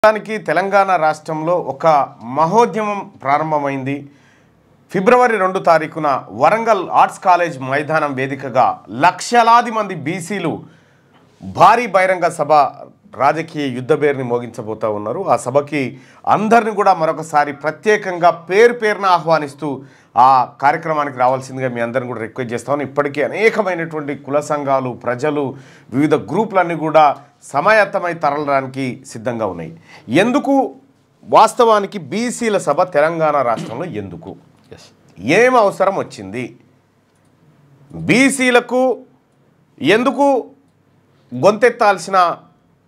దానికి తెలంగాణ రాష్ట్రంలో ఒక మహోద్యమం ప్రారంభమైంది. ఫిబ్రవరి 2 తారీఖున వరంగల్ ఆర్ట్స్ కాలేజ్ మైదానం వేదికగా లక్షలాది మంది బీసీలు భారీ బహిరంగ సభ రాజకీయ యుద్ధబేర్ని మోగించబోతా ఉన్నారు. ఆ సభకి అందరిని కూడా మరొకసారి ప్రత్యేకంగా పేరున ఆహ్వానిస్తూ ఆ కార్యక్రమానికి రావాల్సిందిగా మీ అందరిని కూడా రిక్వెస్ట్ చేస్తాను. ఇప్పటికే అనేకమైనటువంటి కుల సంఘాలు, ప్రజలు, వివిధ గ్రూపులన్నీ కూడా సమాయత్తమై తరలడానికి సిద్ధంగా ఉన్నాయి. ఎందుకు వాస్తవానికి బీసీల సభ తెలంగాణ రాష్ట్రంలో ఎందుకు, ఏం అవసరం వచ్చింది, బీసీలకు ఎందుకు గొంతెత్తాల్సిన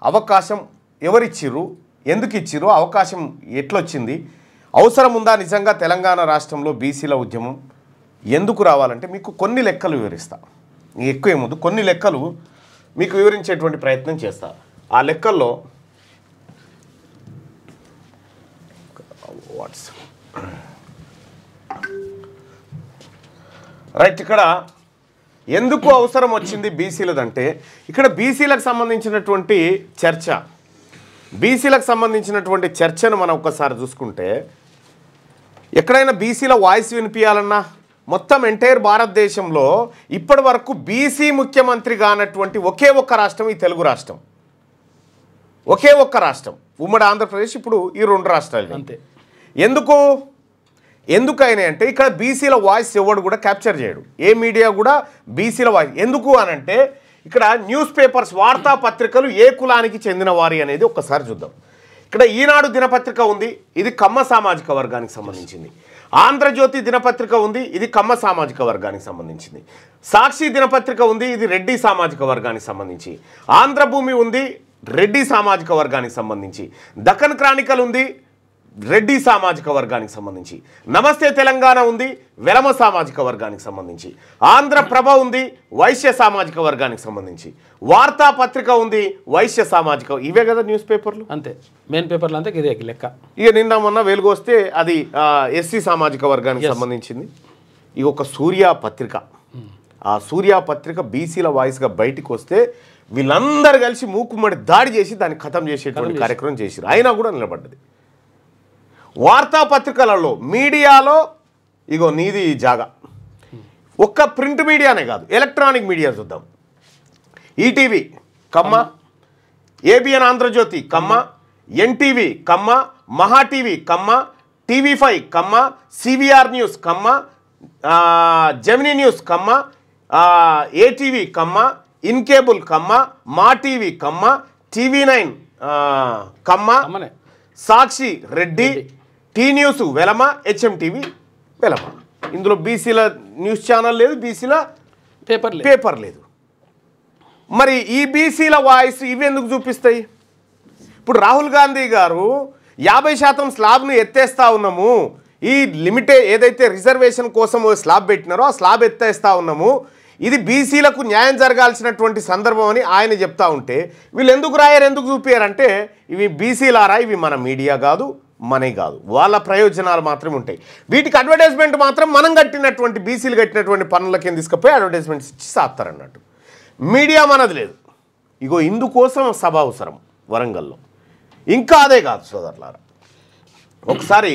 అవకాశం ఎవరిచ్చిర్రు, ఎందుకు ఇచ్చిర్రు, అవకాశం ఎట్లొచ్చింది, అవసరం ఉందా నిజంగా తెలంగాణ రాష్ట్రంలో బీసీల ఉద్యమం ఎందుకు రావాలంటే మీకు కొన్ని లెక్కలు వివరిస్తా. ఎక్కువ ఏముందు కొన్ని లెక్కలు మీకు వివరించేటువంటి ప్రయత్నం చేస్తా. ఆ లెక్కల్లో రైట్ ఇక్కడ ఎందుకు అవసరం వచ్చింది బీసీలదంటే ఇక్కడ బీసీలకు సంబంధించినటువంటి చర్చను మనం ఒక్కసారి చూసుకుంటే ఎక్కడైనా బీసీల వాయిస్ వినిపించాలన్నా మొత్తం ఎంటైర్ భారతదేశంలో ఇప్పటి వరకు బీసీ ముఖ్యమంత్రి కానటువంటి ఒకే ఒక్క రాష్ట్రం ఈ తెలుగు రాష్ట్రం, ఒకే ఒక్క రాష్ట్రం ఉమ్మడి ఆంధ్రప్రదేశ్. ఇప్పుడు ఈ 2 రాష్ట్రాలు అంతే. ఎందుకైనా అంటే ఇక్కడ బీసీల వాయిస్ ఎవడు కూడా క్యాప్చర్ చేయడు, ఏ మీడియా కూడా బీసీల వాయిస్. ఎందుకు అనంటే ఇక్కడ న్యూస్ పేపర్స్, వార్తాపత్రికలు ఏ కులానికి చెందిన వారి అనేది ఒక్కసారి చూద్దాం. ఇక్కడ ఈనాడు దినపత్రిక ఉంది, ఇది కమ్మ సామాజిక వర్గానికి సంబంధించింది. ఆంధ్రజ్యోతి దినపత్రిక ఉంది, ఇది కమ్మ సామాజిక వర్గానికి సంబంధించింది. సాక్షి దినపత్రిక ఉంది, ఇది రెడ్డి సామాజిక వర్గానికి సంబంధించి. ఆంధ్రభూమి ఉంది, రెడ్డి సామాజిక వర్గానికి సంబంధించి. దక్కన్ క్రానికల్ ఉంది, రెడ్డి సామాజిక వర్గానికి సంబంధించి. నమస్తే తెలంగాణ ఉంది, వెలమ సామాజిక వర్గానికి సంబంధించి. ఆంధ్రప్రభ ఉంది, వైశ్య సామాజిక వర్గానికి సంబంధించి. వార్తాపత్రిక ఉంది, వైశ్య సామాజిక. ఇవే కదా న్యూస్ పేపర్లు, అంతే మెయిన్ పేపర్లు అంతే ఇదే లెక్క. ఇక నిన్న మొన్న వెలుగు వస్తే అది ఎస్సీ సామాజిక వర్గానికి సంబంధించింది. ఇక ఒక సూర్య పత్రిక, ఆ సూర్య పత్రిక బీసీల వాయిస్గా బయటికి వస్తే వీళ్ళందరూ కలిసి మూకుమ్మడి దాడి చేసి దాన్ని ఖతం చేసేటువంటి కార్యక్రమం చేశారు. అయినా కూడా నిలబడ్డది. వార్తాపత్రికలలో, మీడియాలో ఇగో నీది జాగా. ఒక్క ప్రింట్ మీడియానే కాదు, ఎలక్ట్రానిక్ మీడియా చూద్దాం. ETV Kamma, ABN Andhrajyothi Kamma, NTV Kamma, Maha TV Kamma, TV five Kamma, CVR news Kamma, Gemini news Kamma, ATV Kamma, ఇన్కేబుల్ Kamma, Maa TV Kamma, TV nine Kamma, Sakshi Reddy, T news Velama, HMTV Velama. ఇందులో బీసీల న్యూస్ ఛానల్ లేదు, బీసీల పేపర్ లేదు. మరి ఈ బీసీల వాయిస్ ఇవి ఎందుకు చూపిస్తాయి? ఇప్పుడు రాహుల్ గాంధీ గారు 50% స్లాబ్ను ఎత్తేస్తా ఉన్నాము, ఈ ఏదైతే రిజర్వేషన్ కోసం స్లాబ్ పెట్టినారో ఆ స్లాబ్ ఎత్తేస్తా ఉన్నాము, ఇది బీసీలకు న్యాయం జరగాల్సినటువంటి సందర్భం అని ఆయన చెప్తా ఉంటే వీళ్ళు ఎందుకు రాయారు, ఎందుకు చూపించారంటే ఇవి బీసీలారా, ఇవి మన మీడియా కాదు, మనీ కాదు, వాళ్ళ ప్రయోజనాలు మాత్రమే ఉంటాయి. వీటికి అడ్వర్టైజ్మెంట్ మాత్రం మనం కట్టినటువంటి బీసీలు కట్టినటువంటి పనుల కింద తీసుకుపోయి అడ్వర్టైజ్మెంట్స్ ఇచ్చి సాస్తారన్నట్టు. మీడియా మనది లేదు. ఇగో ఇందుకోసం సభ అవసరం వరంగల్లో. ఇంకా అదే కాదు సోదరులారా, ఒకసారి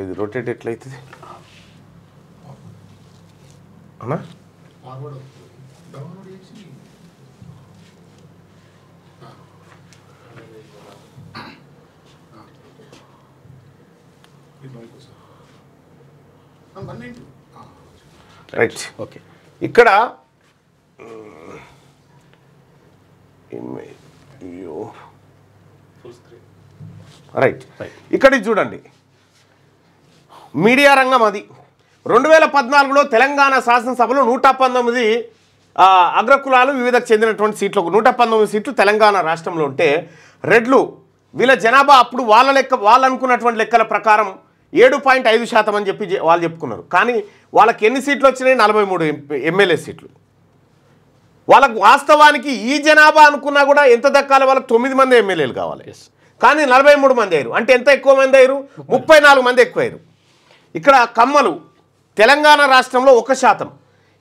ఇది రొటేట్ ఎట్లయితుంది అన్నా, రైట్. ఓకే, ఇక్కడ రైట్ ఇక్కడ చూడండి, మీడియా రంగం అది. 2014లో తెలంగాణ శాసనసభలో 119 అగ్రకులాలు వివిధకు చెందినటువంటి సీట్లకు 119 సీట్లు తెలంగాణ రాష్ట్రంలో ఉంటే రెడ్లు వీళ్ళ జనాభా అప్పుడు వాళ్ళు అనుకున్నటువంటి లెక్కల ప్రకారం 7.5% అని చెప్పి వాళ్ళు చెప్పుకున్నారు. కానీ వాళ్ళకి ఎన్ని సీట్లు వచ్చినాయి? 43 ఎమ్మెల్యే సీట్లు. వాళ్ళకు వాస్తవానికి ఈ జనాభా అనుకున్నా కూడా ఎంత దక్కాలి, వాళ్ళకి 9 మంది ఎమ్మెల్యేలు కావాలి. కానీ 43 మంది అయ్యారు. అంటే ఎంత ఎక్కువ మంది అయ్యారు? 34 మంది ఎక్కువ అయ్యారు. ఇక్కడ కమ్మలు తెలంగాణ రాష్ట్రంలో 1%.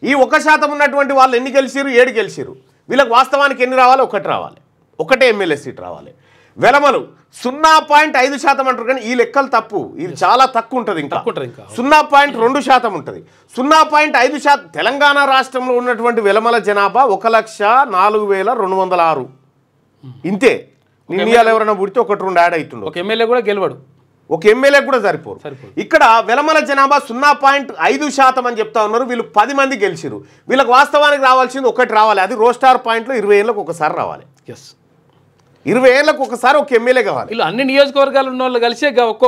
ఈ 1% ఉన్నటువంటి వాళ్ళు ఎన్ని గెలిచారు? 7 గెలిచారు. వీళ్ళకి వాస్తవానికి ఎన్ని రావాలి? 1 రావాలి, 1 ఎమ్మెల్యే సీట్ రావాలి. వెలమలు 0.5% అంటారు, కానీ ఈ లెక్కలు తప్పు. ఇది చాలా తక్కువ ఉంటుంది. ఇంకా 0.2% ఉంటుంది. 0.5%. తెలంగాణ రాష్ట్రంలో ఉన్నటువంటి వెలమల జనాభా 1,04,206. ఇంతే. ఇండియాలో ఎవరైనా పుడితే 1-2 యాడ్ అవుతుండో. ఒక ఎమ్మెల్యే కూడా గెలవడు, ఒక ఎమ్మెల్యే కూడా సరిపోరు. ఇక్కడ వెలమల జనాభా 0.5% అని చెప్తా ఉన్నారు. వీళ్ళు 10 మంది గెలిచిరు. వీళ్ళకి వాస్తవానికి రావాల్సింది ఒకటి రావాలి. అది రోస్టార్ పాయింట్లో 20 ఏళ్ళకు ఒకసారి రావాలి. 20 ఏళ్ళకు ఒకసారి ఒక ఎమ్మెల్యే కావాలి. వీళ్ళు అన్ని నియోజకవర్గాలు ఉన్న వాళ్ళు కలిసి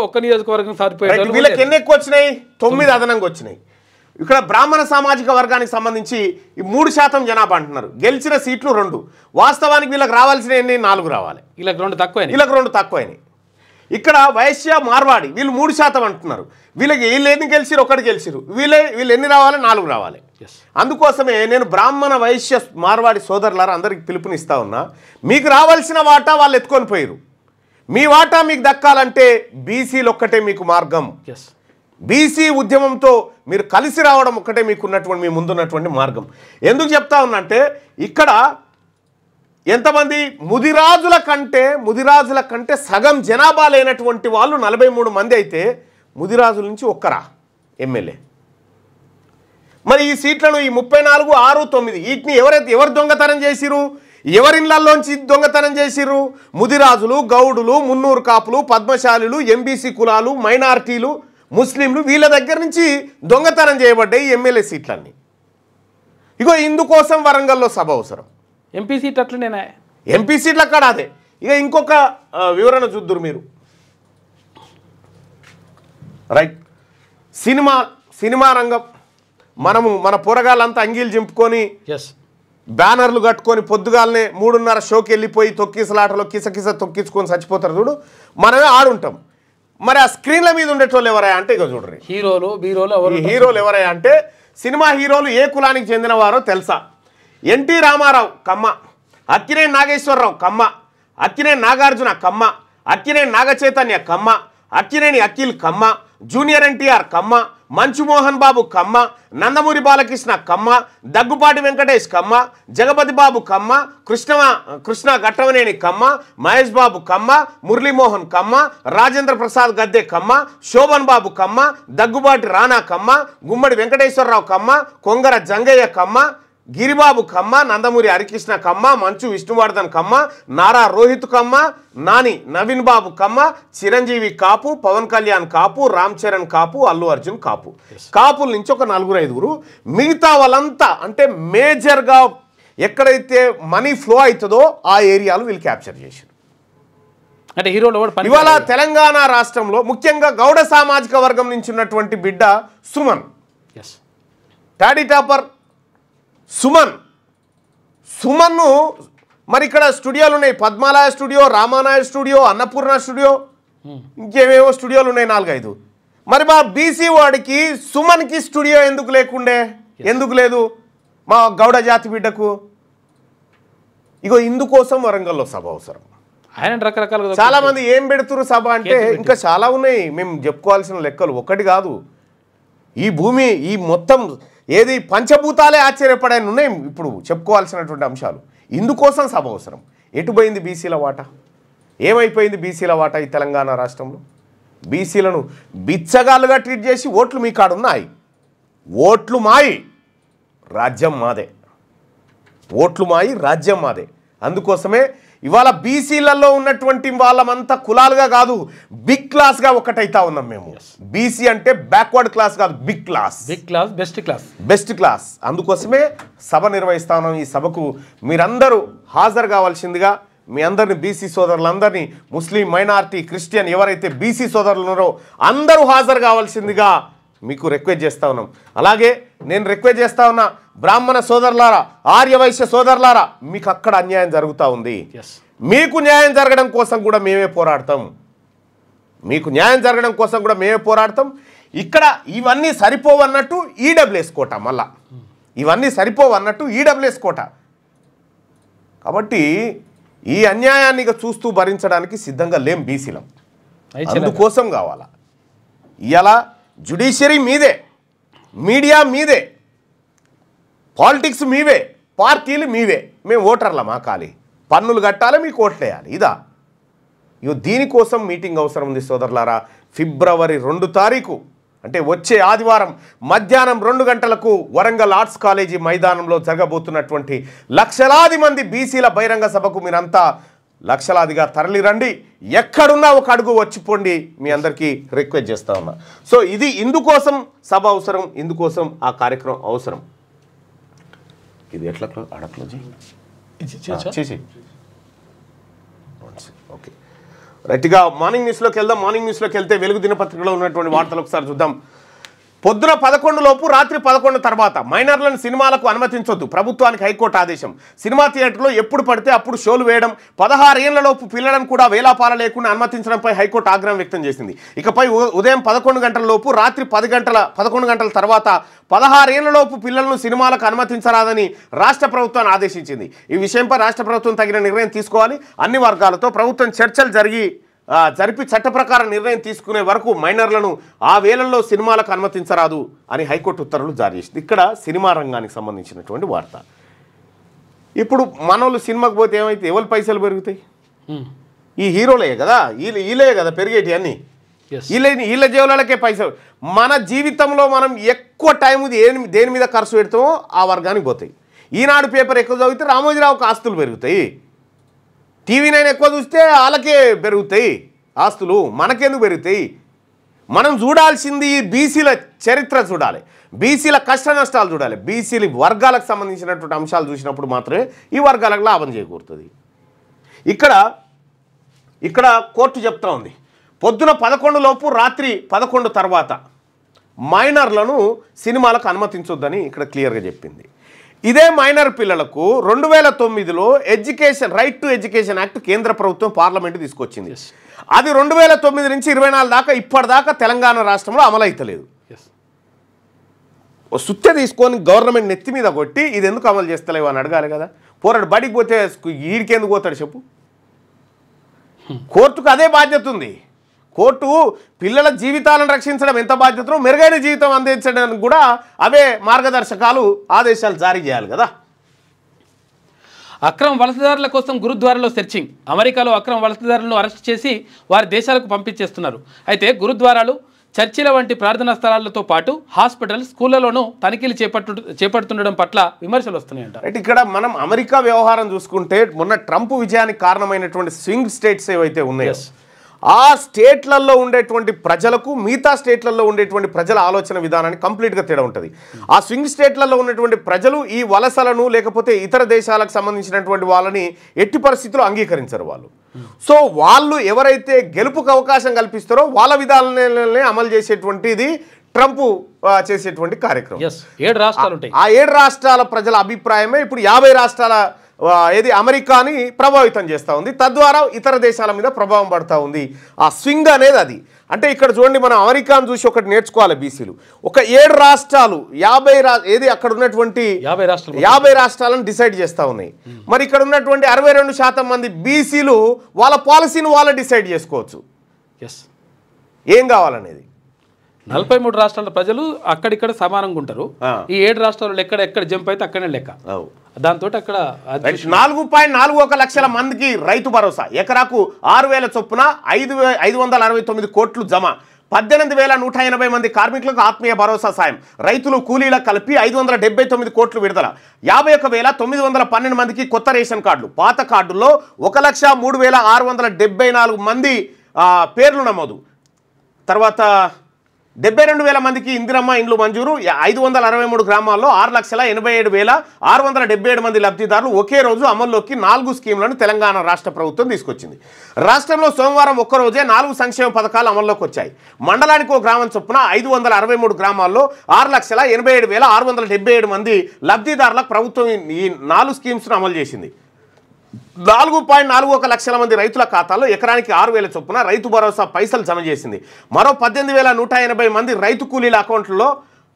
ఒక్క నియోజకవర్గం సరిపోయారు. వీళ్ళకి ఎన్ని ఎక్కువ వచ్చినాయి? 9 అదనంగా వచ్చినాయి. ఇక్కడ బ్రాహ్మణ సామాజిక వర్గానికి సంబంధించి ఈ 3% జనాభా అంటున్నారు. గెలిచిన సీట్లు 2. వాస్తవానికి వీళ్ళకి రావాల్సిన ఎన్ని? 4 రావాలి. వీళ్ళకి 2 తక్కువైనాయి. ఇక్కడ వైశ్య మార్వాడి వీళ్ళు 3% అంటున్నారు. వీళ్ళకి వీళ్ళు ఎన్ని గెలిచిరు? 1 గెలిచిరు. వీళ్ళు ఎన్ని రావాలి? 4 రావాలి. అందుకోసమే నేను బ్రాహ్మణ వైశ్య మార్వాడి సోదరులారా అందరికి పిలుపునిస్తా ఉన్నా. మీకు రావాల్సిన వాటా వాళ్ళు ఎత్తుకొని పోయారు. మీ వాటా మీకు దక్కాలంటే బీసీలు ఒక్కటే మీకు మార్గం. బీసీ ఉద్యమంతో మీరు కలిసి రావడం ఒక్కటే మీకున్నటువంటి మీ ముందున్నటువంటి మార్గం. ఎందుకు చెప్తా ఉన్నా అంటే ఇక్కడ ఎంతమంది ముదిరాజుల కంటే సగం జనాభా లేనటువంటి వాళ్ళు 43 మంది అయితే ముదిరాజుల నుంచి ఒక్కరా ఎమ్మెల్యే. మరి ఈ సీట్లను ఈ 34, 6, 9 వీటిని ఎవరు దొంగతనం చేసిరు? ఎవరిళ్ళల్లోంచి దొంగతనం చేసిరు? ముదిరాజులు, గౌడులు, మున్నూరు కాపులు, పద్మశాలులు, ఎంబీసీ కులాలు, మైనారిటీలు, ముస్లింలు వీళ్ళ దగ్గర నుంచి దొంగతనం చేయబడ్డాయి ఈ ఎమ్మెల్యే సీట్లన్నీ. ఇగో ఇందుకోసం వరంగల్లో సభ అవసరం. MP seat అట్లనేనా? ఎంపీ సీట్ల అక్కడ అదే. ఇక ఇంకొక వివరణ చూద్దురు మీరు. రైట్. సినిమా రంగం మన పోరగాళ్ళంతా అంగీలు చింపుకొని బ్యానర్లు కట్టుకొని పొద్దుగాలనే 3:30 షోకి వెళ్ళిపోయి తొక్కిసలాటలో కిసకిస తొక్కించుకొని చచ్చిపోతారు చూడు. మనమే ఆడుంటాం. మరి ఆ స్క్రీన్ల మీద ఉండేటోళ్ళు ఎవరయ్యా అంటే ఇక చూడరు. హీరోలు ఎవరయ్యా అంటే సినిమా హీరోలు ఏ కులానికి చెందినవారో తెలుసా? ఎన్టీ రామారావు కమ్మ, అక్కినేని నాగేశ్వరరావు కమ్మ, అక్కినేని నాగార్జున కమ్మ, అక్కినేని నాగచైతన్య కమ్మ, అక్కినేని అఖిల్ కమ్మ, జూనియర్ ఎన్టీఆర్ కమ్మ, మంచు మోహన్ బాబు కమ్మ, నందమూరి బాలకృష్ణ కమ్మ, దగ్గుపాటి వెంకటేష్ కమ్మ, జగపతి బాబు కమ్మ, కృష్ణ ఘట్టమనేని కమ్మ, మహేష్ బాబు కమ్మ, మురళీమోహన్ కమ్మ, రాజేంద్ర ప్రసాద్ గద్దె కమ్మ, శోభన్ బాబు కమ్మ, దగ్గుబాటి రాణా కమ్మ, గుమ్మడి వెంకటేశ్వరరావు కమ్మ, కొంగర జంగయ్య కమ్మ, గిరిబాబు కమ్మ, నందమూరి హరికృష్ణ కమ్మ, మంచు విష్ణువర్ధన్ కమ్మ, నారా రోహిత్ కమ్మ, నాని నవీన్ బాబు కమ్మ, చిరంజీవి కాపు, పవన్ కళ్యాణ్ కాపు, రామ్ చరణ్ కాపు, అల్లు అర్జున్ కాపు. కాపుల నుంచి ఒక 4-5. మిగతా వాళ్ళంతా అంటే మేజర్గా ఎక్కడైతే మనీ ఫ్లో అవుతుందో ఆ ఏరియాలు వీళ్ళు క్యాప్చర్ చేశారు. అంటే హీరోలు ఇవాళ తెలంగాణ రాష్ట్రంలో ముఖ్యంగా గౌడ సామాజిక వర్గం నుంచి ఉన్నటువంటి బిడ్డ టాడీ టాపర్ సుమన్ను మరి ఇక్కడ స్టూడియోలు ఉన్నాయి. Padmalaya studio, Ramanaidu studio, Annapurna studio, ఇంకేమేవో స్టూడియోలు ఉన్నాయి 4-5. మరి మా బీసీ వాడికి సుమన్కి స్టూడియో ఎందుకు లేదు మా గౌడ జాతి బిడ్డకు? ఇగో ఇందుకోసం వరంగల్లో సభ అవసరం. చాలా మంది ఏం పెడుతురు సభ అంటే ఇంకా చాలా ఉన్నాయి. మేము చెప్పుకోవాల్సిన లెక్కలు ఒకటి కాదు. ఈ భూమి ఈ మొత్తం ఏది పంచభూతాలే ఆశ్చర్యపడాయని ఉన్నాయి ఇప్పుడు చెప్పుకోవాల్సినటువంటి అంశాలు. ఇందుకోసం సభ అవసరం. ఎటుపోయింది బీసీల వాటా? ఏమైపోయింది బీసీల వాటా ఈ తెలంగాణ రాష్ట్రంలో? బీసీలను బిచ్చగాళ్ళుగా ట్రీట్ చేసి ఓట్లు మీ కాడున్నాయి. ఓట్లు మాయి, రాజ్యం మాదే. ఓట్లు మాయి, రాజ్యం మాదే. అందుకోసమే ఇవాళ బీసీలలో ఉన్నటువంటి వాళ్ళమంతా కులాలుగా కాదు, బిగ్ క్లాస్గా ఒకటైతా ఉన్నాం మేము. బీసీ అంటే బ్యాక్వర్డ్ క్లాస్ కాదు, బిగ్ క్లాస్, బెస్ట్ క్లాస్. అందుకోసమే సభ నిర్వహిస్తా ఉన్నాం. ఈ సభకు మీరందరూ హాజరు కావాల్సిందిగా మీ అందరిని, బీసీ సోదరులందరినీ, ముస్లిం, మైనారిటీ, క్రిస్టియన్ ఎవరైతే బీసీ సోదరులు ఉన్నారో అందరూ హాజరు కావాల్సిందిగా మీకు రిక్వెస్ట్ చేస్తా ఉన్నాం. అలాగే నేను రిక్వెస్ట్ చేస్తా ఉన్నా, బ్రాహ్మణ సోదరులారా, ఆర్యవైశ్య సోదరులారా, మీకు అక్కడ అన్యాయం జరుగుతూ ఉంది. మీకు న్యాయం జరగడం కోసం కూడా మేమే పోరాడతాం. ఇక్కడ ఇవన్నీ సరిపోవన్నట్టు ఈడబ్ల్యూఎస్ కోట, మళ్ళా ఇవన్నీ సరిపోవన్నట్టు ఈడబ్ల్యూఎస్ కోట. కాబట్టి ఈ అన్యాయాన్ని చూస్తూ భరించడానికి సిద్ధంగా లేం బీసీలం. అందుకోసం కావాలా ఇలా జ్యుడిషియరీ మీదే, మీడియా మీదే, పాలిటిక్స్ మీవే, పార్టీలు మీవే. మేము ఓటర్లమా? ఖాళీ పన్నులు కట్టాలి, మీకు ఓట్లేయాలి. ఇదా దీనికోసం మీటింగ్ అవసరం ఉంది సోదరులారా. ఫిబ్రవరి 2 తారీఖు అంటే వచ్చే ఆదివారం మధ్యాహ్నం 2 గంటలకు వరంగల్ ఆర్ట్స్ కాలేజీ మైదానంలో జరగబోతున్నటువంటి లక్షలాది మంది బీసీల బహిరంగ సభకు మీరంతా లక్షలాదిగా తరలిరండి. ఎక్కడున్నా ఒక అడుగు వచ్చిపోండి, మీ అందరికీ రిక్వెస్ట్ చేస్తా ఉన్నా. సో ఇది ఇందుకోసం సభ అవసరం, ఇందుకోసం ఆ కార్యక్రమం అవసరం. ఇది ఎట్లా అడట్లో చేసి ఓకే రైట్గా మార్నింగ్ న్యూస్లోకి వెళ్దాం. మార్నింగ్ న్యూస్లోకి వెళ్తే వెలుగు దినపత్రికలో ఉన్నటువంటి వార్తలు ఒకసారి చూద్దాం. పొద్దున 11 లోపు రాత్రి 11 తర్వాత మైనర్లను సినిమాలకు అనుమతించొద్దు, ప్రభుత్వానికి హైకోర్టు ఆదేశం. సినిమా థియేటర్లో ఎప్పుడు పడితే అప్పుడు షోలు వేయడం, 16 ఏళ్లలోపు పిల్లలను కూడా వేలాపాల లేకుండా అనుమతించడంపై హైకోర్టు ఆగ్రహం వ్యక్తం చేసింది. ఇకపై ఉదయం 11 గంటల లోపు రాత్రి 11 గంటల తర్వాత 16 ఏళ్లలోపు పిల్లలను సినిమాలకు అనుమతించరాదని రాష్ట్ర ప్రభుత్వాన్ని ఆదేశించింది. ఈ విషయంపై రాష్ట్ర ప్రభుత్వం తగిన నిర్ణయం తీసుకోవాలి. అన్ని వర్గాలతో ప్రభుత్వం చర్చలు జరిపి చట్ట ప్రకారం నిర్ణయం తీసుకునే వరకు మైనర్లను ఆ వేళల్లో సినిమాలకు అనుమతించరాదు అని హైకోర్టు ఉత్తర్వులు జారీ చేసింది. ఇక్కడ సినిమా రంగానికి సంబంధించినటువంటి వార్త. ఇప్పుడు మనోళ్ళు సినిమాకి పోతే ఏమైతే ఎవరి పైసలు పెరుగుతాయి? ఈ హీరోలే కదా, వీళ్ళే కదా పెరిగేటి అన్నీ, వీళ్ళ జీవులకే పైసలు. మన జీవితంలో మనం ఎక్కువ టైం దేని మీద ఖర్చు పెడతామో ఆ వర్గానికి పోతాయి. ఈనాడు పేపర్ ఎక్కువ చదివితే రామోజీరావుకి ఆస్తులు పెరుగుతాయి, టీవీ9 ఎక్కువ చూస్తే వాళ్ళకే పెరుగుతాయి ఆస్తులు, మనకెందుకు పెరుగుతాయి? మనం చూడాల్సింది బీసీల చరిత్ర చూడాలి, బీసీల కష్ట నష్టాలు చూడాలి, బీసీల వర్గాలకు సంబంధించినటువంటి అంశాలు చూసినప్పుడు మాత్రమే ఈ వర్గాలకు లాభం చేకూరుతుంది. ఇక్కడ కోర్టు చెప్తా ఉంది, పొద్దున 11 లోపు రాత్రి 11 తర్వాత మైనర్లను సినిమాలకు అనుమతించొద్దని ఇక్కడ క్లియర్గా చెప్పింది. ఇదే మైనర్ పిల్లలకు 2009లో రైట్ టు ఎడ్యుకేషన్ యాక్ట్ కేంద్ర ప్రభుత్వం పార్లమెంటు తీసుకొచ్చింది. అది 2009 నుంచి 24 దాకా ఇప్పటిదాకా తెలంగాణ రాష్ట్రంలో అమలైతలేదు. సుత్త తీసుకొని గవర్నమెంట్ నెత్తి మీద కొట్టి ఇది ఎందుకు అమలు చేస్తలేవు అని అడగాలి కదా. పోరాడు బడికి పోతే ఈడికెందుకు పోతాడు చెప్పు? కోర్టుకు అదే బాధ్యత ఉంది. కోర్టు పిల్లల జీవితాలను రక్షించడం ఎంత బాధ్యతనో మెరుగైన జీవితం అందించడానికి కూడా అవే మార్గదర్శకాలు ఆదేశాలు జారీ చేయాలి కదా. అక్రమ వలసదారుల కోసం గురుద్వారాలో సెర్చింగ్. అమెరికాలో అక్రమ వలసదారులను అరెస్ట్ చేసి వారి దేశాలకు పంపించేస్తున్నారు. అయితే గురుద్వారాలు, చర్చిల వంటి ప్రార్థనా స్థలాలతో పాటు హాస్పిటల్, స్కూళ్లలోనూ తనిఖీలు చేపడుతుండడం పట్ల విమర్శలు వస్తున్నాయంట. రైట్, ఇక్కడ మనం అమెరికా వ్యవహారం చూసుకుంటే మొన్న ట్రంప్ విజయానికి కారణమైనటువంటి స్వింగ్ స్టేట్స్ ఏవైతే ఉన్నాయో ఆ స్టేట్లలో ఉండేటువంటి ప్రజలకు మిగతా స్టేట్లలో ఉండేటువంటి ప్రజల ఆలోచన విధానాన్ని కంప్లీట్గా తేడా ఉంటుంది. ఆ స్వింగ్ స్టేట్లలో ఉన్నటువంటి ప్రజలు ఈ వలసలను లేకపోతే ఇతర దేశాలకు సంబంధించినటువంటి వాళ్ళని ఎట్టి పరిస్థితుల్లో అంగీకరించరు వాళ్ళు. సో వాళ్ళు ఎవరైతే గెలుపుకు అవకాశం కల్పిస్తారో వాళ్ళ విధానాలనే అమలు చేసేటువంటిది ట్రంప్ చేసేటువంటి కార్యక్రమం. 7 రాష్ట్రాలు ఉంటాయి. ఆ 7 రాష్ట్రాల ప్రజల అభిప్రాయమే ఇప్పుడు 50 రాష్ట్రాల అమెరికాని ప్రభావితం చేస్తూ ఉంది, తద్వారా ఇతర దేశాల మీద ప్రభావం పడుతూ ఉంది. ఆ స్వింగ్ అనేది అది. అంటే ఇక్కడ చూడండి, మనం అమెరికాను చూసి ఒకటి నేర్చుకోవాలి. బీసీలు ఒక 7 రాష్ట్రాలు అక్కడ ఉన్నటువంటి 50 రాష్ట్రాలను డిసైడ్ చేస్తూ ఉన్నాయి. మరి ఇక్కడ ఉన్నటువంటి 62% మంది బీసీలు వాళ్ళ పాలసీని వాళ్ళే డిసైడ్ చేసుకోవచ్చు ఏం కావాలనేది. 43 రాష్ట్రాల ప్రజలు అక్కడిక్కడ సమానంగా ఉంటారు. ఈ 7 రాష్ట్రాలు ఎక్కడ జంప్ అయితే అక్కడనే లెక్క. దాంతో అక్కడ 4.41 లక్షల మందికి రైతు భరోసా, ఎకరాకు 6,000 చొప్పున 569 కోట్లు జమ, 18,180 మంది కార్మికులకు ఆత్మీయ భరోసా సాయం, రైతులు కూలీలకు కలిపి 579 కోట్లు విడుదల, 51,912 మందికి కొత్త రేషన్ కార్డులు, పాత కార్డుల్లో 1,03,674 మంది పేర్లు నమోదు, తర్వాత 72,000 మందికి ఇందిరమ్మ ఇండ్లు మంజూరు, 563 గ్రామాల్లో 6,87,677 మంది లబ్ధిదారులు. ఒకే రోజు అమల్లోకి 4 స్కీములను తెలంగాణ రాష్ట్ర ప్రభుత్వం తీసుకొచ్చింది. రాష్ట్రంలో సోమవారం ఒక్కరోజే 4 సంక్షేమ పథకాలు అమల్లోకి వచ్చాయి. మండలానికి ఒక గ్రామం చొప్పున 563 గ్రామాల్లో 6,87,677 మంది లబ్ధిదారులకు ప్రభుత్వం ఈ 4 స్కీమ్స్ను అమలు చేసింది. 4.41 లక్షల మంది రైతుల ఖాతాలో ఎకరానికి 6,000 చొప్పున రైతు భరోసా పైసలు జమ చేసింది. మరో 18,180 మంది రైతు కూలీల అకౌంట్లలో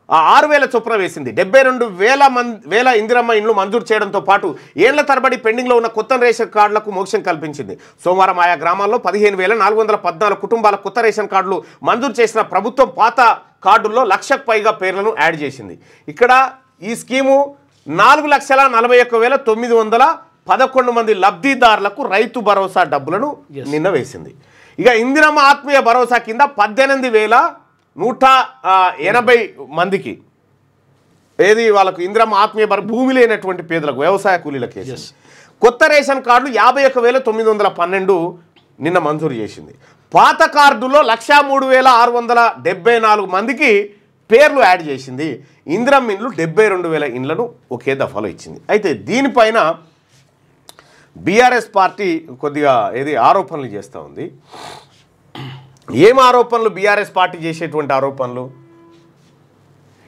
6,000 చొప్పున వేసింది. 72,000 ఇందిరమ్మ ఇండ్లు మంజూరు చేయడంతో పాటు ఏళ్ల తరబడి పెండింగ్లో ఉన్న కొత్త రేషన్ కార్డులకు మోక్షం కల్పించింది. సోమవారం ఆయా గ్రామాల్లో 15,414 కుటుంబాల కొత్త రేషన్ కార్డులు మంజూరు చేసిన ప్రభుత్వం పాత కార్డుల్లో 1,00,000కు పైగా పేర్లను యాడ్ చేసింది. ఇక్కడ ఈ స్కీము 4,41,910 11 మంది లబ్ధిదారులకు రైతు భరోసా డబ్బులను నిన్న వేసింది. ఇక ఇందిరమ్మ ఆత్మీయ భరోసా కింద 18,180 మందికి ఏది వాళ్ళకు ఇందిరమ్మ ఆత్మీయ భూమి లేనటువంటి పేదలకు వ్యవసాయ కూలీలకు వేసింది. కొత్త రేషన్ కార్డులు 51,912 నిన్న మంజూరు చేసింది. పాత కార్డులో 103,674 మందికి పేర్లు యాడ్ చేసింది. ఇందిరమ్మ ఇండ్లు 72,000 ఇండ్లను ఒకే దఫాలో ఇచ్చింది. అయితే దీనిపైన బీఆర్ఎస్ పార్టీ కొద్దిగా ఏది ఆరోపణలు చేస్తూ ఉంది. ఏం ఆరోపణలు? బీఆర్ఎస్ పార్టీ చేసేటువంటి ఆరోపణలు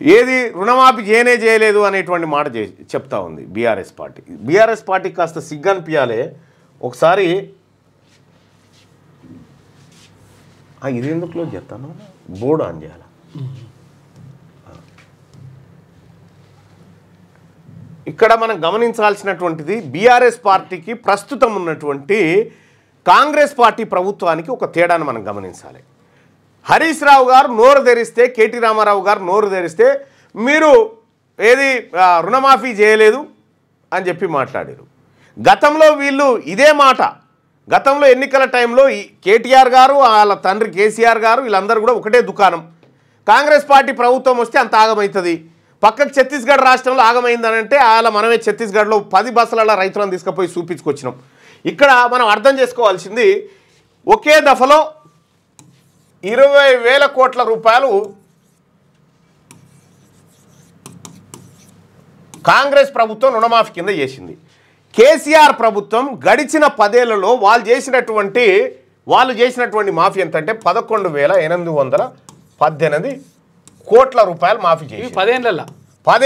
ఏది రుణమాఫీ చేయలేదు అనేటువంటి మాట చెప్తా ఉంది బీఆర్ఎస్ పార్టీ. బీఆర్ఎస్ పార్టీ కాస్త సిగ్గనిపించాలి. ఒకసారి ఇది ఎందుకు క్లోజ్ చేస్తాను, బోర్డు ఆన్ చేయాలి. ఇక్కడ మనం గమనించాల్సినటువంటిది బీఆర్ఎస్ పార్టీకి ప్రస్తుతం ఉన్నటువంటి కాంగ్రెస్ పార్టీ ప్రభుత్వానికి ఒక తేడాను మనం గమనించాలి. హరీష్ రావు గారు నోరు తెరిస్తే, కేటీ రామారావు గారు నోరు తెరిస్తే మీరు ఏది రుణమాఫీ చేయలేదు అని చెప్పి మాట్లాడారు. గతంలో వీళ్ళు ఇదే మాట, గతంలో ఎన్నికల టైంలో కేటీఆర్ గారు వాళ్ళ తండ్రి కేసీఆర్ గారు వీళ్ళందరూ కూడా ఒకటే దుకాణం. కాంగ్రెస్ పార్టీ ప్రభుత్వం వస్తే అంత ఆగమవుతుంది, పక్కకు ఛత్తీస్గఢ్ రాష్ట్రంలో ఆగమైందని అంటే అలా మనమే ఛత్తీస్గఢ్లో 10 బస్సులలో రైతులను తీసుకుపోయి చూపించుకొచ్చినాం. ఇక్కడ మనం అర్థం చేసుకోవాల్సింది ఒకే దఫలో 20,000 కోట్ల రూపాయలు కాంగ్రెస్ ప్రభుత్వం రుణమాఫీ కింద చేసింది. కేసీఆర్ ప్రభుత్వం గడిచిన 10 ఏళ్లలో వాళ్ళు చేసినటువంటి మాఫీ ఎంత అంటే 11,818 కోట్ల రూపాయలు మాఫీ చేసి 10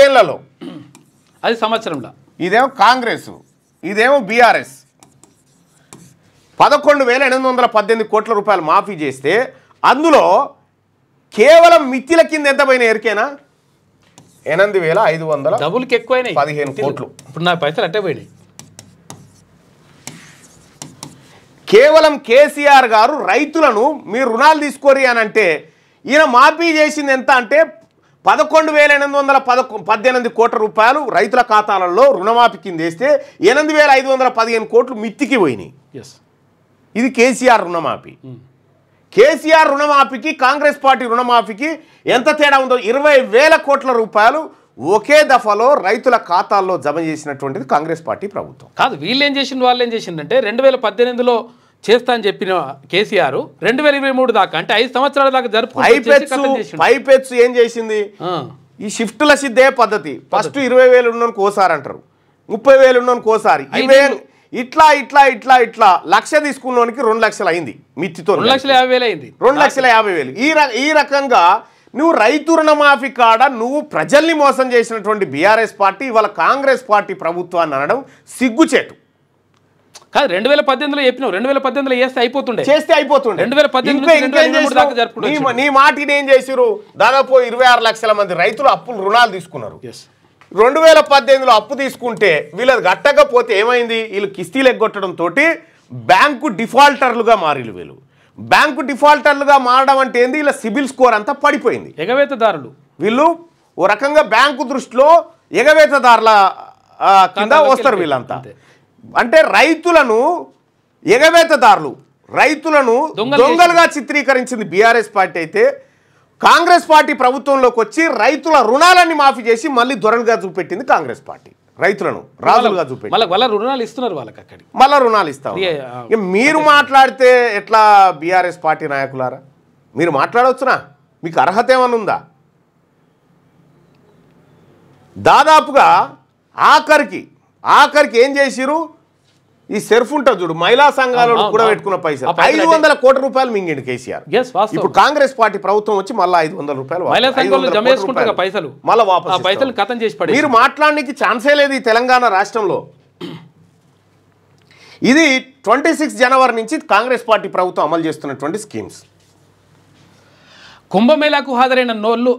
ఏళ్లలో అది సంవత్సరంలో. ఇదేమో కాంగ్రెస్, ఇదేమో బీఆర్ఎస్. 11,818 కోట్ల రూపాయలు మాఫీ చేస్తే అందులో కేవలం మిత్తిల కింద ఎంత పోయినా ఎరికేనా 8,500 డబ్బులకి ఎక్కువైనాయి 15 కోట్లు. ఇప్పుడు నా పైసలు అట్టే పోయినాయి. కేవలం కేసీఆర్ గారు రైతులను మీరు రుణాలు తీసుకోరి అని అంటే ఈయన మాఫీ చేసింది ఎంత అంటే 11,818 కోట్ల రూపాయలు రైతుల ఖాతాలలో రుణమాఫీ కింద వేస్తే 8,515 కోట్లు మిత్తికి పోయినాయి. ఇది కేసీఆర్ రుణమాఫీ. కేసీఆర్ రుణమాఫీకి కాంగ్రెస్ పార్టీ రుణమాఫీకి ఎంత తేడా ఉందో 20,000 కోట్ల రూపాయలు ఒకే దఫాలో రైతుల ఖాతాల్లో జమ చేసినటువంటిది కాంగ్రెస్ పార్టీ ప్రభుత్వం. కాదు, వీళ్ళు ఏం చేసిండు, వాళ్ళు ఏం చేసిండంటే 2018లో చేస్తా అని చెప్పిన కేసీఆర్ 2023 దాకా అంటే 5 సంవత్సరాల దాకా పైపెచ్చు ఏం చేసింది? ఈ షిఫ్టుల సిద్ధే పద్ధతి. ఫస్ట్ 20,000 ఉన్నోనికి ఓసారి అంటారు, 30,000 ఉన్నోనికి ఓసారి, ఇట్లా ఇట్లా ఇట్లా ఇట్లా 1,00,000 తీసుకున్నోనికి 2 లక్షలు అయింది మిత్తితో, 2,50,000 అయింది, 2,50,000. ఈ రకంగా నువ్వు రైతు రుణమాఫీ కాడ నువ్వు ప్రజల్ని మోసం చేసినటువంటి బీఆర్ఎస్ పార్టీ ఇవాళ కాంగ్రెస్ పార్టీ ప్రభుత్వాన్ని అనడం సిగ్గుచేటు. కాదు, 2018లో చెప్పినావు, 2018లో చేస్తే అయిపోతుండే 2018 నీ మాటిని ఏం చేసిరు? దాదాపు 26 లక్షల మంది రైతులు అప్పులు రుణాలు తీసుకున్నారు. 2018లో అప్పు తీసుకుంటే వీళ్ళది కట్టకపోతే ఏమైంది? వీళ్ళు కిస్తీలు ఎగ్గొట్టడంతో బ్యాంకు డిఫాల్టర్లుగా మారిలు. బ్యాంకు డిఫాల్టర్లుగా మారడం అంటే ఏంది? ఇలా సిబిల్ స్కోర్ అంతా పడిపోయింది. ఎగవేతదారులు వీళ్ళు ఓ రకంగా బ్యాంకు దృష్టిలో ఎగవేతదారుల కింద వస్తారు వీళ్ళంతా. అంటే రైతులను ఎగవేతదారులు, రైతులను దొంగలుగా చిత్రీకరించింది బీఆర్ఎస్ పార్టీ. అయితే కాంగ్రెస్ పార్టీ ప్రభుత్వంలోకి వచ్చి రైతుల రుణాలన్నీ మాఫీ చేసి మళ్ళీ దొరలుగా చూపెట్టింది కాంగ్రెస్ పార్టీ. రైతులను రాజులుగా చూపెట్టి మళ్ళీ రుణాలు ఇస్తున్నారు వాళ్ళకి, అక్కడికి మళ్ళీ రుణాలు ఇస్తాం. మీరు మాట్లాడితే ఎట్లా బీఆర్ఎస్ పార్టీ నాయకులారా? మీరు మాట్లాడవచ్చునా? మీకు అర్హత ఏమన్నా ఉందా? దాదాపుగా ఆఖరికి ఏం చేసిరు? ఈ సెర్ఫ్ ఉంటుంది చూడు, మహిళా సంఘాలను కూడా పెట్టుకున్న పైసలు 500 కోట్ల రూపాయలు మింగిండు కేసీఆర్. ఇప్పుడు కాంగ్రెస్ పార్టీ ప్రభుత్వం వచ్చి మళ్ళీ 500 రూపాయలు మళ్ళీ వాపసు. మీరు మాట్లాడడానికి ఛాన్సే లేదు ఈ తెలంగాణ రాష్ట్రంలో. ఇది 26 జనవరి నుంచి కాంగ్రెస్ పార్టీ ప్రభుత్వం అమలు చేస్తున్నటువంటి స్కీమ్స్. కుంభమేళాకు హాజరైన నోళ్ళు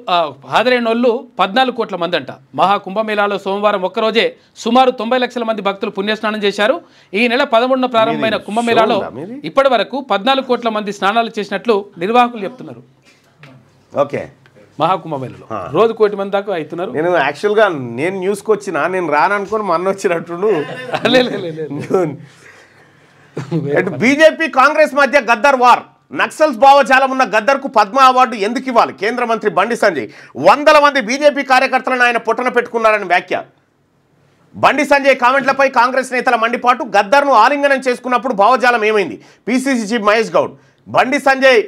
14 కోట్ల మంది అంట. మహా కుంభమేళాలో సోమవారం ఒక్కరోజే సుమారు 90 లక్షల మంది భక్తులు పుణ్యస్నానం చేశారు. ఈ నెల 11న ప్రారంభమైన కుంభమేళాలో ఇప్పటి వరకు 14 కోట్ల మంది స్నానాలు చేసినట్లు నిర్వాహకులు చెప్తున్నారు. ఓకే, మహాకుంభమేళలో రోజు 1 కోటి మంది దాకా అవుతున్నారు. నేను యాక్చువల్గా నేను న్యూస్కి వచ్చిన నేను రాననుకొని మొన్న వచ్చినట్టు. బీజేపీ కాంగ్రెస్ మధ్య గద్దర్ వార్. నక్సల్స్ భావజాలం ఉన్న గద్దర్కు పద్మ అవార్డు ఎందుకు ఇవ్వాలి? కేంద్ర మంత్రి బండి సంజయ్. 100 మంది బీజేపీ కార్యకర్తలను ఆయన పొట్టన పెట్టుకున్నారని వ్యాఖ్య. బండి సంజయ్ కామెంట్లపై కాంగ్రెస్ నేతల మండిపాటు. గద్దర్ను ఆలింగనం చేసుకున్నప్పుడు భావజాలం ఏమైంది? PCC chief Mahesh Goud. బండి సంజయ్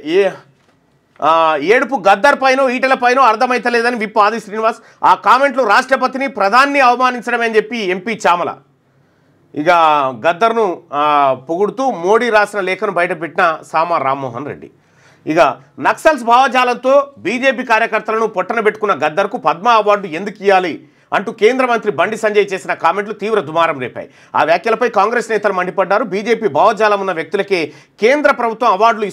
ఏడుపు గద్దర్ పైనో ఈటల పైనో అర్థమైతలేదని విప్ ఆది శ్రీనివాస్. ఆ కామెంట్లు రాష్ట్రపతిని ప్రధాన్ని అవమానించడమే అని చెప్పి ఎంపీ చామల. ఇక గద్దర్ను పొగుడుతూ మోడీ రాసిన లేఖను బయటపెట్టిన సామా రామ్మోహన్ రెడ్డి. ఇక నక్సల్స్ భావజాలంతో బీజేపీ కార్యకర్తలను పొట్టన పెట్టుకున్న గద్దర్కు పద్మ అవార్డు ఎందుకు ఇవ్వాలి అంటూ కేంద్ర మంత్రి బండి సంజయ్ చేసిన కామెంట్లు తీవ్ర దుమారం రేపాయి. ఆ వ్యాఖ్యలపై కాంగ్రెస్ నేతలు మండిపడ్డారు. బీజేపీ భావజాలం ఉన్న వ్యక్తులకే కేంద్ర ప్రభుత్వం అవార్డులు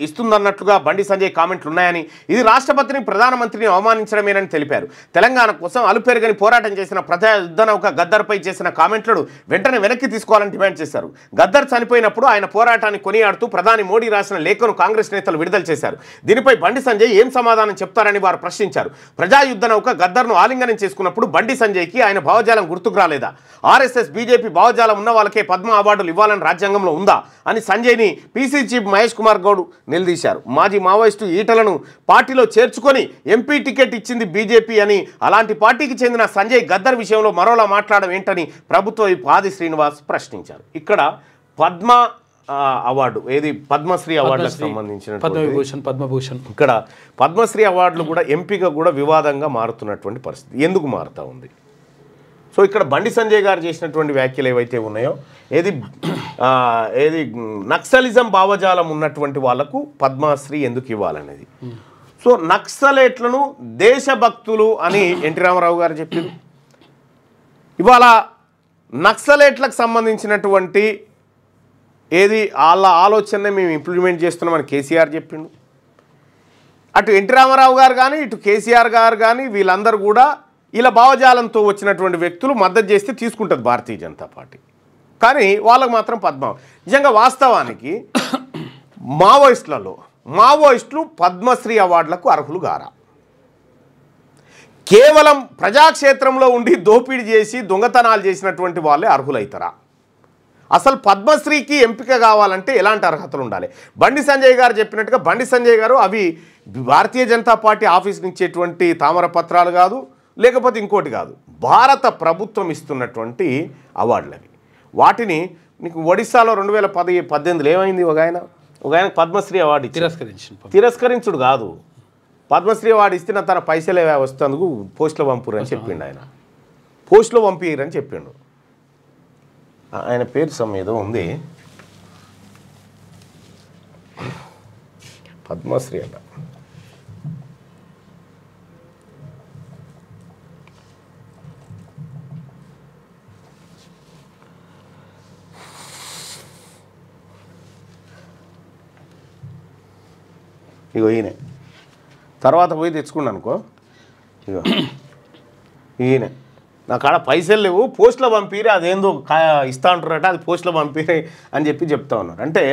ఇస్తుందన్నట్లుగా బండి సంజయ్ కామెంట్లు ఉన్నాయని, ఇది రాష్ట్రపతిని ప్రధానమంత్రిని అవమానించడమేనని తెలిపారు. తెలంగాణ కోసం అలుపెరగని పోరాటం చేసిన ప్రజా యుద్ధనౌక గద్దర్పై చేసిన కామెంట్లను వెంటనే వెనక్కి తీసుకోవాలని డిమాండ్ చేశారు. గద్దర్ చనిపోయినప్పుడు ఆయన పోరాటాన్ని కొనియాడుతూ ప్రధాని మోడీ రాసిన లేఖను కాంగ్రెస్ నేతలు విడుదల చేశారు. దీనిపై బండి సంజయ్ ఏం సమాధానం చెప్తారని వారు ప్రశ్నించారు. ప్రజా యుద్ధనౌక గద్దర్ను ఆలింగనం చేసుకున్నప్పుడు బండి సంజయ్కి ఆయన భావజాలం గుర్తుకు రాలేదా? ఆర్ఎస్ఎస్ బీజేపీ భావజాలం ఉన్న వాళ్ళకే పద్మ అవార్డులు ఇవ్వాలని రాజ్యాంగంలో ఉందా అని సంజయ్ని పీసీ చీఫ్ మహేష్ కుమార్ గౌడ్ నిలదీశారు. మాజీ మావోయిస్టు ఈటలను పార్టీలో చేర్చుకొని ఎంపీ టికెట్ ఇచ్చింది బీజేపీ అని, అలాంటి పార్టీకి చెందిన సంజయ్ గద్దర్ విషయంలో మరోలా మాట్లాడడం ఏంటని ప్రభుత్వ ఆది శ్రీనివాస్ ప్రశ్నించారు. ఇక్కడ పద్మ అవార్డు ఏది పద్మశ్రీ అవార్డులకు సంబంధించిన పద్మభూషణ్ ఇక్కడ పద్మశ్రీ అవార్డులు కూడా ఎంపిక కూడా వివాదంగా మారుతున్నటువంటి పరిస్థితి. ఎందుకు మారుతూ ఉంది? సో ఇక్కడ బండి సంజయ్ గారు చేసినటువంటి వ్యాఖ్యలు ఏవైతే ఉన్నాయో ఏది నక్సలిజం భావజాలం ఉన్నటువంటి వాళ్లకు పద్మశ్రీ ఎందుకు ఇవ్వాలనేది. సో నక్సలేట్లను దేశభక్తులు అని ఎన్టీ రామారావు గారు చెప్పారు. ఇవాళ నక్సలేట్లకు సంబంధించినటువంటి ఏది వాళ్ళ ఆలోచననే మేము ఇంప్లిమెంట్ చేస్తున్నామని కేసీఆర్ చెప్పిండు. అటు ఎన్టీ రామారావు గారు కానీ ఇటు కేసీఆర్ గారు కానీ వీళ్ళందరూ కూడా ఇలా భావజాలంతో వచ్చినటువంటి వ్యక్తులు మద్దతు చేస్తే తీసుకుంటుంది భారతీయ జనతా పార్టీ. కానీ వాళ్ళకు మాత్రం పద్మ. నిజంగా వాస్తవానికి మావోయిస్టులు పద్మశ్రీ అవార్డులకు అర్హులు గారా? కేవలం ప్రజాక్షేత్రంలో ఉండి దోపిడీ చేసి దొంగతనాలు చేసినటువంటి వాళ్ళే అర్హులవుతారా? అసలు పద్మశ్రీకి ఎంపిక కావాలంటే ఎలాంటి అర్హతలు ఉండాలి? బండి సంజయ్ గారు చెప్పినట్టుగా బండి సంజయ్ గారు అవి భారతీయ జనతా పార్టీ ఆఫీస్ నుంచి ఇచ్చేటువంటి తామరపత్రాలు కాదు, లేకపోతే ఇంకోటి కాదు, భారత ప్రభుత్వం ఇస్తున్నటువంటి అవార్డులు అవి. వాటిని నీకు ఒడిస్సాలో 2018 ఏమైంది? ఒక ఆయన పద్మశ్రీ అవార్డు తిరస్కరించుడు కాదు, పద్మశ్రీ అవార్డు ఇస్తే తన పైసలే వస్తేందుకు పోస్టులో పంపురు అని చెప్పిండు. ఆయన పోస్టులో పంపిరని చెప్పిండు. ఆయన పేరు ఏదో ఉంది, పద్మశ్రీ అట. ఇగో ఈయన తర్వాత పోయి తెచ్చుకున్నాను అనుకో. ఇగో ఈయన నా కాడ పైసలు లేవు, పోస్టులో పంపిరే, అదేందో ఇస్తా అంటారట, అది పోస్టులో పంపిరే అని చెప్తా ఉన్నారు. అంటే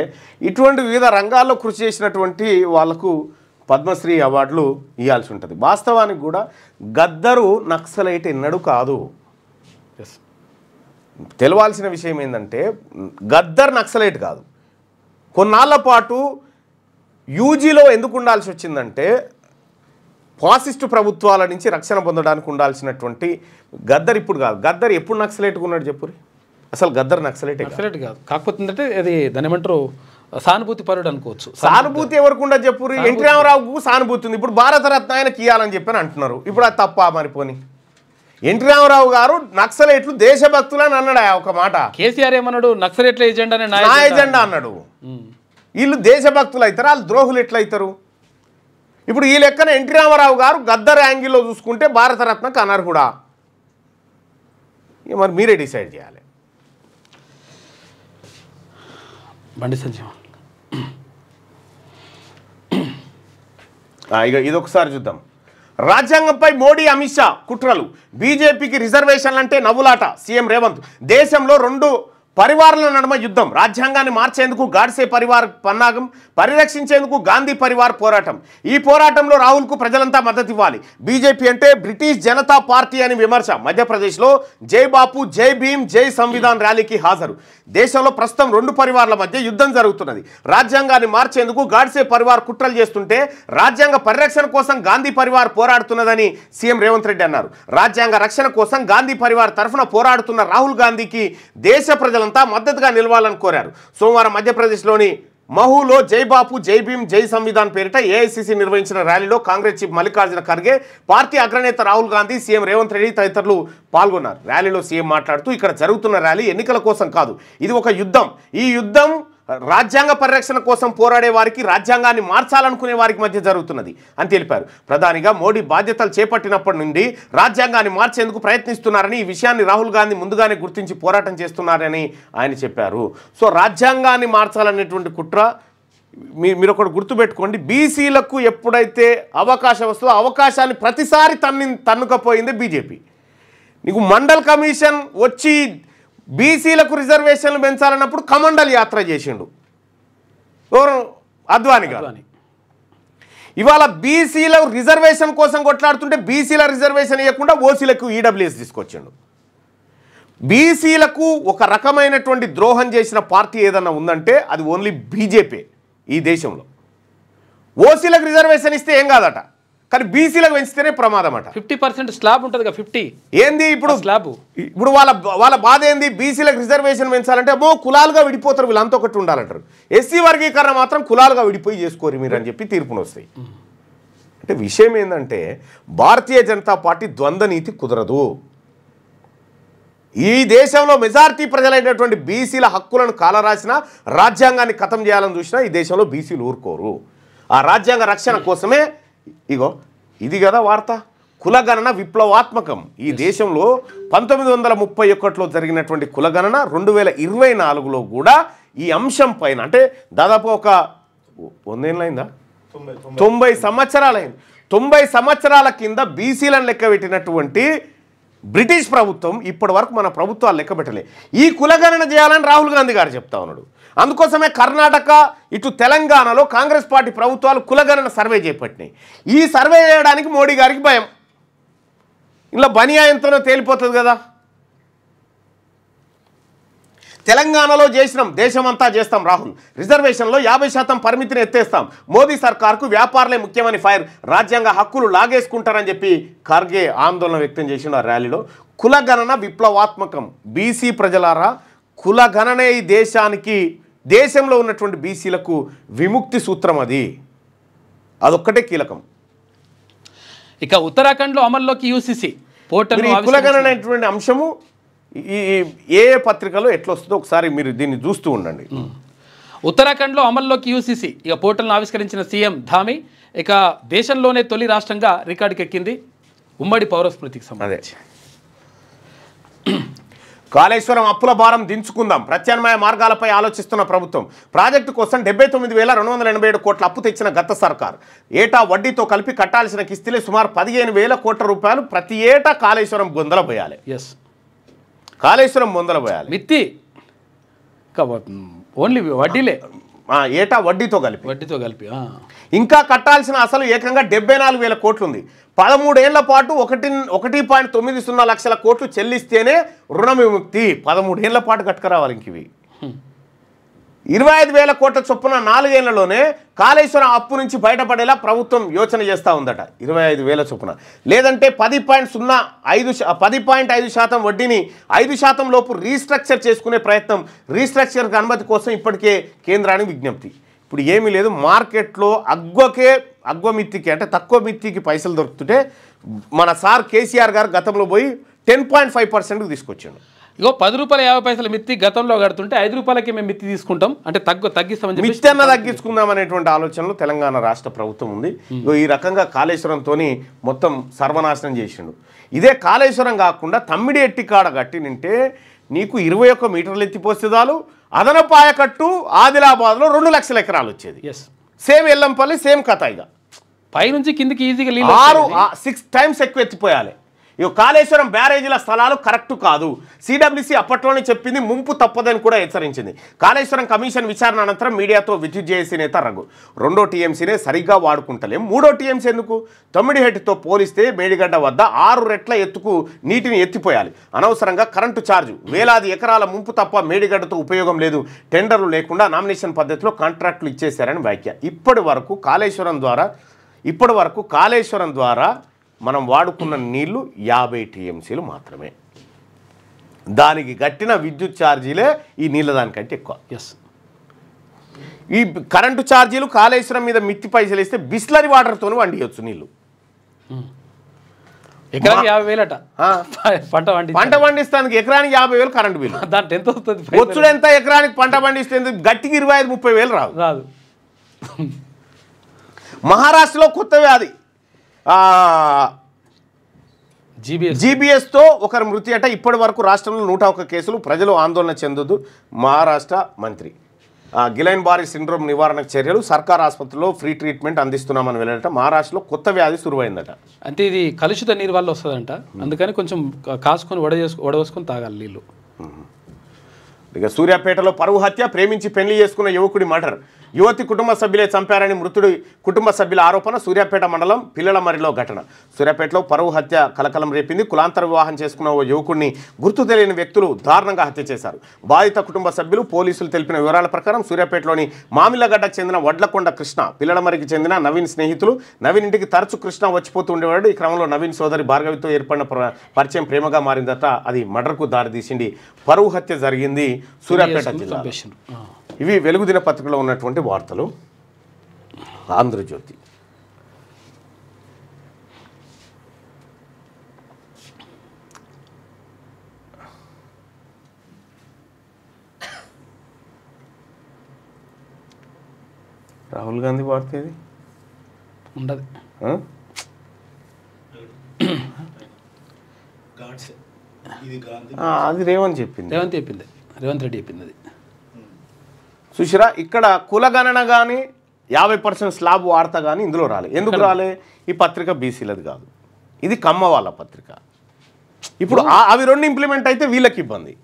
ఇటువంటి వివిధ రంగాల్లో కృషి చేసినటువంటి వాళ్లకు పద్మశ్రీ అవార్డులు ఇవ్వాల్సి ఉంటుంది. వాస్తవానికి కూడా గద్దరు నక్సలైట్ ఎన్నడూ కాదు. తెలవాల్సిన విషయం ఏంటంటే గద్దర్ నక్సలైట్ కాదు. కొన్నాళ్ల పాటు యూజీలో ఎందుకు ఉండాల్సి వచ్చిందంటే ఫాసిస్టు ప్రభుత్వాల నుంచి రక్షణ పొందడానికి ఉండాల్సినటువంటి గద్దర్ ఇప్పుడు కాదు. గద్దర్ ఎప్పుడు నక్సలైట్గా ఉన్నాడు చెప్పురి? అసలు గద్దర్ నక్సలైట్ కాదు. కాకపోతే ఏంటంటే అది దాని ఏమంటారు సానుభూతి పరుడు అనుకోవచ్చు. సానుభూతి ఎవరికి ఉండదు చెప్పురి? ఎన్టీ రామారావుకు సానుభూతి ఉంది. ఇప్పుడు భారతరత్న ఆయనకి ఇవ్వాలని చెప్పని అంటున్నారు. ఇప్పుడు అది తప్ప మరిపోని? ఎన్టీ రామారావు గారు నక్సలైట్లు దేశభక్తులు అని అన్నాడు ఒక మాట. కేసీఆర్ ఏమన్నాడు? నక్సలైట్ల ఎజెండా నా ఎజెండా అన్నాడు. వీళ్ళు దేశభక్తులు అవుతారు, వాళ్ళు ద్రోహులు ఎట్లయితారు? ఇప్పుడు ఈ లెక్కన ఎన్టీ రామారావు గారు గద్దర్ యాంగిల్లో చూసుకుంటే భారతరత్నకు అనర్హుడా? మరి మీరే డిసైడ్ చేయాలి. బండి సంజయ్ ఇక ఇదొకసారి చూద్దాం. రాజ్యాంగంపై మోడీ అమిత్ షా కుట్రలు, బీజేపీకి రిజర్వేషన్లు అంటే నవ్వులాట. సీఎం రేవంత్ దేశంలో 2 పరివారాల నడుమ యుద్ధం, రాజ్యాంగాన్ని మార్చేందుకు గాడ్సే పరివార్ పన్నాగం, పరిరక్షించేందుకు గాంధీ పరివార్ పోరాటం. ఈ పోరాటంలో రాహుల్కు ప్రజలంతా మద్దతు ఇవ్వాలి. బీజేపీ అంటే బ్రిటిష్ జనతా పార్టీ అని విమర్శ. మధ్యప్రదేశ్లో జై బాపు జై భీమ్ జై సంవిధాన్ ర్యాలీకి హాజరు. దేశంలో ప్రస్తుతం 2 పరివారాల మధ్య యుద్ధం జరుగుతున్నది. రాజ్యాంగాన్ని మార్చేందుకు గాడ్సే పరివార్ కుట్రలు చేస్తుంటే రాజ్యాంగ పరిరక్షణ కోసం గాంధీ పరివార్ పోరాడుతున్నదని సీఎం రేవంత్ రెడ్డి అన్నారు. రాజ్యాంగ రక్షణ కోసం గాంధీ పరివార్ తరఫున పోరాడుతున్న రాహుల్ గాంధీకి దేశ ప్రజలంతా మద్దతుగా నిలవాలని కోరారు. సోమవారం మధ్యప్రదేశ్లోని మహూలో జై బాపు జై భీమ్ జై సంవిధాన్ పేరిట ఏఐసిసి నిర్వహించిన ర్యాలీలో కాంగ్రెస్ చీఫ్ మల్లికార్జున ఖర్గే, పార్టీ అగ్రనేత రాహుల్ గాంధీ, సీఎం రేవంత్ రెడ్డి తదితరులు పాల్గొన్నారు. ర్యాలీలో సీఎం మాట్లాడుతూ ఇక్కడ జరుగుతున్న ర్యాలీ ఎన్నికల కోసం కాదు, ఇది ఒక యుద్ధం. ఈ యుద్ధం రాజ్యాంగ పరిరక్షణ కోసం పోరాడే వారికి, రాజ్యాంగాన్ని మార్చాలనుకునే వారికి మధ్య జరుగుతున్నది అని తెలిపారు. ప్రధానిగా మోడీ బాధ్యతలు చేపట్టినప్పటి నుండి రాజ్యాంగాన్ని మార్చేందుకు ప్రయత్నిస్తున్నారని, ఈ విషయాన్ని రాహుల్ గాంధీ ముందుగానే గుర్తించి పోరాటం చేస్తున్నారని ఆయన చెప్పారు. సో రాజ్యాంగాన్ని మార్చాలనేటువంటి కుట్ర మీరు ఒకటి గుర్తుపెట్టుకోండి. బీసీలకు ఎప్పుడైతే అవకాశం వస్తుందో అవకాశాన్ని ప్రతిసారి తన్నుకపోయింది బీజేపీ. నీకు మండల్ కమిషన్ వచ్చి బీసీలకు రిజర్వేషన్లు పెంచాలన్నప్పుడు కమండల్ యాత్ర చేసిండు ఎవరు? అద్వానీ గారు. ఇవాళ బీసీల రిజర్వేషన్ కోసం కొట్లాడుతుంటే బీసీల రిజర్వేషన్ ఇవ్వకుండా ఓసీలకు ఈడబ్ల్యూఎస్ తీసుకొచ్చిండు. బీసీలకు ఒక రకమైనటువంటి ద్రోహం చేసిన పార్టీ ఏదన్నా ఉందంటే అది ఓన్లీ బీజేపీ ఈ దేశంలో. ఓసీలకు రిజర్వేషన్ ఇస్తే ఏం కాదట, కానీ బీసీలకు పెంచితేనే ప్రమాదం అట. 50% స్లాబ్ ఉంటుంది కదా, 50 ఏంది ఇప్పుడు స్లాబ్. ఇప్పుడు వాళ్ళ బాధ ఏంది? బీసీలకు రిజర్వేషన్ పెంచాలంటే కులాలుగా విడిపోతారు, వీళ్ళంతా ఒకటి ఉండాలంటారు. ఎస్సీ వర్గీకరణ మాత్రం కులాలుగా విడిపోయి చేసుకోరు మీరు అని చెప్పి తీర్పును వస్తాయి. అంటే విషయం ఏంటంటే భారతీయ జనతా పార్టీ ద్వంద్వ నీతి కుదరదు. ఈ దేశంలో మెజారిటీ ప్రజలైనటువంటి బీసీల హక్కులను కాలరాసిన, రాజ్యాంగాన్ని ఖతం చేయాలని చూసినా ఈ దేశంలో బీసీలు ఊరుకోరు. ఆ రాజ్యాంగ రక్షణ కోసమే ఇగో ఇది కదా వార్త. కులగణన విప్లవాత్మకం. ఈ దేశంలో 1931లో జరిగినటువంటి కులగణన 2024లో కూడా ఈ అంశం పైన, అంటే దాదాపు ఒక 100 ఏళ్ళైందా, 90 సంవత్సరాలైంది. 90 సంవత్సరాల కింద బీసీలను లెక్క పెట్టినటువంటి బ్రిటిష్ ప్రభుత్వం ఇప్పటి వరకు మన ప్రభుత్వాలు లెక్క పెట్టలే. ఈ కులగణన చేయాలని రాహుల్ గాంధీ గారు చెప్తా ఉన్నాడు. అందుకోసమే కర్ణాటక, ఇటు తెలంగాణలో కాంగ్రెస్ పార్టీ ప్రభుత్వాలు కులగణన సర్వే చేపట్టినాయి. ఈ సర్వే చేయడానికి మోడీ గారికి భయం. ఇలా బనియా ఎంతనో తేలిపోతుంది కదా. తెలంగాణలో చేసినాం, దేశమంతా చేస్తాం రాహుల్. రిజర్వేషన్లో 50% పరిమితిని ఎత్తేస్తాం. మోదీ సర్కార్కు వ్యాపారాలే ముఖ్యమని ఫైర్. రాజ్యాంగ హక్కులు లాగేసుకుంటారని చెప్పి ఖర్గే ఆందోళన వ్యక్తం చేసిన ఆ ర్యాలీలో. కులగణన విప్లవాత్మకం. బీసీ ప్రజలారా, కులగణనే ఈ దేశానికి, దేశంలో ఉన్నటువంటి బీసీలకు విముక్తి సూత్రం. అదొక్కటే కీలకం. ఇక ఉత్తరాఖండ్లో అమల్లోకి యూసీసీ పోర్టల్. కులగణన అనేటువంటి అంశము ఏ పత్రికలో ఎట్లా వస్తుందో ఒకసారి మీరు దీన్ని చూస్తూ ఉండండి. ఉత్తరాఖండ్లో అమల్లోకి యూసీసీ ఇక పోర్టల్ను ఆవిష్కరించిన సీఎం ధామి ఇక దేశంలోనే తొలి రాష్ట్రంగా రికార్డుకి ఎక్కింది ఉమ్మడి పౌరస్మృతికి సంబంధించి. కాళేశ్వరం అప్పుల భారం దించుకుందాం, ప్రత్యామ్నాయ మార్గాలపై ఆలోచిస్తున్న ప్రభుత్వం. ప్రాజెక్టు కోసం 79,287 కోట్ల అప్పు తెచ్చిన గత సర్కార్ ఏటా వడ్డీతో కలిపి కట్టాల్సిన కిస్తీలే సుమారు 15,000 కోట్ల రూపాయలు ప్రతి ఏటా కాళేశ్వరం బొందల పోయాలి. కాళేశ్వరం బొందల పోయాలి. మిత్తి ఓన్లీ వడ్డీలే, ఏటా వడ్డీతో కలిపి. ఇంకా కట్టాల్సిన అసలు ఏకంగా 74,000 కోట్లు ఉంది. 13 ఏళ్ల పాటు 1.90 లక్షల కోట్లు చెల్లిస్తేనే రుణ విముక్తి. 13 ఏళ్ల పాటు కట్టుకురావాలి. ఇంక ఇవి 25,000 కోట్ల చొప్పున 4 ఏళ్లలోనే కాళేశ్వరం అప్పు నుంచి బయటపడేలా ప్రభుత్వం యోచన చేస్తూ ఉందట. 25,000 చొప్పున, లేదంటే 10.5% వడ్డీని 5% లోపు రీస్ట్రక్చర్ చేసుకునే ప్రయత్నం. రీస్ట్రక్చర్కి అనుమతి కోసం ఇప్పటికే కేంద్రానికి విజ్ఞప్తి. ఇప్పుడు ఏమీ లేదు, మార్కెట్లో అగ్వమిత్తికి అంటే తక్కువ మిత్తికి పైసలు దొరుకుతుంటే మన సార్ కేసీఆర్ గారు గతంలో పోయి 10.5% తీసుకొచ్చాడు. ఇగో 10 రూపాయల 50 పైసల మిత్తి గతంలో కడుతుంటే 5 రూపాయలకి మేము మిత్తి తీసుకుంటాం, అంటే తగ్గిస్తామని చెప్పి మిత్తి అన్న తగ్గించుకుందాం అనేటువంటి ఆలోచనలో తెలంగాణ రాష్ట్ర ప్రభుత్వం ఉంది. ఇగో ఈ రకంగా కాళేశ్వరంతో మొత్తం సర్వనాశనం చేసిండు. ఇదే కాళేశ్వరం కాకుండా తమ్మిడి ఎట్టికాడ కట్టి నింటే నీకు 21 మీటర్లు ఎత్తిపోస్తే చాలు, అదనపు ఆయకట్టు ఆదిలాబాద్లో 2 లక్షల ఎకరాలు వచ్చేది. సేమ్ ఎల్లంపల్లి సేమ్ కథ. ఇక పైనుంచి కిందికి ఈజీగా 6 times ఎక్కువ ఎత్తిపోయాలి. ఇక కాళేశ్వరం బ్యారేజీల స్థలాలు కరెక్ట్ కాదు. సిడబ్ల్యూసీ అప్పట్లోనే చెప్పింది, ముంపు తప్పదని కూడా హెచ్చరించింది. కాళేశ్వరం కమిషన్ విచారణ అనంతరం మీడియాతో విద్యుత్ జేఏసీ నేత రఘు, 2వ టీఎంసీనే సరిగ్గా వాడుకుంటలేం, 3వ టీఎంసీ ఎందుకు? తొమ్మిడిహెట్టుతో పోలిస్తే మేడిగడ్డ వద్ద 6 రెట్ల ఎత్తుకు నీటిని ఎత్తిపోయాలి. అనవసరంగా కరెంటు ఛార్జు, వేలాది ఎకరాల ముంపు తప్ప మేడిగడ్డతో ఉపయోగం లేదు. టెండర్లు లేకుండా నామినేషన్ పద్ధతిలో కాంట్రాక్టులు ఇచ్చేశారని వ్యాఖ్య. ఇప్పటి వరకు కాళేశ్వరం ద్వారా మనం వాడుకున్న నీళ్లు 50 టీఎంసీలు మాత్రమే. దానికి కట్టిన విద్యుత్ ఛార్జీలే ఈ నీళ్ళ దానికంటే ఎక్కువ. ఈ కరెంటు ఛార్జీలు కాళేశ్వరం మీద మిత్తి పైసలు ఇస్తే బిస్లరీ వాటర్తో వండియొచ్చు నీళ్ళు. ఎకరానికి 50,000 అట పంట పండిస్తానికి, ఎకరానికి 50,000 కరెంటు బిల్లు. దాంట్లో ఎంత వస్తుంది? వచ్చుడు ఎంత? ఎకరానికి పంట పండిస్తే గట్టికి 25-30 వేలు రాదు. మహారాష్ట్రలో కొత్త వ్యాధి జీబీఎస్తో ఒకరి మృతి అట. ఇప్పటి వరకు రాష్ట్రంలో 101 కేసులు. ప్రజలు ఆందోళన చెందొద్దు. మహారాష్ట్ర మంత్రి గిలైన్ బారీ సిండ్రోమ్ నివారణకు చర్యలు, సర్కార్ ఆసుపత్రిలో ఫ్రీ ట్రీట్మెంట్ అందిస్తున్నామని వెళ్ళారట. మహారాష్ట్రలో కొత్త వ్యాధి సురువైందట. అంటే ఇది కలుషిత నీరు వల్ల వస్తుందంట, అందుకని కొంచెం కాసుకొని వడవేసుకొని తాగాలి నీళ్ళు. ఇక సూర్యాపేటలో పరువు హత్య, ప్రేమించి పెళ్లి చేసుకున్న యువకుడి మర్డర్. యువతి కుటుంబ సభ్యులే చంపారని మృతుడి కుటుంబ సభ్యుల ఆరోపణ. సూర్యాపేట మండలం పిల్లలమరిలో ఘటన. సూర్యాపేటలో పరువు హత్య కలకలం రేపింది. కులాంతర వివాహం చేసుకున్న ఓ యువకుడిని గుర్తు తెలియని వ్యక్తులు దారుణంగా హత్య చేశారు. బాధిత కుటుంబ సభ్యులు పోలీసులు తెలిపిన వివరాల ప్రకారం సూర్యాపేటలోని మామిలగడ్డకు చెందిన వడ్లకొండ కృష్ణ, పిల్లలమరికి చెందిన నవీన్ స్నేహితులు. నవీన్ ఇంటికి తరచు కృష్ణ వచ్చిపోతూ ఉండేవాడు. ఈ క్రమంలో నవీన్ సోదరి భార్గవితో ఏర్పడిన పరిచయం ప్రేమగా మారిందట. అది మర్డర్కు దారితీసింది. పరువు హత్య జరిగింది సూర్యాపేట జిల్లా. ఇవి వెలుగు దినపత్రికలో ఉన్నటువంటి వార్తలు. ఆంధ్రజ్యోతి. రాహుల్ గాంధీ వార్త ఏది ఉండదు, అది రేవంత్ చెప్పింది. రేవంత్ రెడ్డి చెప్పింది అది. చూసిరా, ఇక్కడ కులగణన కానీ 50% స్లాబ్ వార్త కానీ ఇందులో రాలే. ఎందుకు రాలే? ఈ పత్రిక బీసీలది కాదు, ఇది కమ్మ వాళ్ళ పత్రిక. ఇప్పుడు అవి 2 ఇంప్లిమెంట్ అయితే వీళ్ళకి ఇబ్బంది.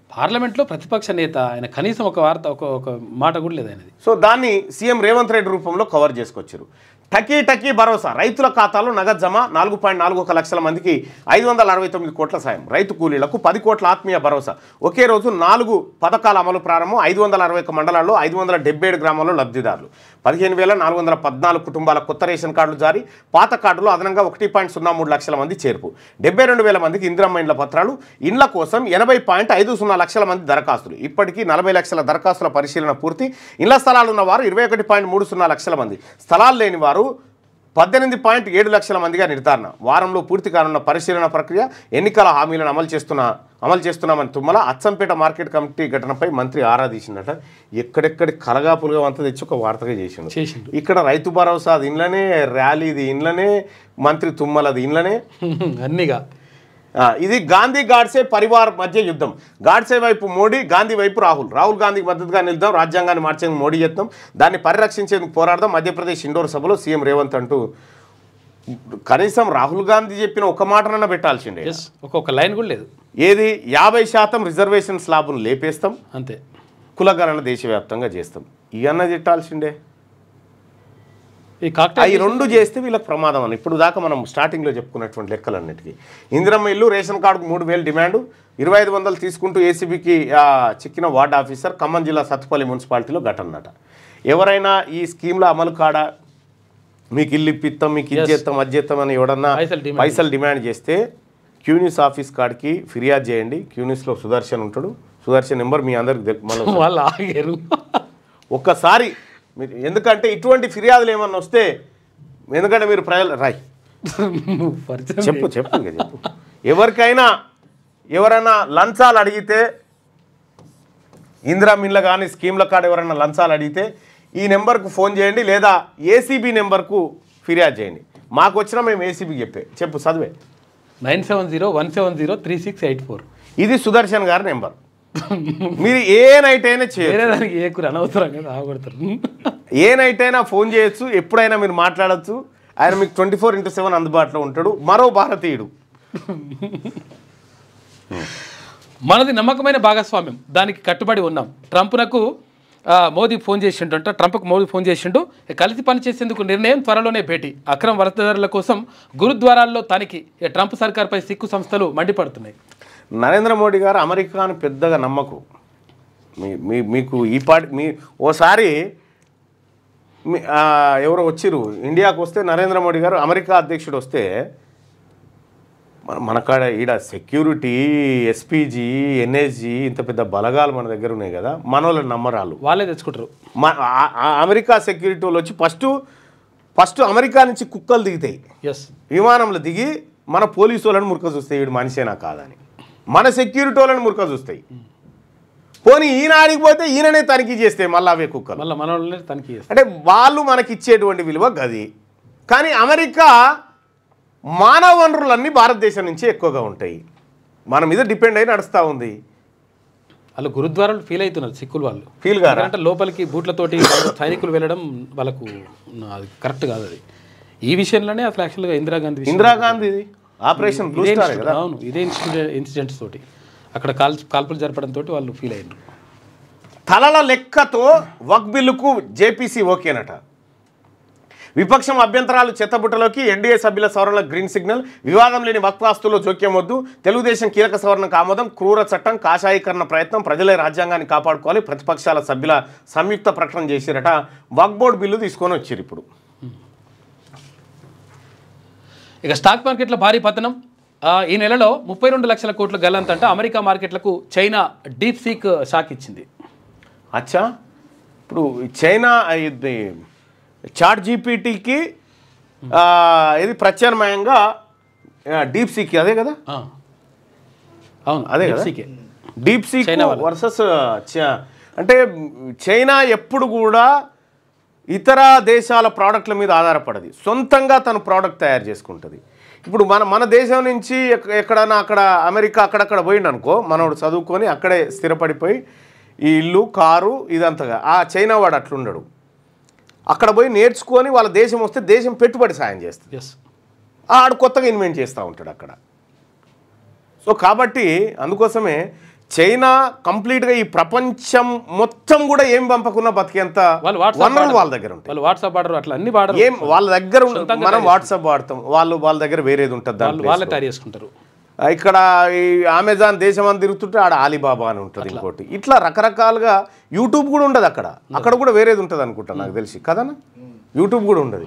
పార్లమెంట్లో ప్రతిపక్ష నేత ఆయన కనీసం ఒక వార్త ఒక మాట కూడా లేదు ఆయనది. సో దాన్ని సీఎం రేవంత్ రెడ్డి రూపంలో కవర్ చేసుకొచ్చారు. టకీ భరోసా, రైతుల ఖాతాలో నగదు జమ. 4.41 లక్షల మందికి 569 కోట్ల సాయం. రైతు కూలీలకు 10 కోట్ల ఆత్మీయ భరోసా. ఒకే రోజు 4 పథకాల అమలు ప్రారంభం. 561 మండలాల్లో 577 గ్రామాల్లో లబ్ధిదారులు. 15,414 కుటుంబాల కొత్త రేషన్ కార్డులు జారీ. పాత కార్డులో అదనంగా 1.03 లక్షల మంది చేర్పు. 72,000 మందికి ఇందిరమ్మ ఇండ్ల పత్రాలు. ఇండ్ల కోసం 80.50 లక్షల మంది దరఖాస్తులు. ఇప్పటికీ 40 లక్షల దరఖాస్తుల పరిశీలన పూర్తి. ఇండ్ల స్థలాలు ఉన్నవారు 21.30 లక్షల మంది. స్థలాలు లేని వారు 18.7 లక్షల మందిగా నిర్ధారణ. వారంలో పూర్తి కానున్న పరిశీలన ప్రక్రియ. ఎన్నికల హామీలను అమలు చేస్తున్నామని తుమ్మల. అచ్చంపేట మార్కెట్ కమిటీ ఘటనపై మంత్రి ఆరా తీసిందట. ఎక్కడెక్కడి కలగాపులుగా అంతా తెచ్చి ఒక వార్తగా చేసిండు. ఇక్కడ రైతు భరోసా అది ఇండ్లనే, ర్యాలీది ఇండ్లనే, మంత్రి తుమ్మలది ఇండ్లనే, అన్నిగా. ఇది గాంధీ గాడ్సే పరివార్ మధ్య యుద్ధం. గాడ్సే వైపు మోడీ, గాంధీ వైపు రాహుల్ గాంధీకి మద్దతుగా నిలుద్దాం, రాజ్యాంగాన్ని మార్చేందుకు మోడీ యత్నం, దాన్ని పరిరక్షించేందుకు పోరాడదాం. మధ్యప్రదేశ్ ఇండోర్ సభలో సీఎం రేవంత్ అంటూ. కనీసం రాహుల్ గాంధీ చెప్పిన ఒక మాటనన్నా పెట్టాల్సిండే, ఒక్కొక్క లైన్ కూడా లేదు. ఏది 50% రిజర్వేషన్ స్లాబ్ను లేపేస్తాం, అంతే, కులగణన దేశవ్యాప్తంగా చేస్తాం, ఇవన్నా చెప్పాల్సిండే. ఈ 2 చేస్తే వీళ్ళకి ప్రమాదం అని ఇప్పుడు దాకా మనం స్టార్టింగ్లో చెప్పుకున్నటువంటి లెక్కలన్నిటికీ. ఇందిరమ్మ ఇల్లు, రేషన్ కార్డుకు 3,000 డిమాండు. 2,500 తీసుకుంటూ ఏసీబీకి చిక్కిన వార్డ్ ఆఫీసర్. ఖమ్మం జిల్లా సత్తుపల్లి మున్సిపాలిటీలో ఘటనట. ఎవరైనా ఈ స్కీమ్లో అమలు కాడ మీకు ఇల్లు ఇప్పిస్తాం, మీకు ఇది చేస్తాం, అది చేస్తాం అని ఎవడన్నా పైసలు డిమాండ్ చేస్తే క్యూన్యూస్ ఆఫీస్ కాడికి ఫిర్యాదు చేయండి. క్యూన్యూస్లో సుదర్శన్ ఉంటాడు. సుదర్శన్ నెంబర్ మీ అందరికి ఆగారు ఒక్కసారి మీరు. ఎందుకంటే ఇటువంటి ఫిర్యాదులు ఏమన్నా వస్తే, ఎందుకంటే మీరు ప్రజలు చెప్పు ఎవరైనా లంచాలు అడిగితే, ఇందిరా మిల్ల కానీ స్కీమ్ల కాడ ఎవరైనా లంచాలు అడిగితే ఈ నెంబర్కు ఫోన్ చేయండి, లేదా ఏసీబీ నెంబర్కు ఫిర్యాదు చేయండి. మాకు వచ్చినా మేము ఏసీబీకి చెప్పు చదివే 970-170-3684. ఇది సుదర్శన్ గారి నెంబర్. మీరు ఏ నైట్ అయినా చేయొచ్చు, ఏ నైట్ అయినా ఫోన్ చేయొచ్చు, ఎప్పుడైనా మీరు మాట్లాడచ్చు. ఆయన మీకు 24/7 అందుబాటులో ఉంటాడు. మరో భారతీయుడు మనది నమ్మకమైన భాగస్వామ్యం, దానికి కట్టుబడి ఉన్నాం. ట్రంప్కు మోదీ ఫోన్ చేసిండు. కలిసి పనిచేసేందుకు నిర్ణయం, త్వరలోనే భేటీ. అక్రమ వలసదారుల కోసం గురుద్వారాల్లో తనిఖీ. ట్రంప్ సర్కార్పై సిక్కు సంస్థలు మండిపడుతున్నాయి. నరేంద్ర మోడీ గారు అమెరికాను పెద్దగా నమ్మకు. మీకు ఓసారి ఎవరో వచ్చిరు ఇండియాకు వస్తే, నరేంద్ర మోడీ గారు అమెరికా అధ్యక్షుడు వస్తే, మనకాడ ఈడ సెక్యూరిటీ, ఎస్పీజీ, ఎన్ఎస్జీ ఇంత పెద్ద బలగాలు మన దగ్గర ఉన్నాయి కదా, మన వాళ్ళ నమ్మరాలు వాళ్ళే తెచ్చుకుంటారు. అమెరికా సెక్యూరిటీ వాళ్ళు వచ్చి ఫస్ట్ అమెరికా నుంచి కుక్కలు దిగుతాయి, విమానంలో దిగి మన పోలీసు వాళ్ళని మురక చూస్తాయి, వీడు మనిషేనా కాదని. మన సెక్యూరిటీ వాళ్ళని మురక చూస్తాయి. పోనీ ఈయన ఆడికి పోతే ఈయననే తనిఖీ చేస్తే మళ్ళీ అవే కుక్కలు, మళ్ళీ మన వాళ్ళనే తనిఖీ చేస్తారు. అంటే వాళ్ళు మనకి ఇచ్చేటువంటి విలువ గది. కానీ అమెరికా మానవ వనరులన్నీ భారతదేశం నుంచి ఎక్కువగా ఉంటాయి, మన మీద డిపెండ్ అయి నడుస్తూ ఉంది. వాళ్ళు గురుద్వారాలు ఫీల్ అవుతున్నారు, సిక్కులు వాళ్ళు ఫీల్ కాదు అంటే లోపలికి బూట్లతోటి సైనికులు వెళ్ళడం వాళ్ళకు అది కరెక్ట్ కాదు. అది ఈ విషయంలోనే అసలు యాక్చువల్గా ఇందిరాగాంధీ ఆపరేషన్ బ్లూ స్టార్ కదా, అవును, ఇదే ఇన్సిడెంట్స్ తోటి అక్కడ కాల్పులు జరపడంతో వాళ్ళు ఫీల్ అయ్యారు. తలల లెక్కతో వక్ బిల్లుకు జేపీసీ ఓకేనట. విపక్షం అభ్యంతరాలు చెత్తబుట్టలోకి, ఎన్డీఏ సభ్యుల సవరణల గ్రీన్ సిగ్నల్. వివాదం లేని వక్ఫ్ ఆస్తుల్లో జోక్యం వద్దు. తెలుగుదేశం కీలక సవరణకు ఆమోదం. క్రూర చట్టం కాషాయీకరణ ప్రయత్నం. ప్రజలే రాజ్యాంగాన్ని కాపాడుకోవాలి. ప్రతిపక్షాల సభ్యుల సంయుక్త ప్రకటన చేసిరట. వక్ఫ్ బోర్డు బిల్లు తీసుకొని వచ్చారు ఇప్పుడు. ఇక స్టాక్ మార్కెట్ల భారీ పతనం. ఈ నెలలో 32 లక్షల కోట్ల గల్లంతంట. అమెరికా మార్కెట్లకు చైనా డీప్ సీక్ షాక్ ఇచ్చింది. అచ్చా, ఇప్పుడు చైనా చాట్ జీపీటీకి ఇది ప్రత్యామ్నాయంగా డీప్ సీక్ అదే కదా, అవును అదే కదా, డీప్ సీక్ వర్సెస్ అంటే చైనా ఎప్పుడు కూడా ఇతర దేశాల ప్రోడక్ట్ల మీద ఆధారపడది, సొంతంగా తను ప్రోడక్ట్ తయారు చేసుకుంటుంది. ఇప్పుడు మన దేశం నుంచి ఎక్కడన్నా అక్కడ అమెరికా అక్కడక్కడ పోయిండు అనుకో, మనోడు చదువుకొని అక్కడే స్థిరపడిపోయి ఈ ఇల్లు, కారు ఇదంతగా. ఆ చైనా వాడు అట్లుండడు, అక్కడ పోయి నేర్చుకొని వాళ్ళ దేశం వస్తే దేశం పెట్టుబడి సాయం చేస్తుంది, ఆడు కొత్తగా ఇన్వెంట్ చేస్తూ ఉంటాడు అక్కడ. సో కాబట్టి అందుకోసమే చైనా కంప్లీట్గా ఈ ప్రపంచం మొత్తం కూడా ఏం పంపకున్నా బతికేంత వనరులు వాళ్ళ దగ్గర ఉంటాయి. వాట్సాప్ వాడరు, అట్లా అన్ని వాడరు, ఏం వాళ్ళ దగ్గర మనం వాట్సాప్ వాడతాం, వాళ్ళ దగ్గర వేరేది ఉంటుంది, వాళ్ళే తయారు చేసుకుంటారు. ఇక్కడ ఈ అమెజాన్ దేశం అని తిరుగుతుంటే ఆడ ఆలీబాబా అని ఉంటుంది ఇంకోటి. ఇట్లా రకరకాలుగా యూట్యూబ్ కూడా ఉండదు అక్కడ కూడా వేరేది ఉంటుంది అనుకుంటా నాకు తెలిసి కదనా. యూట్యూబ్ కూడా ఉండదు,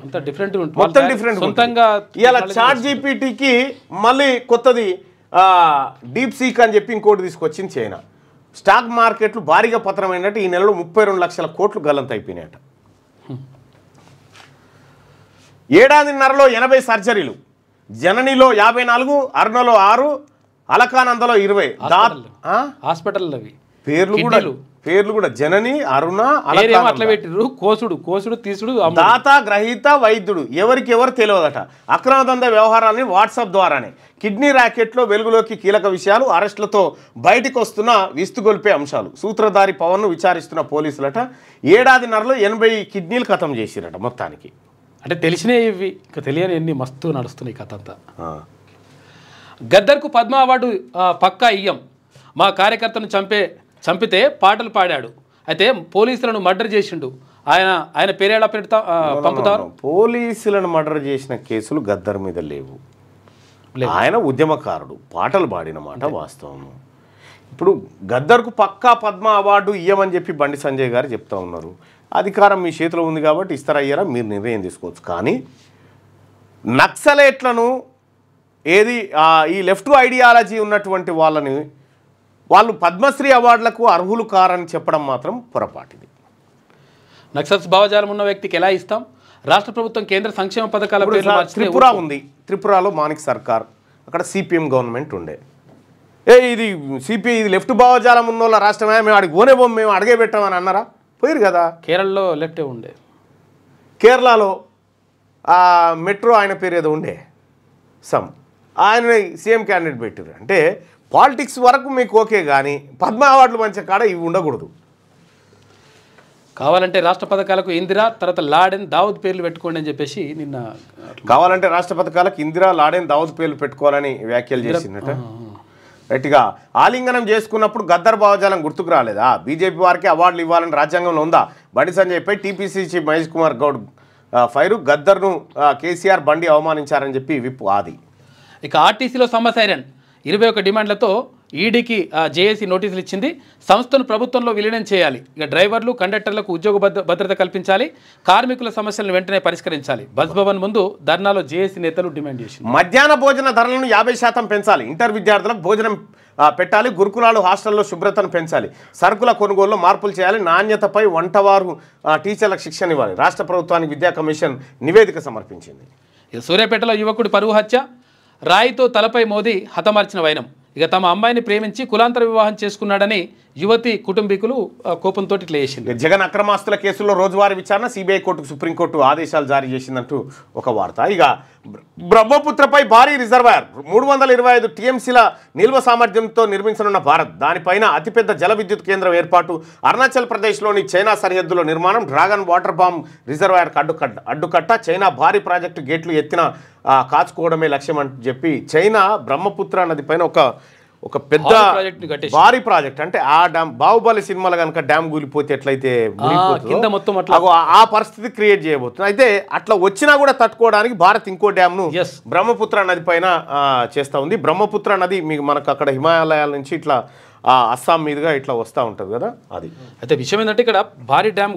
మొత్తం డిఫరెంట్. ఇలా చాట్ జీపీటీకి మళ్ళీ కొత్తది డీప్ సీక్ అని చెప్పి ఇంకోటి తీసుకొచ్చింది చైనా. స్టాక్ మార్కెట్లు భారీగా పతనమైనట్టు. ఈ నెలలో 32 లక్షల కోట్లు గల్లంత అయిపోయినాయట. ఏడాదిన్నరలో 80 సర్జరీలు. జననిలో 54, అరుణలో 6, అలకానందలో 20. హాస్పిటల్ అవి పేర్లు కూడా జనని, అరుణ, అట్లా పెట్టిరు. కోసుడు తీసుడు, దాత, గ్రహీత, వైద్యుడు ఎవరికి ఎవరు తెలియదట. అక్రమ దందా వ్యవహారాన్ని వాట్సాప్ ద్వారానే. కిడ్నీ ర్యాకెట్లో వెలుగులోకి కీలక విషయాలు. అరెస్టులతో బయటికి వస్తున్న విస్తుగొల్పే అంశాలు. సూత్రధారి పవన్ను విచారిస్తున్న పోలీసులట. ఏడాదిన్నరలో 80 కిడ్నీలు ఖతం చేసిరట మొత్తానికి. అంటే తెలిసినే ఇవి, ఇంకా తెలియని ఎన్ని మస్తు నడుస్తున్నాయి కథ అంతా. గద్దర్కు పద్మ అవార్డు పక్కా ఇయ్యం. మా కార్యకర్తను చంపితే పాటలు పాడాడు, అయితే పోలీసులను మర్డర్ చేసిండు. ఆయన పేరేలా పంపుతారు? పోలీసులను మర్డర్ చేసిన కేసులు గద్దర్ మీద లేవు. ఆయన ఉద్యమకారుడు, పాటలు పాడిన మాట వాస్తవం. ఇప్పుడు గద్దర్కు పక్కా పద్మ అవార్డు ఇయ్యమని చెప్పి బండి సంజయ్ గారు చెప్తా ఉన్నారు. అధికారం మీ చేతిలో ఉంది కాబట్టి ఇస్తారా అయ్యారా మీరు నిర్ణయం తీసుకోవచ్చు. కానీ నక్సలైట్లను ఈ లెఫ్ట్ ఐడియాలజీ ఉన్నటువంటి వాళ్ళు పద్మశ్రీ అవార్డులకు అర్హులు కారని చెప్పడం మాత్రం పొరపాటిది. నక్సల్స్ భావజాలం ఉన్న వ్యక్తికి ఎలా ఇస్తాం? రాష్ట్ర ప్రభుత్వం కేంద్ర సంక్షేమ పథకాల త్రిపుర ఉంది, త్రిపురలో మాణిక్ సర్కార్, అక్కడ సిపిఎం గవర్నమెంట్ ఉండే. ఇది సిపిఐ, ఇది లెఫ్ట్ భావజాలం ఉన్న వాళ్ళ రాష్ట్రమే, మేము అడిగి పోనే పోం, మేము అడిగే పెట్టామని అన్నారా? పోయారు కదా. కేరళలో లెఫ్టే ఉండే, కేరళలో మెట్రో ఆయన పేరు ఏదో ఉండే ఆయన సీఎం క్యాండిడేట్ పెట్టారు. అంటే పాలిటిక్స్ వరకు మీకు ఓకే, కానీ పద్మ అవార్డులు మంచి కాడ ఇవి ఉండకూడదు. కావాలంటే రాష్ట్ర పథకాలకు ఇందిరా తర్వాత లాడెన్ దావుద్ పేర్లు పెట్టుకోండి అని చెప్పేసి నిన్న కావాలంటే రాష్ట్ర పథకాలకు ఇందిరా లాడెన్ దావుద్ పేర్లు పెట్టుకోవాలని వ్యాఖ్యలు చేసిందట. రైట్గా ఆలింగనం చేసుకున్నప్పుడు గద్దర్ భావజాలం గుర్తుకు రాలేదా? బీజేపీ వారికి అవార్డులు ఇవ్వాలని రాజ్యాంగంలో ఉందా? బండి సంజయ్పై టీపీసీ చీఫ్ మహేష్ కుమార్ గౌడ్ ఫైరు. గద్దర్ను కేసీఆర్ బండి అవమానించారని చెప్పి విప్ ఆది. ఇక ఆర్టీసీలో సమ్మె సైరన్ 21 డిమాండ్లతో ఈడీకి జేఏసీ నోటీసులు ఇచ్చింది. సంస్థను ప్రభుత్వంలో విలీనం చేయాలి. ఇక డ్రైవర్లు కండక్టర్లకు ఉద్యోగ భద్రత కల్పించాలి. కార్మికుల సమస్యలను వెంటనే పరిష్కరించాలి. బస్ భవన్ ముందు ధర్నాలో జేఏసీ నేతలు డిమాండ్ చేసింది. మధ్యాహ్న భోజన ధరలను 50% పెంచాలి. ఇంటర్ విద్యార్థులకు భోజనం పెట్టాలి. గురుకులాలు హాస్టల్లో శుభ్రతను పెంచాలి. సరుకుల కొనుగోలులో మార్పులు చేయాలి. నాణ్యతపై వంటవారు టీచర్లకు శిక్షణ ఇవ్వాలి. రాష్ట్ర ప్రభుత్వానికి విద్యా కమిషన్ నివేదిక సమర్పించింది. ఇక సూర్యాపేటలో యువకుడి పరువు హత్య, రాయితో తలపై మోదీ హతమార్చిన వైనం. ఇక తమ అమ్మాయిని ప్రేమించి కులాంతర వివాహం చేసుకున్నాడని యువతి కుటుంబీకులు కోపంతో ఇట్లా చేసింది. జగన్ అక్రమాస్తుల కేసులో రోజువారీ విచారణ సిబిఐ కోర్టుకు సుప్రీంకోర్టు ఆదేశాలు జారీ చేసిందంటూ ఒక వార్త. ఇక బ్రహ్మపుత్రపై భారీ రిజర్వాయర్ 325 టీఎంసీల నిల్వ సామర్థ్యంతో నిర్మించనున్న భారత్. దానిపైన అతిపెద్ద జల విద్యుత్ కేంద్రం ఏర్పాటు. అరుణాచల్ ప్రదేశ్లోని చైనా సరిహద్దులో నిర్మాణం. డ్రాగన్ వాటర్ బాంబ్ రిజర్వాయర్కి అడ్డుకట్ట. చైనా భారీ ప్రాజెక్టు గేట్లు ఎత్తిన కాచుకోవడమే లక్ష్యం అని చెప్పి చైనా బ్రహ్మపుత్ర నది పైన ఒక పెద్ద భారీ ప్రాజెక్ట్. అంటే ఆ డ్యామ్ బాహుబలి సినిమాలో కనుక డ్యామ్ కూలిపోతే ఎట్లయితే ఆ పరిస్థితి క్రియేట్ చేయబోతుంది. అయితే అట్లా వచ్చినా కూడా తట్టుకోవడానికి భారత్ ఇంకో డ్యామ్ను బ్రహ్మపుత్ర నది పైన చేస్తూ ఉంది. బ్రహ్మపుత్ర నది మీకు మనకు అక్కడ హిమాలయాల నుంచి ఇట్లా అస్సాం మీదుగా ఇట్లా వస్తూ ఉంటుంది కదా అది. అయితే విషయం ఏంటంటే ఇక్కడ భారీ డ్యామ్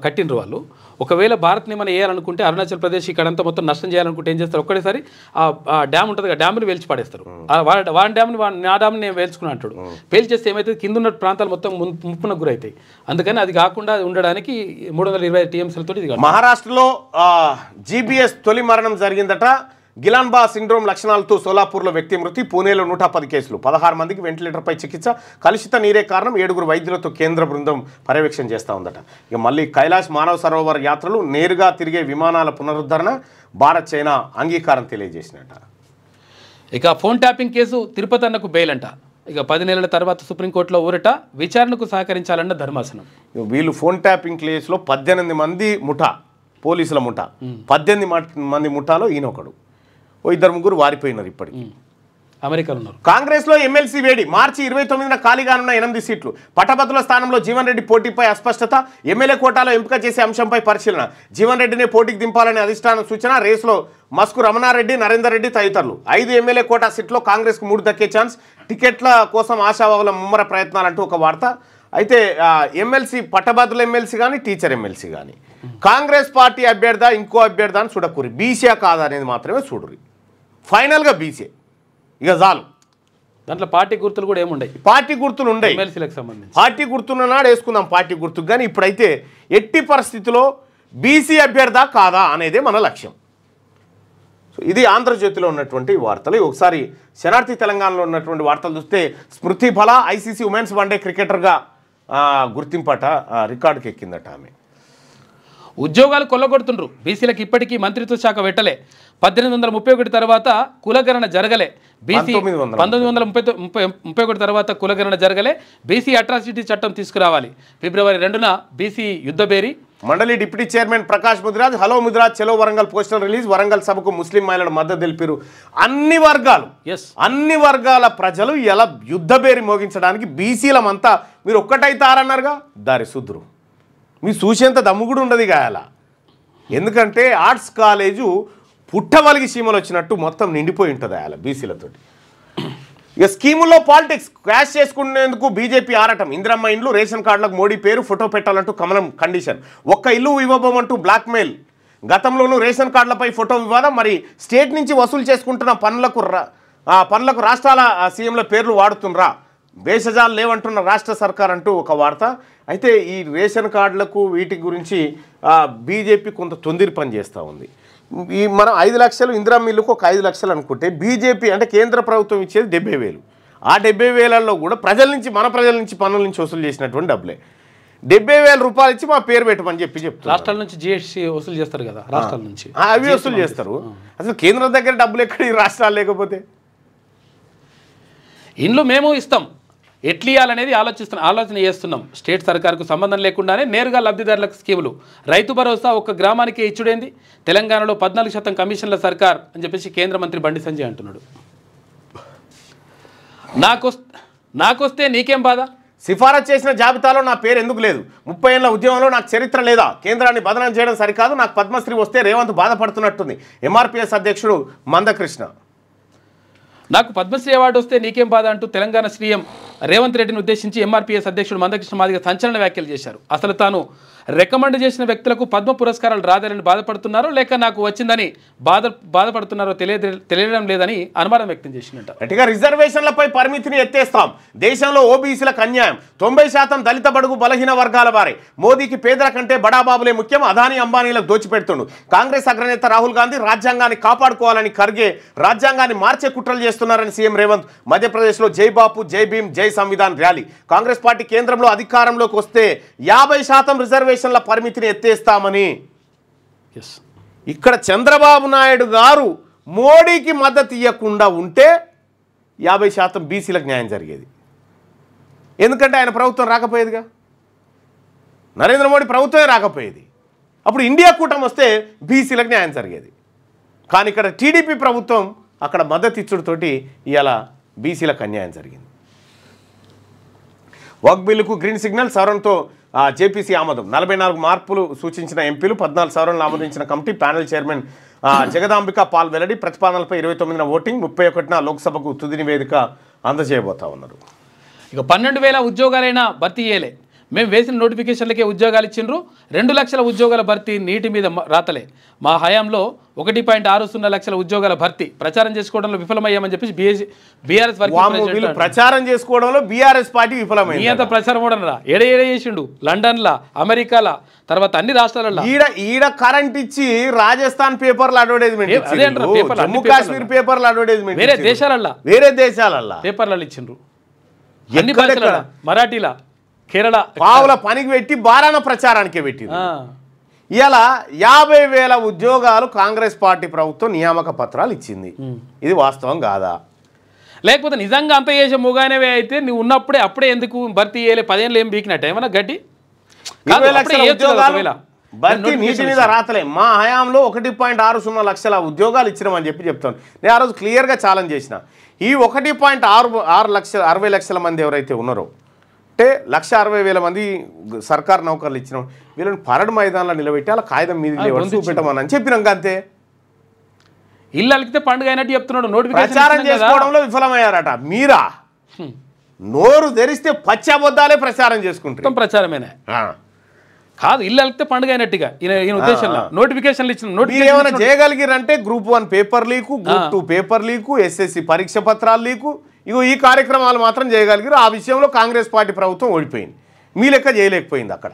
కట్టినరు వాళ్ళు. ఒకవేళ భారత్ని మనం వేయాలనుకుంటే అరుణాచల్ ప్రదేశ్ ఇక్కడంతా మొత్తం నష్టం చేయాలనుకుంటే ఏం చేస్తారు? ఒక్కడేసారి ఆ డ్యామ్ ఉంటుంది, ఆ డ్యామ్ని వేల్చి పడేస్తారు. వాడి డ్యామ్ని నా డ్యామ్ని నేను వేల్చుకుని అంటాడు. పేల్చేస్తే ఏమైతే కింద ఉన్న ప్రాంతాలు మొత్తం ముప్పునకు గురవుతాయి. అందుకని అది కాకుండా ఉండడానికి 325 టీఎంసీలతో ఇది. మహారాష్ట్రలో జీబీఎస్ తొలి మరణం జరిగిందట. గిలాన్బా సిండ్రోమ్ లక్షణాలతో సోలాపూర్లో వ్యక్తి మృతి. పూణేలో 110 కేసులు. 16 మందికి వెంటిలేటర్పై చికిత్స. కలుషిత నీరే కారణం. 7 వైద్యులతో కేంద్ర బృందం పర్యవేక్షణ చేస్తూ ఉందట. ఇక మళ్ళీ కైలాష్ మానవ సరోవర్ యాత్రలు నేరుగా తిరిగే విమానాల పునరుద్ధరణ. భారత్ చైనా అంగీకారం తెలియజేసినట్ట. ఇక ఫోన్ ట్యాపింగ్ కేసు తిరుపతి అన్నకు బెయిల్ అంట. ఇక 10 నెలల తర్వాత సుప్రీంకోర్టులో ఊరట. విచారణకు సహకరించాలన్న ధర్మాసనం. వీళ్ళు ఫోన్ ట్యాపింగ్ కేసులో 18 మంది ముఠా, పోలీసుల ముఠా. 18 మంది ముఠాలో ఈయనొకడు. 2-3 వారిపోయినారు. ఇప్పటికి అమెరికాలో ఉన్నారు. కాంగ్రెస్లో ఎమ్మెల్సీ వేడి. మార్చి 29న ఖాళీగానున్న 8 సీట్లు. పట్టభద్రుల స్థానంలో జీవన్ రెడ్డి పోటీపై అస్పష్టత. ఎమ్మెల్యే కోటాలో ఎంపిక చేసే అంశంపై పరిశీలన. జీవన్ రెడ్డినే పోటీకి దింపాలనే అధిష్టానం సూచన. రేసులో మస్కు రమణారెడ్డి, నరేందర్ రెడ్డి తదితరులు. 5 ఎమ్మెల్యే కోటా సీట్లో కాంగ్రెస్కు 3 దక్కే ఛాన్స్. టికెట్ల కోసం ఆశావాహుల ముమ్మర ప్రయత్నాలంటూ ఒక వార్త. అయితే ఎమ్మెల్సీ పట్టభద్రుల ఎమ్మెల్సీ కానీ టీచర్ ఎమ్మెల్సీ కానీ కాంగ్రెస్ పార్టీ అభ్యర్థా ఇంకో అభ్యర్థా అని చూడకూరి. బీసీ కాదా అనేది మాత్రమే చూడరు. ఫైనల్గా బీసీ ఇక చాలు. దాంట్లో పార్టీ గుర్తులు కూడా ఏముండయి. పార్టీ గుర్తులు ఉండయి. ఎమ్మెల్సీలకు సంబంధించి పార్టీ గుర్తున్న నాడు వేసుకుందాం పార్టీ గుర్తుకు. కానీ ఇప్పుడైతే ఎట్టి పరిస్థితిలో బీసీ అభ్యర్థా కాదా అనేదే మన లక్ష్యం. సో ఇది ఆంధ్రజ్యోతిలో ఉన్నటువంటి వార్తలు. ఒకసారి శనార్థి తెలంగాణలో ఉన్నటువంటి వార్తలు చూస్తే స్మృతి బలా ఐసీసీ ఉమెన్స్ వన్డే క్రికెటర్గా గుర్తింపట రికార్డుకి ఎక్కిందట. ఆమె ఉద్యోగాలు కొల్లగొడుతుండ్రు. బీసీలకు ఇప్పటికీ మంత్రిత్వ శాఖ పెట్టలే. 1831 తర్వాత కులగణన జరగలే. బీసీ 1931 తర్వాత కులగణన జరగలే. బీసీ అట్రాసిటీ చట్టం తీసుకురావాలి. ఫిబ్రవరి 2న బీసీ యుద్ధబేరి. మండలి deputy chairman Prakash Mudiraj hello Mudiraj చలో వరంగల్ పోస్టర్ రిలీజ్. వరంగల్ సభకు ముస్లిం మహిళలు మద్దతు తెలిపారు. అన్ని వర్గాల ప్రజలు ఎలా యుద్ధబేరి మోగించడానికి బీసీలమంతా మీరు ఒక్కటైతారన్నారుగా దారి సుద్దురు. మీ చూసేంత దమ్ము కూడా ఉండదు గాయాల. ఎందుకంటే ఆర్ట్స్ కాలేజు పుట్టవలిగి సీమలు వచ్చినట్టు మొత్తం నిండిపోయి ఉంటుంది ఆయన బీసీలతోటి. ఇక స్కీముల్లో పాలిటిక్స్ క్రాష్ చేసుకునేందుకు బీజేపీ ఆరాటం. ఇందిరమ్మ ఇండ్లు, రేషన్ కార్డులకు మోడీ పేరు, ఫోటో పెట్టాలంటూ కమలం కండిషన్. ఒక్క ఇల్లు ఇవ్వబోమంటూ బ్లాక్మెయిల్. గతంలోనూ రేషన్ కార్డులపై ఫోటో వివాదం. మరి స్టేట్ నుంచి వసూలు చేసుకుంటున్న పనులకు రాష్ట్రాల సీఎంల పేర్లు వాడుతుండ్రా? భేషజాలు లేవంటున్న రాష్ట్ర సర్కార్ అంటూ ఒక వార్త. అయితే ఈ రేషన్ కార్డులకు వీటి గురించి బీజేపీ కొంత తొందిరి పని చేస్తూ ఉంది. ఈ మనం 5 లక్షలు ఇందిరమ్మ ఇల్లుకు ఒక 5 లక్షలు అనుకుంటే బీజేపీ అంటే కేంద్ర ప్రభుత్వం ఇచ్చేది 70,000. ఆ 70,000లో కూడా మన ప్రజల నుంచి పన్నుల నుంచి వసూలు చేసినటువంటి డబ్బులే. 70,000 రూపాయలు ఇచ్చి మా పేరు పెట్టమని చెప్తారు. రాష్ట్రాల నుంచి జిఎస్టీ వసూలు చేస్తారు కదా, రాష్ట్రాల నుంచి అవి వసూలు చేస్తారు. అసలు కేంద్రం దగ్గర డబ్బులు ఎక్కడ, ఈ రాష్ట్రాలు లేకపోతే. ఇండ్లు మేము ఇస్తాం, ఎట్లియాలనేది ఆలోచన చేస్తున్నాం. స్టేట్ సర్కార్కు సంబంధం లేకుండానే నేరుగా లబ్ధిదారులకు స్కీములు. రైతు భరోసా ఒక్క గ్రామానికి ఇచ్చుడేంది? తెలంగాణలో 14% కమిషన్ల సర్కార్ అని చెప్పేసి కేంద్ర మంత్రి బండి సంజయ్ అంటున్నాడు. నాకొస్తే నీకేం బాధ? సిఫారసు చేసిన జాబితాలో నా పేరు ఎందుకు లేదు? 30 ఏళ్ల ఉద్యమంలో నాకు చరిత్ర లేదా? కేంద్రాన్ని బదనాం చేయడం సరికాదు. నాకు పద్మశ్రీ వస్తే రేవంత్ బాధపడుతున్నట్టుంది. ఎంఆర్పీఎస్ అధ్యక్షుడు మందకృష్ణ. నాకు పద్మశ్రీ అవార్డు వస్తే నీకేం బాధ అంటూ తెలంగాణ సీఎం రేవంత్ రెడ్డిని ఉద్దేశించి ఎంఆర్పీఎస్ అధ్యక్షుడు మందకృష్ణ మాదిగ సంచలన వ్యాఖ్యలు చేశారు. అసలు తాను రికమెండ్ చేసిన వ్యక్తులకు పద్మ పురస్కారాలు రాదని బాధపడుతున్నారో లేక నాకు వచ్చిందని బాధపడుతున్నారో తెలియడం లేదని అనుమానం వ్యక్తం చేసినట్టు. గట్టిగా రిజర్వేషన్లపై పరిమితిని ఎత్తేస్తాం. దేశంలో ఓబీసీలకు అన్యాయం. 90% దళిత బడుగు బలహీన వర్గాల వారే. మోదీకి పేదల కంటే బడాబాబులే ముఖ్యం. అదానీ అంబానీలకు దోచిపెడుతుండు. కాంగ్రెస్ అగ్రనేత రాహుల్ గాంధీ రాజ్యాంగాన్ని కాపాడుకోవాలని ఖర్గే రాజ్యాంగాన్ని మార్చే కుట్రలు చేస్తున్నారని సీఎం రేవంత్. మధ్యప్రదేశ్లో జై బాపు జై భీమ్ జై సంవిధాన్ ర్యాలీ. కాంగ్రెస్ పార్టీ కేంద్రంలో అధికారంలోకి వస్తే 50% రిజర్వేషన్ల పరిమితిని ఎత్తేస్తామని. ఇక్కడ చంద్రబాబు నాయుడు గారు మోడీకి మద్దతు ఇవ్వకుండా ఉంటే 50% బీసీలకు న్యాయం జరిగేది. ఎందుకంటే ఆయన ప్రభుత్వం రాకపోయేదిగా, నరేంద్ర మోడీ ప్రభుత్వమే రాకపోయేది. అప్పుడు ఇండియా కూటమి వస్తే బీసీలకు న్యాయం జరిగేది. కానీ ఇక్కడ టీడీపీ ప్రభుత్వం అక్కడ మద్దతు ఇచ్చుడుతోటి ఇవాళ బీసీలకు అన్యాయం జరిగింది. వక్ బిల్లుకు గ్రీన్ సిగ్నల్, సవరణతో జేపీసీ ఆమోదం. 44 మార్పులు సూచించిన ఎంపీలు, 14 సవరణలు ఆమోదించిన కమిటీ. ప్యానెల్ చైర్మన్ జగదాంబిక పాల్ వెల్లడి. ప్రతిపాదనలపై 29న ఓటింగ్, 31న లోక్సభకు తుది నివేదిక అందజేయబోతా ఉన్నారు. ఇక 12,000 ఉద్యోగాలైనా భర్తీ చేయలే. మేము వేసిన నోటిఫికేషన్లకే ఉద్యోగాలు ఇచ్చిండ్రు. 2 లక్షల ఉద్యోగాల భర్తీ నీటి మీద రాతలే. మా హయాంలో 1.60 లక్షల ఉద్యోగాల భర్తీ ప్రచారం చేసుకోవడంలో విఫలమయ్యామని చెప్పేసి బీఆర్ఎస్ ప్రచారం చేసుకోవడంలో బీఆర్ఎస్ పార్టీ విఫలమైంది. ఈ అంత ప్రచారం కూడా ఏడ చేసిండు. లండన్లా, అమెరికాలా, తర్వాత అన్ని రాష్ట్రాలలో ఈడ కరెంట్ ఇచ్చి రాజస్థాన్ పేపర్లు అడ్వర్టైజ్మెంట్, జమ్మూ కాశ్మీర్ పేపర్లు అడ్వర్టైజ్మెంట్, వేరే దేశాలల్లో పేపర్లలో ఇచ్చిండ్రు. అన్ని భాషల, మరాఠీలా, కేరళ పావుల పనికి పెట్టి బారాన ప్రచారానికి పెట్టి ఇలా 50,000 ఉద్యోగాలు కాంగ్రెస్ పార్టీ ప్రభుత్వం నియామక పత్రాలు ఇచ్చింది. ఇది వాస్తవం కాదా? లేకపోతే నిజంగా అంత చేసే ముగానేవే అయితే నువ్వు ఉన్నప్పుడే అప్పుడే ఎందుకు భర్తీ చేయలే? 10 ఏళ్ళు ఏం బీకినట్టు ఏమన్నా గడ్డి 20 లక్షల ఉద్యోగాలు భర్తీ నీటి మీద రాతలే. మా హయాంలో 1.60 లక్షల ఉద్యోగాలు ఇచ్చినామని చెప్తాను. నేను ఆ రోజు క్లియర్గా ఛాలెంజ్ చేసిన. ఈ 1.60 లక్షల మంది ఎవరైతే ఉన్నారో అంటే 1,60,000 మంది సర్కారు నౌకర్లు ఇచ్చినాం. వీళ్ళని పరడు మైదానంలో నిలబెట్టి అలా కాగితం మీద చూపెట్టమని చెప్పినాం. అంతే. ఇల్లు అలికితే పండుగ అయినట్టు చెప్తున్నాడు. ప్రచారం చేసుకోవడంలో విఫలమయ్యారట. మీరా నోరు తెరిస్తే పచ్చబద్దాలే ప్రచారం చేసుకుంటారు. ప్రచారమేనా కాదు. ఇల్లు అలికితే పండుగ అయినట్టుగా ఈయన ఉద్దేశంలో నోటిఫికేషన్లు ఇచ్చిన. ఏమైనా చేయగలిగిరంటే Group 1 paper leak, Group 2 paper leak, SSC పరీక్ష పత్రాలు లీకు, ఇగో ఈ కార్యక్రమాలు మాత్రం చేయగలిగారు. ఆ విషయంలో కాంగ్రెస్ పార్టీ ప్రభుత్వం ఓడిపోయింది. మీ లెక్క చేయలేకపోయింది. అక్కడ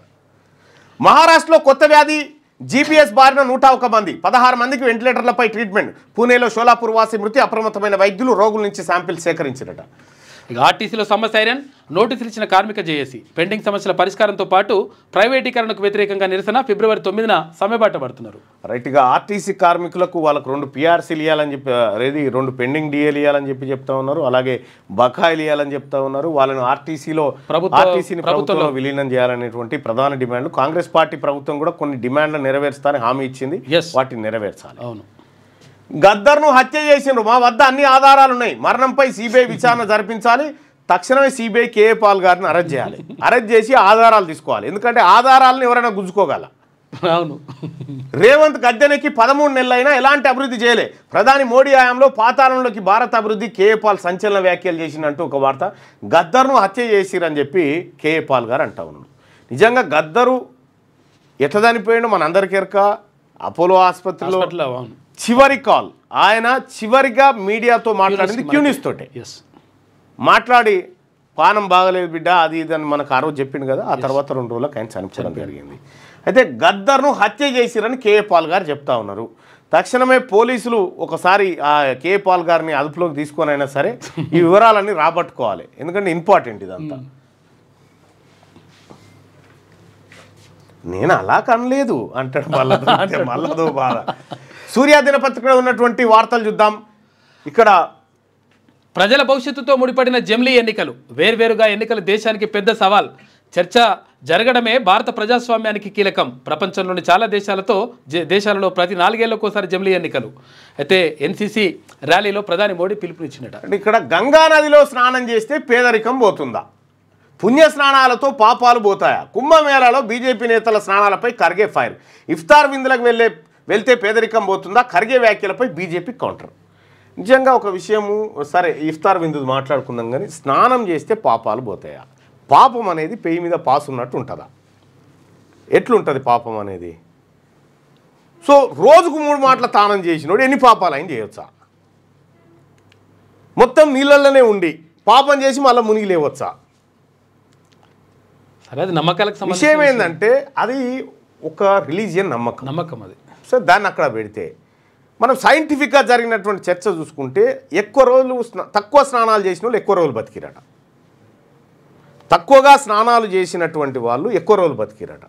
మహారాష్ట్రలో కొత్త వ్యాధి GPS బారిన 101 మంది, 16 మందికి వెంటిలేటర్లపై ట్రీట్మెంట్. పూణేలో షోలాపూర్ వాసి మృతి. అప్రమత్తమైన వైద్యులు రోగుల నుంచి శాంపిల్ సేకరించారట. ఇక ఆర్టీసీలో సమ్మె సైరన్. నోటీసులు ఇచ్చిన కార్మిక జేఏసీ. పెండింగ్ సమస్యల పరిష్కారంతో పాటు ప్రైవేటీకరణకు వ్యతిరేకంగా నిరసన. ఫిబ్రవరి 9న సమ్మెబాట పడుతున్నారు. రైట్గా ఆర్టీసీ కార్మికులకు వాళ్ళకు 2 PRCలు ఇవ్వాలని చెప్పి, 2 పెండింగ్ DAలు ఇవ్వాలని చెప్తా ఉన్నారు. అలాగే బకాయిలు ఇవ్వాలని చెప్తా ఉన్నారు. వాళ్ళని ఆర్టీసీని ప్రభుత్వంలో విలీనం చేయాలనేటువంటి ప్రధాన డిమాండ్లు. కాంగ్రెస్ పార్టీ ప్రభుత్వం కూడా కొన్ని డిమాండ్లు నెరవేర్స్తారని హామీ ఇచ్చింది. వాటిని నెరవేర్చాలి. అవును. గద్దర్ను హత్య చేసిండ్రు. మా వద్ద అన్ని ఆధారాలు ఉన్నాయి. మరణంపై CBI విచారణ జరిపించాలి. తక్షణమే CBI KA పాల్ గారిని అరెస్ట్ చేయాలి. అరెస్ట్ చేసి ఆధారాలు తీసుకోవాలి. ఎందుకంటే ఆధారాలను ఎవరైనా గుంజుకోగల. అవును. రేవంత్ గద్దెనెక్కి 13 నెలలైనా ఎలాంటి అభివృద్ధి చేయలే. ప్రధాని మోడీ హయాంలో పాతాళంలోకి భారత అభివృద్ధి. KA పాల్ సంచలన వ్యాఖ్యలు చేసినట్టు ఒక వార్త. గద్దర్ను హత్య చేసిరని చెప్పి KA పాల్ గారు అంటా ఉన్నాడు. నిజంగా గద్దరు ఎట్లా చనిపోయిండు మనందరికీ ఎరక. అపోలో ఆసుపత్రిలో చివరి కాల్. ఆయన చివరిగా మీడియాతో మాట్లాడింది క్యూనిస్ తోటే. మాట్లాడి పానం బాగలేదు బిడ్డ అది ఇది అని మనకు ఆ రోజు చెప్పిండు కదా. ఆ తర్వాత 2 రోజులకు ఆయన చనిపోవడం జరిగింది. అయితే గద్దర్ను హత్య చేసిరని KA పాల్ గారు చెప్తా ఉన్నారు. తక్షణమే పోలీసులు ఒకసారి ఆ KA పాల్ గారిని అదుపులోకి తీసుకొని అయినా సరే ఈ వివరాలన్నీ రాబట్టుకోవాలి. ఎందుకంటే ఇంపార్టెంట్ ఇదంతా. నేను అలా కనలేదు అంటాడు మళ్ళదో బాధ. సూర్య దినపత్రికలో ఉన్నటువంటి వార్తలు చూద్దాం. ఇక్కడ ప్రజల భవిష్యత్తుతో ముడిపడిన జమిలీ ఎన్నికలు వేర్వేరుగా ఎన్నికలు దేశానికి పెద్ద సవాల్ చర్చ జరగడమే భారత ప్రజాస్వామ్యానికి కీలకం ప్రపంచంలోని చాలా దేశాలలో ప్రతి 4 ఏళ్లకోసారి జమిలీ ఎన్నికలు అయితే ఎన్సీసీ ర్యాలీలో ప్రధాని మోడీ పిలుపునిచ్చినట అంటే ఇక్కడ గంగా నదిలో స్నానం చేస్తే పేదరికం పోతుందా పుణ్య స్నానాలతో పాపాలు పోతాయా కుంభమేళాలో బీజేపీ నేతల స్నానాలపై ఖర్గే ఫైర్ ఇఫ్తార్ విందులకు వెళ్తే పేదరికం పోతుందా ఖర్గే వ్యాఖ్యలపై బీజేపీ కౌంటర్ నిజంగా ఒక విషయము సరే ఇఫ్తార్ విందు మాట్లాడుకుందాం కానీ స్నానం చేస్తే పాపాలు పోతాయా పాపం అనేది పెయ్యి మీద పాసు ఉన్నట్టు ఉంటుందా ఎట్లుంటుంది పాపం అనేది సో రోజుకు 3 మాటల తానం చేసినోడు ఎన్ని పాపాలు ఆయన చేయొచ్చా మొత్తం నీళ్ళల్లోనే ఉండి పాపం చేసి మళ్ళీ మునిగి లేవచ్చా సరే అది నమ్మకాలకు విషయం ఏంటంటే అది ఒక రిలీజియన్ నమ్మకం అది సో దాన్ని అక్కడ పెడితే మనం సైంటిఫిక్గా జరిగినటువంటి చర్చ చూసుకుంటే ఎక్కువ రోజులు తక్కువ స్నానాలు చేసిన వాళ్ళు ఎక్కువ రోజులు బతికిరట తక్కువగా స్నానాలు చేసినటువంటి వాళ్ళు ఎక్కువ రోజులు బతికిరట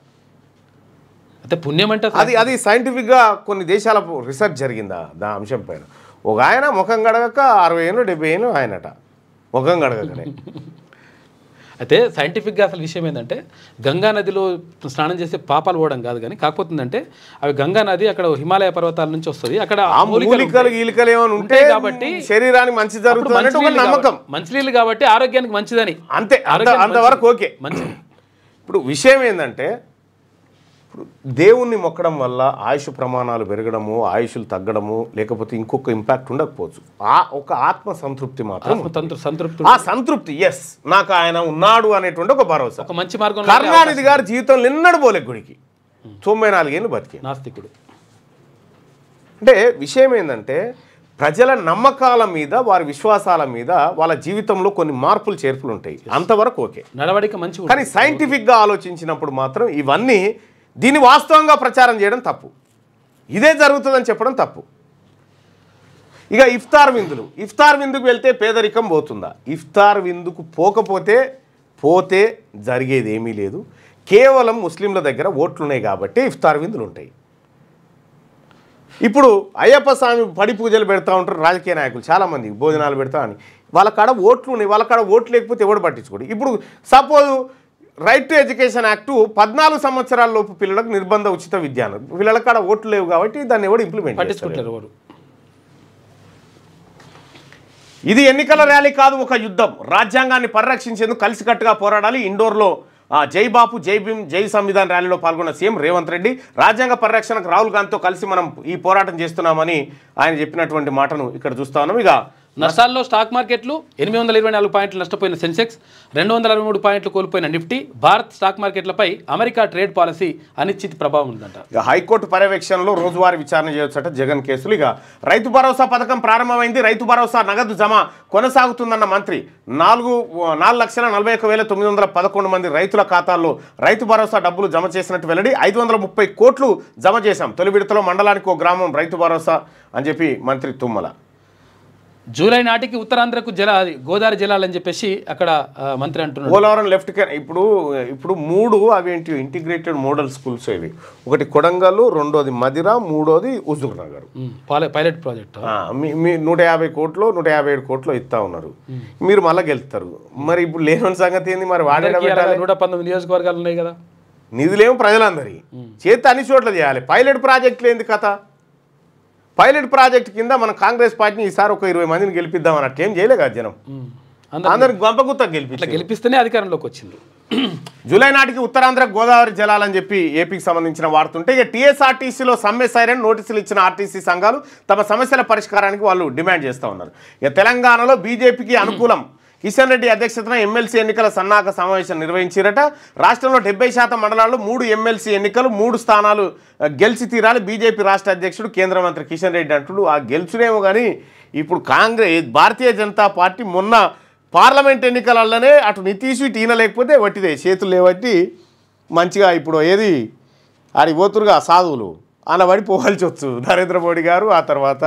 అంటే పుణ్యం అంటే అది సైంటిఫిక్గా కొన్ని దేశాల రీసెర్చ్ జరిగిందా దా అంశం పైన ఒక ఆయన ముఖం గడగక 60 ఏళ్ళు 70 ఏళ్ళు ఆయనట ముఖం గడగకనే అయితే సైంటిఫిక్గా అసలు విషయం ఏంటంటే గంగా నదిలో స్నానం చేస్తే పాపాలు పోవడం కాదు కానీ కాకపోతుందంటే అవి గంగా నది అక్కడ హిమాలయ పర్వతాల నుంచి వస్తుంది అక్కడ గీలికలు ఏమైనా ఉంటే కాబట్టి శరీరానికి మంచి జరుగుతుంది నమ్మకం మంచినీళ్ళు కాబట్టి ఆరోగ్యానికి మంచిదని అంతే అంతవరకు ఓకే మంచిది ఇప్పుడు విషయం ఏంటంటే ఇప్పుడు దేవుణ్ణి మొక్కడం వల్ల ఆయుష్ ప్రమాణాలు పెరగడము ఆయుష్లు తగ్గడము లేకపోతే ఇంకొక ఇంపాక్ట్ ఉండకపోవచ్చు ఒక ఆత్మ సంతృప్తి మాత్రం సంతృప్తి ఆ సంతృప్తి ఎస్ నాకు ఆయన ఉన్నాడు అనేటువంటి ఒక భరోసా ఒక మంచి మార్గం కరుణానిధి గారి జీవితంలో ఎన్నడూ పోలే గుడికి 94 ఏళ్ళు బతికి నాస్తికుడు అంటే విషయం ఏంటంటే ప్రజల నమ్మకాల మీద వారి విశ్వాసాల మీద వాళ్ళ జీవితంలో కొన్ని మార్పులు చేర్పులు ఉంటాయి అంతవరకు ఓకే నడవడిక మంచి కానీ సైంటిఫిక్గా ఆలోచించినప్పుడు మాత్రం ఇవన్నీ దీన్ని వాస్తవంగా ప్రచారం చేయడం తప్పు ఇదే జరుగుతుందని చెప్పడం తప్పు ఇక ఇఫ్తార్ విందుకు వెళ్తే పేదరికం పోతుందా ఇఫ్తార్ విందుకు పోతే జరిగేది ఏమీ లేదు కేవలం ముస్లింల దగ్గర ఓట్లున్నాయి కాబట్టి ఇఫ్తార్ విందులు ఉంటాయి ఇప్పుడు అయ్యప్ప స్వామి పడి పూజలు పెడతా ఉంటారు రాజకీయ నాయకులు చాలామంది భోజనాలు పెడతా అని వాళ్ళ కాడ ఓట్లు ఉన్నాయి వాళ్ళ కాడ ఓట్లు లేకపోతే ఎవడు పట్టించుకోడు ఇప్పుడు suppose right to education act 14 సంవత్సరాల లోపు పిల్లలకు నిర్బంధ ఉచిత విద్యాను పిల్లల కాడ ఓట్లు లేవు కాబట్టి దాన్ని ఎవడు ఇంప్లిమెంట్ పట్టించుకుంటారు ఇది ఎన్నికల ర్యాలీ కాదు ఒక యుద్ధం రాజ్యాంగాన్ని పరిరక్షించేందుకు కలిసికట్టుగా పోరాడాలి ఇండోర్లో జై బాపు జై భీమ్ జై సంవిధాన్ ర్యాలీలో పాల్గొన్న సీఎం రేవంత్ రెడ్డి రాజ్యాంగ పరిరక్షణకు రాహుల్ గాంధీతో కలిసి మనం ఈ పోరాటం చేస్తున్నామని ఆయన చెప్పినటువంటి మాటను ఇక్కడ చూస్తా ఉన్నాం ఇక నష్టాల్లో స్టాక్ మార్కెట్లు 824 పాయింట్లు నష్టపోయిన సెన్సెక్స్ 263 పాయింట్లు కోల్పోయిన నిఫ్టీ భారత్ స్టాక్ మార్కెట్లపై అమెరికా ట్రేడ్ పాలసీ అనిశ్చిత ప్రభావం ఉందంట ఇక హైకోర్టు పర్యవేక్షణలో రోజువారీ విచారణ చేయొచ్చట జగన్ కేసులు ఇక రైతు భరోసా పథకం ప్రారంభమైంది రైతు భరోసా నగదు జమ కొనసాగుతుందన్న మంత్రి 4,41,911 మంది రైతుల ఖాతాల్లో రైతు భరోసా డబ్బులు జమ చేసినట్టు వెల్లడి 530 కోట్లు జమ చేశాం తొలి విడతలో మండలానికి ఒక గ్రామం రైతు భరోసా అని చెప్పి మంత్రి తుమ్మల జూలై నాటికి ఉత్తరాంధ్రకు గోదావరి జలాలని చెప్పేసి అక్కడ మంత్రి అంటున్నారు పోలవరం లెఫ్ట్ ఇప్పుడు 3 అవేంటి ఇంటిగ్రేటెడ్ మోడల్ స్కూల్స్ ఇవి ఒకటి కొడంగల్ రెండోది మదిర మూడోది హుజూర్ నగర్ పైలట్ ప్రాజెక్ట్ మీ 150 కోట్లు 157 కోట్లు ఇస్తా ఉన్నారు మీరు మళ్ళీ గెలుస్తారు మరి ఇప్పుడు లేని సంగతి ఏంది మరి వాడే 119 నియోజకవర్గాలు ఉన్నాయి కదా నిధులేమో ప్రజలందరి చేతి అన్ని చోట్ల చేయాలి పైలట్ ప్రాజెక్టులు ఏంది కథ పైలట్ ప్రాజెక్ట్ కింద మన కాంగ్రెస్ పార్టీని ఈసారి ఒక 20 మందిని గెలిపిద్దాం అన్నట్టు ఏం చేయలే కదా జనం అందరికి గొంపగుత్త గెలిపిస్తేనే అధికారంలోకి వచ్చింది జూలై నాటికి ఉత్తరాంధ్ర గోదావరి జలాలని చెప్పి ఏపీకి సంబంధించిన వార్తుంటే ఇక టీఎస్ఆర్టీసీలో సమ్మె సైరన్ నోటీసులు ఇచ్చిన ఆర్టీసీ సంఘాలు తమ సమస్యల పరిష్కారానికి వాళ్ళు డిమాండ్ చేస్తూ ఉన్నారు ఇక తెలంగాణలో బీజేపీకి అనుకూలం కిషన్ రెడ్డి అధ్యక్షతన ఎమ్మెల్సీ ఎన్నికల సన్నాహక సమావేశం నిర్వహించారట రాష్ట్రంలో 70% మండలాల్లో 3 ఎమ్మెల్సీ ఎన్నికలు 3 స్థానాలు గెలిచి తీరాలి బీజేపీ రాష్ట్ర అధ్యక్షుడు కేంద్ర మంత్రి కిషన్ రెడ్డి అంటుడు ఆ గెలుచునేమో కానీ ఇప్పుడు భారతీయ జనతా పార్టీ మొన్న పార్లమెంట్ ఎన్నికలలోనే అటు నితీష్ ఇటు ఈయన లేకపోతే వట్టిదే చేతులు లేవట్టి మంచిగా ఇప్పుడు ఏది ఆడిపోతురుగా సాధువులు అనబడి పోవాల్సి వచ్చు నరేంద్ర మోడీ గారు ఆ తర్వాత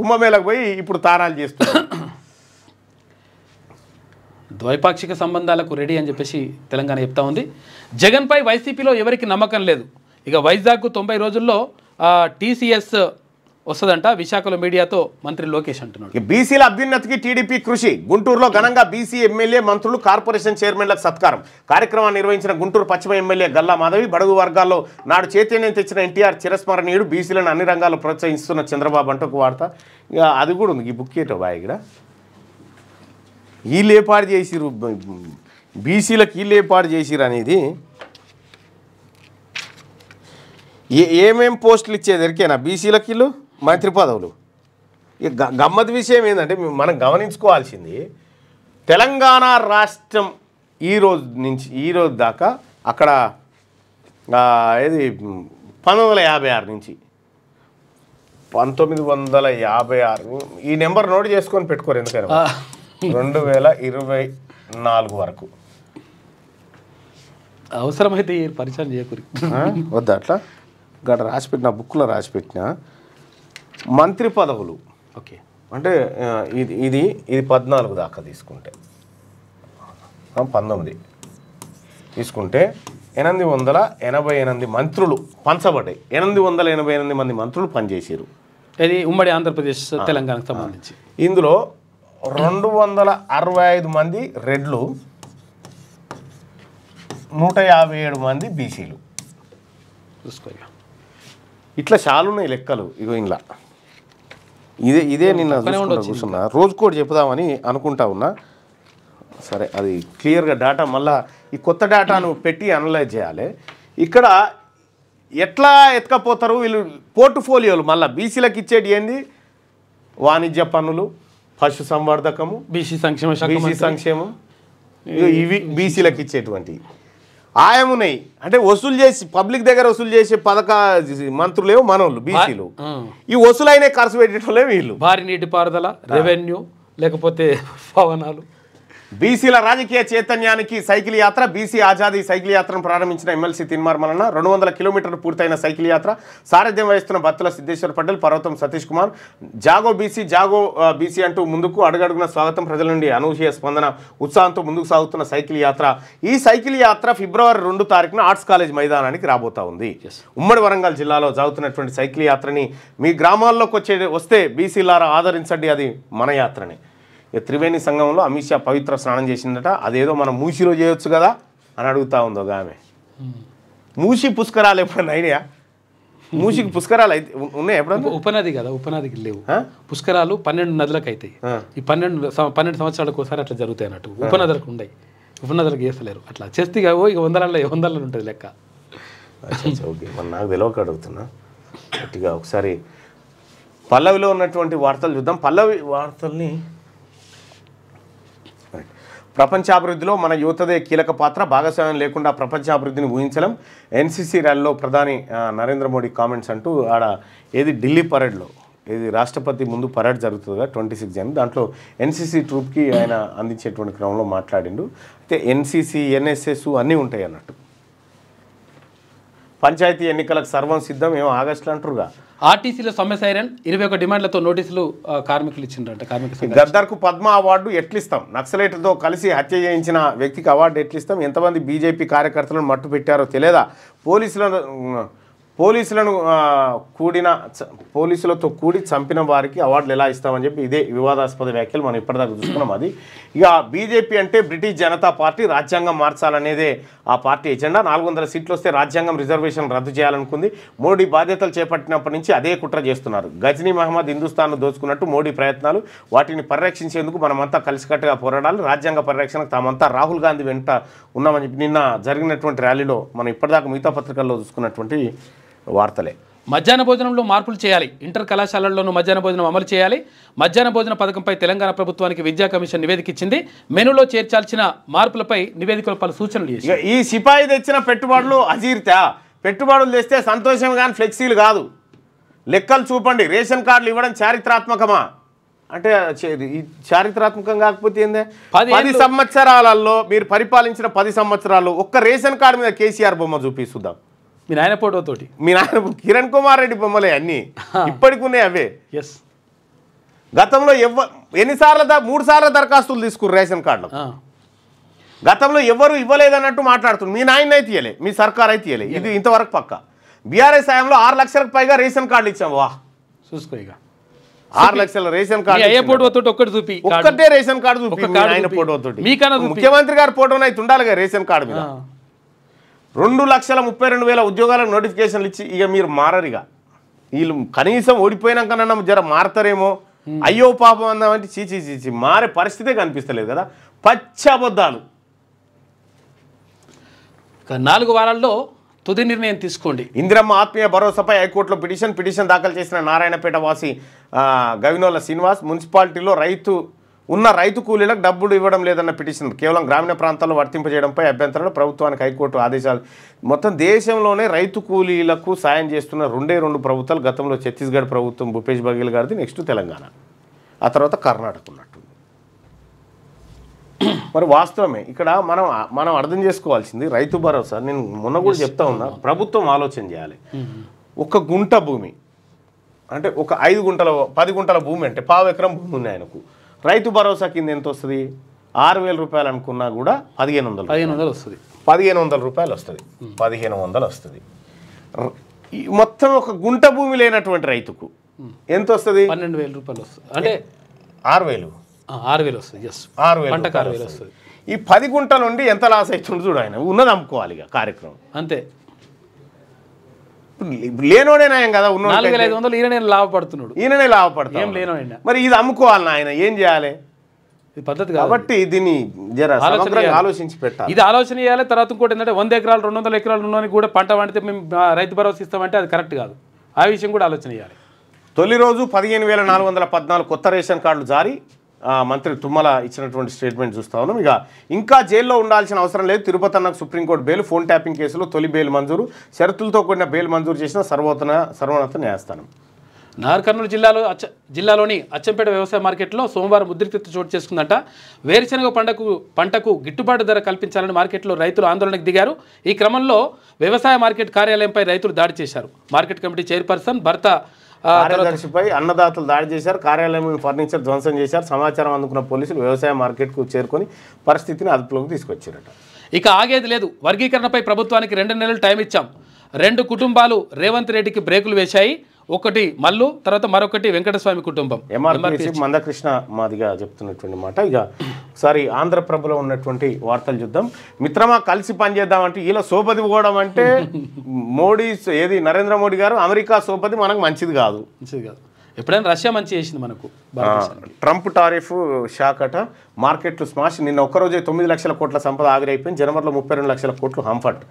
కుంభమేళకు పోయి ఇప్పుడు తానాలు చేస్తున్నారు ద్వైపాక్షిక సంబంధాలకు రెడీ అని చెప్పేసి తెలంగాణ చెప్తా ఉంది జగన్పై వైసీపీలో ఎవరికి నమ్మకం లేదు ఇక వైజాగ్ 90 రోజుల్లో టీసీఎస్ వస్తుందంట విశాఖలో మీడియాతో మంత్రి లోకేష్ అంటున్నాడు. బీసీల అభ్యున్నతికి టీడీపీ కృషి. గుంటూరులో ఘనంగా బీసీ ఎమ్మెల్యే మంత్రులు కార్పొరేషన్ చైర్మన్లకు సత్కారం. కార్యక్రమాన్ని నిర్వహించిన గుంటూరు పశ్చిమ ఎమ్మెల్యే గల్లా మాధవి. బడుగు వర్గాల్లో నాడు చైతన్యం తెచ్చిన ఎన్టీఆర్ చిరస్మరణీయుడు. బీసీలను అన్ని రంగాల్లో ప్రోత్సహిస్తున్న చంద్రబాబు అంటూ ఒక వార్త. ఇక అది కూడా ఉంది. ఈ బుక్ ఏటో బాయ్ ఇక్కడ వీళ్ళు ఏర్పాటు చేసిరు, బీసీలకు వీళ్ళు ఏర్పాటు చేసిరు అనేది ఏమేం పోస్టులు ఇచ్చేది ఎరికేనా బీసీలకి వీళ్ళు మంత్రి పదవులు. ఇక గమ్మత్ విషయం ఏంటంటే మనం గమనించుకోవాల్సింది, తెలంగాణ రాష్ట్రం ఈ రోజు దాకా అక్కడ ఏది 1956 నుంచి 1956 ఈ నెంబర్ నోట్ చేసుకొని పెట్టుకోరు ఎందుకైనా 2024 వరకు అవసరమైతే పరిచయం చేయకూరి వద్దా అట్లా గడ రాసిపెట్టిన బుక్లో రాసిపెట్టిన మంత్రి పదవులు. ఓకే అంటే ఇది 14 దాకా తీసుకుంటే 19 తీసుకుంటే 888 మంత్రులు పంచబడ్డాయి. 888 మంది మంత్రులు పనిచేసారు. ఇది ఉమ్మడి ఆంధ్రప్రదేశ్ తెలంగాణకు సంబంధించి. ఇందులో 265 మంది రెడ్లు, 157 మంది బీసీలు. చూసుకో ఇట్లా చాలా ఉన్నాయి లెక్కలు. ఇగో ఇలా ఇదే నిన్న కూర్చున్నా రోజుకోటి చెప్పుదామని అనుకుంటా ఉన్నా. సరే అది క్లియర్గా డేటా మళ్ళీ ఈ కొత్త డేటాను పెట్టి అనలైజ్ చేయాలి. ఇక్కడ ఎట్లా ఎత్తుకపోతారు వీళ్ళు పోర్ట్ఫోలియోలు. మళ్ళీ బీసీలకు ఇచ్చేటి ఏంది వాణిజ్య పన్నులు, పశు సంవర్ధకము, బీసీ సంక్షేమం ఇవి బీసీలకు ఇచ్చేటువంటి ఆయమున్నాయి. అంటే వసూలు చేసి పబ్లిక్ దగ్గర వసూలు చేసే మంత్రులేమో మనోళ్ళు బీసీలు. ఈ వసూలైన ఖర్చు పెట్టేటోళ్ళే వీళ్ళు. భారీ నీటిపారుదల, రెవెన్యూ, లేకపోతే భవనాలు. బీసీల రాజకీయ చైతన్యానికి సైకిల్ యాత్ర. బీసీ ఆజాదీ సైకిల్ యాత్రను ప్రారంభించిన ఎమ్మెల్సీ తిన్మార్ మల్లన్న. 200 కిలోమీటర్లు పూర్తయిన సైకిల్ యాత్ర. సారథ్యం వహిస్తున్న బత్తుల సిద్ధేశ్వర్ పటేల్, పర్వతం సతీష్ కుమార్. జాగో బీసీ అంటూ ముందుకు అడుగడుగున స్వాగతం. ప్రజల నుండి అనూహ్య స్పందన. ఉత్సాహంతో ముందుకు సాగుతున్న సైకిల్ యాత్ర. ఈ సైకిల్ యాత్ర ఫిబ్రవరి 2 తారీఖున ఆర్ట్స్ కాలేజ్ మైదానానికి రాబోతా ఉంది. ఉమ్మడి వరంగల్ జిల్లాలో సాగుతున్నటువంటి సైకిల్ యాత్రని మీ గ్రామాల్లోకి వస్తే బీసీలారా ఆదరించండి. అది మన యాత్రనే. త్రివేణి సంఘంలో అమిత్ షా పవిత్ర స్నానం చేసిందట. అదేదో మనం మూసిలో చేయొచ్చు కదా అని అడుగుతా ఉందో ఆమె. మూసి పుష్కరాలు ఎప్పుడన్నా ఐడియా? మూసికి పుష్కరాలు అయితే ఉన్నాయి ఎప్పుడన్నా? ఉపనది కదా, ఉపనదికి లేవు పుష్కరాలు. 12 నదులకు అవుతాయి. ఈ 12 సంవత్సరాలకు ఒకసారి అట్లా జరుగుతాయి అన్నట్టు. ఉపనదులకు ఉన్నాయి, ఉపనదులకు చేస్తలేరు. అట్లా చేస్తే ఇక 100 ఉంటుంది లెక్క. ఓకే, మరి నాకు తెలియక అడుగుతున్నా గట్టిగా. ఒకసారి పల్లవిలో ఉన్నటువంటి వార్తలు చూద్దాం. పల్లవి వార్తల్ని ప్రపంచాభివృద్ధిలో మన యువతదే కీలక పాత్ర. భాగస్వామ్యం లేకుండా ప్రపంచాభివృద్ధిని ఊహించలేం. ఎన్సీసీ ర్యాలీలో ప్రధాని నరేంద్ర మోడీ కామెంట్స్ అంటూ ఆడ ఏది ఢిల్లీ పరేడ్లో ఇది రాష్ట్రపతి ముందు పరేడ్ జరుగుతుందిగా 26 జన్. దాంట్లో ఎన్సీసీ ట్రూప్కి ఆయన అందించేటువంటి క్రమంలో మాట్లాడిండు. అయితే ఎన్సీసీ, ఎన్ఎస్ఎస్ అన్నీ ఉంటాయి అన్నట్టు. పంచాయతీ ఎన్నికలకు సర్వం సిద్ధం. ఏమో ఆగస్టులో అంటారుగా. ఆర్టీసీలో సమ్మె సైరన్. 21 డిమాండ్లతో నోటీసులు కార్మికులు ఇచ్చిండ్రంట. గద్దర్కు పద్మ అవార్డు ఎట్లిస్తాం? నక్సలైట్లతో కలిసి హత్య చేయించిన వ్యక్తికి అవార్డు ఎట్లిస్తాం? ఎంతమంది బీజేపీ కార్యకర్తలను మట్టు పెట్టారో తెలియదా? పోలీసులతో కూడి చంపిన వారికి అవార్డులు ఎలా ఇస్తామని చెప్పి ఇదే వివాదాస్పద వ్యాఖ్యలు మనం ఇప్పటిదాకా చూసుకున్నాం. అది ఇక బీజేపీ అంటే బ్రిటిష్ జనతా పార్టీ. రాజ్యాంగం మార్చాలనేదే ఆ పార్టీ ఎజెండా. 400 సీట్లు వస్తే రాజ్యాంగం రిజర్వేషన్ రద్దు చేయాలనుకుంది. మోడీ బాధ్యతలు చేపట్టినప్పటి నుంచి అదే కుట్ర చేస్తున్నారు. గజనీ మహమ్మద్ హిందుస్థాన్ను దోచుకున్నట్టు మోడీ ప్రయత్నాలు. వాటిని పరిరక్షించేందుకు మనమంతా కలిసికట్టుగా పోరాడాలి. రాజ్యాంగ పరిరక్షణకు తామంతా రాహుల్ గాంధీ వెంట ఉన్నామని చెప్పి నిన్న జరిగినటువంటి ర్యాలీలో మనం ఇప్పటిదాకా మిగతా పత్రికల్లో చూసుకున్నటువంటి వార్తలే. మధ్యాహ్న భోజనంలో మార్పులు చేయాలి. ఇంటర్ కళాశాలల్లోనూ మధ్యాహ్న భోజనం అమలు చేయాలి. మధ్యాహ్న భోజన పథకంపై తెలంగాణ ప్రభుత్వానికి విద్యా కమిషన్ నివేదిక ఇచ్చింది. మెనూలో చేర్చాల్సిన మార్పులపై నివేదికలో పలు సూచనలు చేసింది. ఈ సిపాయి తెచ్చిన పెట్టుబడులు అజీర్తా. పెట్టుబడులు తెస్తే సంతోషం కానీ ఫ్లెక్సీలు కాదు. లెక్కలు చూపండి. రేషన్ కార్డులు ఇవ్వడం చారిత్రాత్మకమా అంటే చారిత్రాత్మకం కాకపోతే ఏందే? 10 సంవత్సరాలలో మీరు పరిపాలించిన 10 సంవత్సరాల్లో ఒక్క రేషన్ కార్డు మీద కేసీఆర్ బొమ్మ చూపిస్తుందాం. మీ నాయన ఫోటోతోటి. మీ నాయన కిరణ్ కుమార్ రెడ్డి బొమ్మలే అన్నీ ఇప్పటికి ఉన్నాయి అవే. గతంలో 3 సార్లు దరఖాస్తులు తీసుకున్నారు రేషన్ కార్డులు. గతంలో ఎవరు ఇవ్వలేదన్నట్టు మాట్లాడుతున్నారు. మీ నాయన అయితే ఇవ్వలే, మీ సర్కార్ అయితే ఇవ్వలే. ఇది ఇంతవరకు పక్క. బీఆర్ఎస్ హయాంలో 6 లక్షలకు పైగా రేషన్ కార్డులు ఇచ్చాము. వా చూసుకో ఇక 6 లక్షల రేషన్ కార్డు ఏ ఫోటో తోటి ఒక్కటి చూపి ఒక్కటే రేషన్ కార్డు చూపి ఆయన ఫోటో తోటి మీకన్నా ముఖ్యమంత్రి గారి ఫోటోనే అయితే ఉండాలిగా రేషన్ కార్డు మీద 2,32,000 ఉద్యోగాలకు నోటిఫికేషన్లు ఇచ్చి ఇక మీరు మారరిగా వీళ్ళు కనీసం ఓడిపోయినాకన్నా జర మారతారేమో అయ్యో పాపం అందామంటే చీచి మారే పరిస్థితే కనిపిస్తలేదు కదా పచ్చి అబద్ధాలు 4 వారాల్లో తుది నిర్ణయం తీసుకోండి ఇందిరమ్మ ఆత్మీయ భరోసాపై హైకోర్టులో పిటిషన్ దాఖలు చేసిన నారాయణపేట వాసి గవినోల శ్రీనివాస్ మున్సిపాలిటీలో రైతు కూలీలకు డబ్బులు ఇవ్వడం లేదన్న పిటిషన్ కేవలం గ్రామీణ ప్రాంతాల్లో వర్తింపజేయడంపై అభ్యంతరాలు ప్రభుత్వానికి హైకోర్టు ఆదేశాలు మొత్తం దేశంలోనే రైతు కూలీలకు సాయం చేస్తున్న 2 ప్రభుత్వాలు గతంలో ఛత్తీస్గఢ్ ప్రభుత్వం భూపేష్ బఘేల్ గారిది నెక్స్ట్ తెలంగాణ ఆ తర్వాత కర్ణాటక ఉన్నట్టు మరి వాస్తవమే ఇక్కడ మనం అర్థం చేసుకోవాల్సింది రైతు భరోసా నేను మొన్న కూడా చెప్తా ఉన్నా ప్రభుత్వం ఆలోచన చేయాలి ఒక గుంట భూమి అంటే ఒక 5 గుంటల 10 గుంటల భూమి అంటే 1/4 ఎకరం భూమి ఉంది ఆయనకు రైతు భరోసా కింద ఎంత వస్తుంది 6,000 రూపాయలు అనుకున్నా కూడా 1,500 వస్తుంది 1,500 రూపాయలు వస్తుంది 1,500 వస్తుంది మొత్తం ఒక గుంట భూమి లేనటువంటి రైతుకు ఎంత వస్తుంది 12,000 రూపాయలు వస్తుంది అంటే 6,000 వస్తుంది 6,000 వస్తుంది ఈ 10 గుంటల నుండి ఎంత లాస్ అవుతుంది చూడు ఆయన ఉన్నది అమ్ముకోవాలి ఇక కార్యక్రమం అంతే లేనోడే నాయం కదా 4,500 ఈయననే లాభపడుతున్నాడు ఈయననే లాభపడతాడు మరి ఇది అమ్ముకోవాలి ఆయన ఏం చేయాలి ఇది పద్ధతి కాబట్టి దీన్ని జర ఆలోచించి పెట్టాలి ఇది ఆలోచన చేయాలి తర్వాత ఇంకోటి ఏంటంటే 100 ఎకరాలు 200 ఎకరాలు ఉన్నోనికి కూడా పంట పండితే మేము రైతు భరోసా ఇస్తామంటే అది కరెక్ట్ కాదు ఆ విషయం కూడా ఆలోచన చేయాలి తొలి రోజు 15,414 కొత్త రేషన్ కార్డులు జారీ మంత్రి తుమ్మల ఇచ్చినటువంటి స్టేట్మెంట్ చూస్తా ఉన్నాం ఇంకా జైల్లో ఉండాల్సిన అవసరం లేదు తిరుపతి అన్నకు సుప్రీంకోర్టు బెయిల్ ఫోన్ ట్యాపింగ్ కేసులో తొలి బెయిల్ మంజూరు షరతులతో కూడిన బెయిల్ మంజూరు చేసిన సర్వోన్నత న్యాయస్థానం నాగర్ కర్నూలు జిల్లాలోని అచ్చంపేట వ్యవసాయ మార్కెట్లో సోమవారం ఉద్రిక్తత చోటు చేసుకుందంట వేరుశనగ పంటకు గిట్టుబాటు ధర కల్పించాలని మార్కెట్లో రైతులు ఆందోళనకు దిగారు ఈ క్రమంలో వ్యవసాయ మార్కెట్ కార్యాలయంపై రైతులు దాడి చేశారు మార్కెట్ కమిటీ చైర్పర్సన్ భర్త కార్యదర్శిపై అన్నదాతలు దాడి చేశారు కార్యాలయం ఫర్నిచర్ ధ్వంసం చేశారు సమాచారం అందుకున్న పోలీసులు వ్యవసాయ మార్కెట్కు చేరుకొని పరిస్థితిని అదుపులోకి తీసుకొచ్చారట ఇక ఆగేది లేదు వర్గీకరణపై ప్రభుత్వానికి 2 నెలలు టైం ఇచ్చాం 2 కుటుంబాలు రేవంత్ రెడ్డికి బ్రేకులు వేశాయి ఒకటి మల్లు తర్వాత మరొకటి వెంకటస్వామి కుటుంబం ఎంఆర్పీఎస్ మందకృష్ణ మాదిగా చెప్తున్నటువంటి మాట ఒకసారి ఆంధ్రప్రభలో ఉన్నటువంటి వార్తలు చూద్దాం మిత్రమా కలిసి పనిచేద్దామంటే ఇలా సోపతి పోవడం అంటే నరేంద్ర మోడీ గారు అమెరికా సోపతి మనకు మంచిది కాదు ఎప్పుడైనా రష్యా మంచి చేసింది మనకు ట్రంప్ టారిఫ్ షాక్ అట మార్కెట్లు స్మాష్ నిన్న ఒక్కరోజే 9 లక్షల కోట్ల సంపద ఆవిరైపోయింది జనవరిలో 32 లక్షల కోట్లు హంఫర్ట్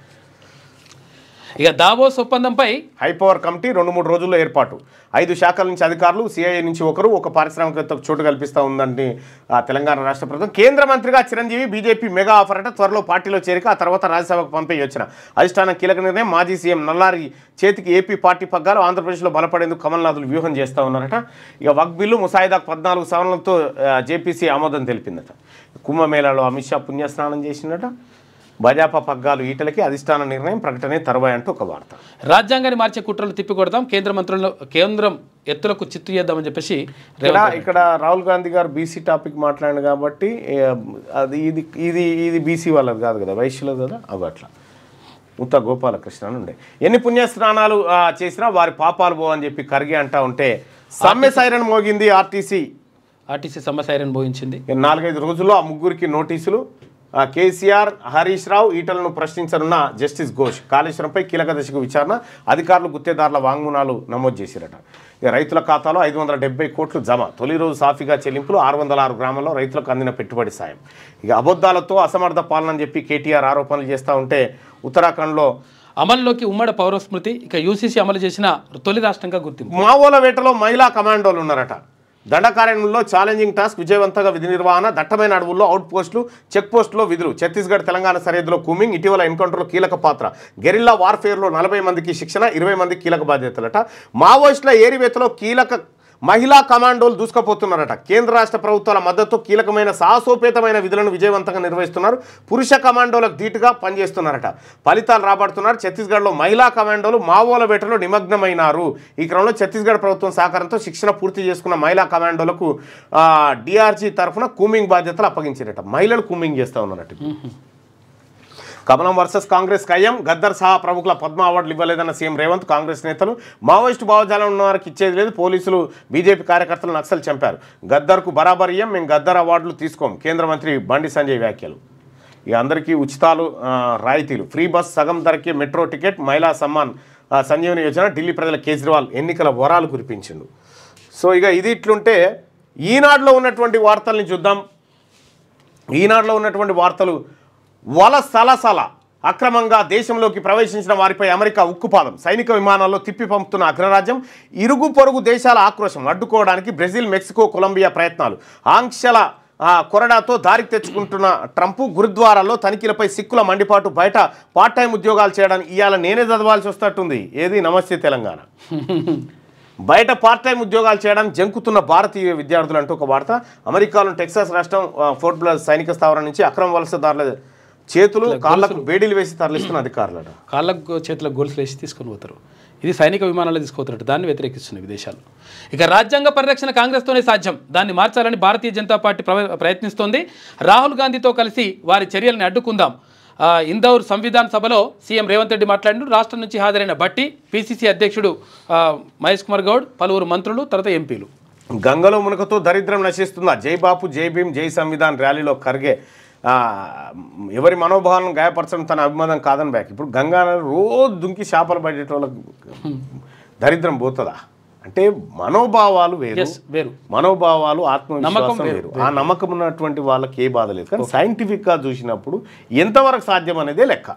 ఇక దావోస్ ఒప్పందంపై హైపవర్ కమిటీ 2-3 రోజుల్లో ఏర్పాటు 5 శాఖల నుంచి అధికారులు సిఐఏ నుంచి ఒక పారిశ్రామికవేత్తకు చోటు కల్పిస్తూ ఉందంటే తెలంగాణ రాష్ట్ర ప్రభుత్వం కేంద్ర మంత్రిగా చిరంజీవి బీజేపీ మెగా ఆఫర్ అట త్వరలో పార్టీలో చేరిక ఆ తర్వాత రాజ్యసభకు పంపేయొచ్చిన అధిష్టానం కీలక నిర్ణయం మాజీ సీఎం నల్లారి చేతికి ఏపీ పార్టీ పగ్గాలు ఆంధ్రప్రదేశ్లో బలపడేందుకు కమల్నాథులు వ్యూహం చేస్తూ ఉన్నారట వక్ బిల్లు ముసాయిదాకు 14 సవరణలతో జేపీసీ ఆమోదం తెలిపిందట కుంభమేళాలో అమిత్ షా పుణ్యస్నానం చేసిందట భాజపా పగ్గాలు ఈటలకి అధిష్టాన నిర్ణయం ప్రకటనే తరువాయి అంటూ ఒక వార్త రాజ్యాంగాన్ని మార్చే కుట్రలు తిప్పికొడదాం కేంద్రం ఎత్తులకు చిత్తు చేద్దామని చెప్పేసి ఇక్కడ రాహుల్ గాంధీ గారు బీసీ టాపిక్ మాట్లాడారు కాబట్టి అది ఇది బీసీ వాళ్ళది కాదు కదా వైశ్యులది కదా అట్లా ముత్త గోపాలకృష్ణ అని ఉండే ఎన్ని పుణ్యస్నానాలు చేసినా వారి పాపాలు పోవని చెప్పి ఖర్గే అంటా ఉంటే సమ్మె సైరన్ మోగింది ఆర్టీసీ సమ్మె సైరన్ మోగించింది 4-5 రోజుల్లో ఆ ముగ్గురికి నోటీసులు కేసీఆర్ హరీష్ రావు ఈటలను ప్రశ్నించనున్న జస్టిస్ ఘోష్ కాళేశ్వరంపై కీలక దశకు విచారణ అధికారులు గుత్తేదారుల వాంగ్మూలాలు నమోదు చేశారట రైతుల ఖాతాలో 570 కోట్లు జమ తొలి రోజు సాఫీగా చెల్లింపులు 606 గ్రామాల్లో రైతులకు అందిన పెట్టుబడి సాయం అబద్ధాలతో అసమర్థ పాలన చెప్పి కేటీఆర్ ఆరోపణలు చేస్తూ ఉంటే ఉత్తరాఖండ్లో అమల్లోకి ఉమ్మడి పౌరస్మృతి యూసీసీ అమలు చేసిన తొలి రాష్ట్రంగా గుర్తింపు మావోల వేటలో మహిళా కమాండోలు ఉన్నారట దండకారణ్యంలో ఛాలెంజింగ్ టాస్క్ విజయవంతంగా విధి నిర్వహణ దట్టమైన అడవుల్లో అవుట్ పోస్టులు చెక్ పోస్టులో విధులు ఛత్తీస్గఢ్ తెలంగాణ సరిహద్దులో కూమింగ్ ఇటీవల ఎన్కౌంటర్లో కీలక పాత్ర గెరిల్లా వార్ఫేర్లో 40 మందికి శిక్షణ 20 మందికి కీలక బాధ్యతలట మావోయిస్టుల ఏరివేతలో కీలక మహిళా కమాండోలు దూసుకుపోతున్నారట కేంద్ర రాష్ట్ర ప్రభుత్వాల మద్దతు కీలకమైన సాహసోపేతమైన విధులను విజయవంతంగా నిర్వహిస్తున్నారు పురుష కమాండోలకు ధీటుగా పనిచేస్తున్నారట ఫలితాలు రాబడుతున్నారు ఛత్తీస్గఢ్లో మహిళా కమాండోలు మావోల వేటలో నిమగ్నమైనారు ఈ క్రమంలో ఛత్తీస్గఢ్ ప్రభుత్వం సహకారంతో శిక్షణ పూర్తి చేసుకున్న మహిళా కమాండోలకు డిఆర్జీ తరఫున కూమింగ్ బాధ్యతలు అప్పగించారట మహిళలు కూమింగ్ చేస్తూ ఉన్నారట కమలం వర్సెస్ కాంగ్రెస్ ఖాయం. గద్దర్ సహా ప్రముఖుల పద్మ అవార్డులు ఇవ్వలేదన్న సీఎం రేవంత్. కాంగ్రెస్ నేతలు మావోయిస్టు భావజాలం ఉన్న వారికి ఇచ్చేది లేదు, పోలీసులు బీజేపీ కార్యకర్తలు నక్సలు చంపారు, గద్దర్కు బరాబర్ ఇయ్యం, మేము గద్దర్ అవార్డులు తీసుకోం, కేంద్ర మంత్రి బండి సంజయ్ వ్యాఖ్యలు. ఇక అందరికీ ఉచితాలు, రాయితీలు, ఫ్రీ బస్, సగం ధరకే మెట్రో టికెట్, మహిళా సమ్మాన్, సంజీవని యోజన, ఢిల్లీ ప్రజల కేజ్రీవాల్ ఎన్నికల వరాలు కురిపించిండు. సో ఇక ఇది ఇట్లుంటే ఈనాడులో ఉన్నటువంటి వార్తల్ని చూద్దాం. ఈనాడులో ఉన్నటువంటి వార్తలు, వలసలసల అక్రమంగా దేశంలోకి ప్రవేశించిన వారిపై అమెరికా ఉక్కుపాదం, సైనిక విమానాల్లో తిప్పి పంపుతున్న అగ్రరాజ్యం, ఇరుగు పొరుగు దేశాల ఆక్రోశం, అడ్డుకోవడానికి బ్రెజిల్, మెక్సికో, కొలంబియా ప్రయత్నాలు, ఆంక్షల కొరడాతో దారికి తెచ్చుకుంటున్న ట్రంప్, గురుద్వారాల్లో తనిఖీలపై సిక్కుల మండిపాటు, బయట పార్ట్ టైం ఉద్యోగాలు చేయడానికి ఇవాళ నేనే చదవాల్సి వస్తట్టుంది. ఏది నమస్తే తెలంగాణ. బయట పార్ట్ టైం ఉద్యోగాలు చేయడానికి జంకుతున్న భారతీయ విద్యార్థులు అంటూ ఒక వార్త. అమెరికాలోని టెక్సాస్ రాష్ట్రం ఫోర్ట్ బ్లస్ సైనిక స్థావరం నుంచి అక్రమ వలసదారుల చేతులు కాళ్లకు బేడీలు వేసి తరలిస్తున్న అధికారులట. కాళ్ళకు చేతులకు గొలుసులు వేసి తీసుకొని పోతారు. ఇది సైనిక విమానాల్లో తీసుకుపోతారట. దాన్ని వ్యతిరేకిస్తున్నాయి విదేశాలు. ఇక రాజ్యాంగ పరిరక్షణ కాంగ్రెస్తోనే సాధ్యం, దాన్ని మార్చాలని భారతీయ జనతా పార్టీ ప్రయత్నిస్తోంది. రాహుల్ గాంధీతో కలిసి వారి చర్యలను అడ్డుకుందాం. ఇందౌర్ సంవిధాన సభలో సీఎం రేవంత్ రెడ్డి మాట్లాడిన రాష్ట్రం నుంచి హాజరైన భట్టి, పిసిసి అధ్యక్షుడు మహేష్ కుమార్ గౌడ్, పలువురు మంత్రులు, తర్వాత ఎంపీలు. గంగలో మునకతో దరిద్రం నశిస్తుందా, జై బాపు, జై భీమ్, జై సంవిధాన్ ర్యాలీలో ఖర్గే ఎవరి మనోభావాలను గాయపరచడం తన అభిమతం కాదని బ్యాక్. ఇప్పుడు గంగా రోజు దుంకి చేపలు పడేటోళ్ళకి దరిద్రం పోతుందా అంటే మనోభావాలు వేరు, మనోభావాలు ఆత్మవిశ్వాసం వేరు. ఆ నమ్మకం ఉన్నటువంటి వాళ్ళకి ఏ బాధ లేదు. కానీ సైంటిఫిక్గా చూసినప్పుడు ఎంతవరకు సాధ్యం అనేదే లెక్క.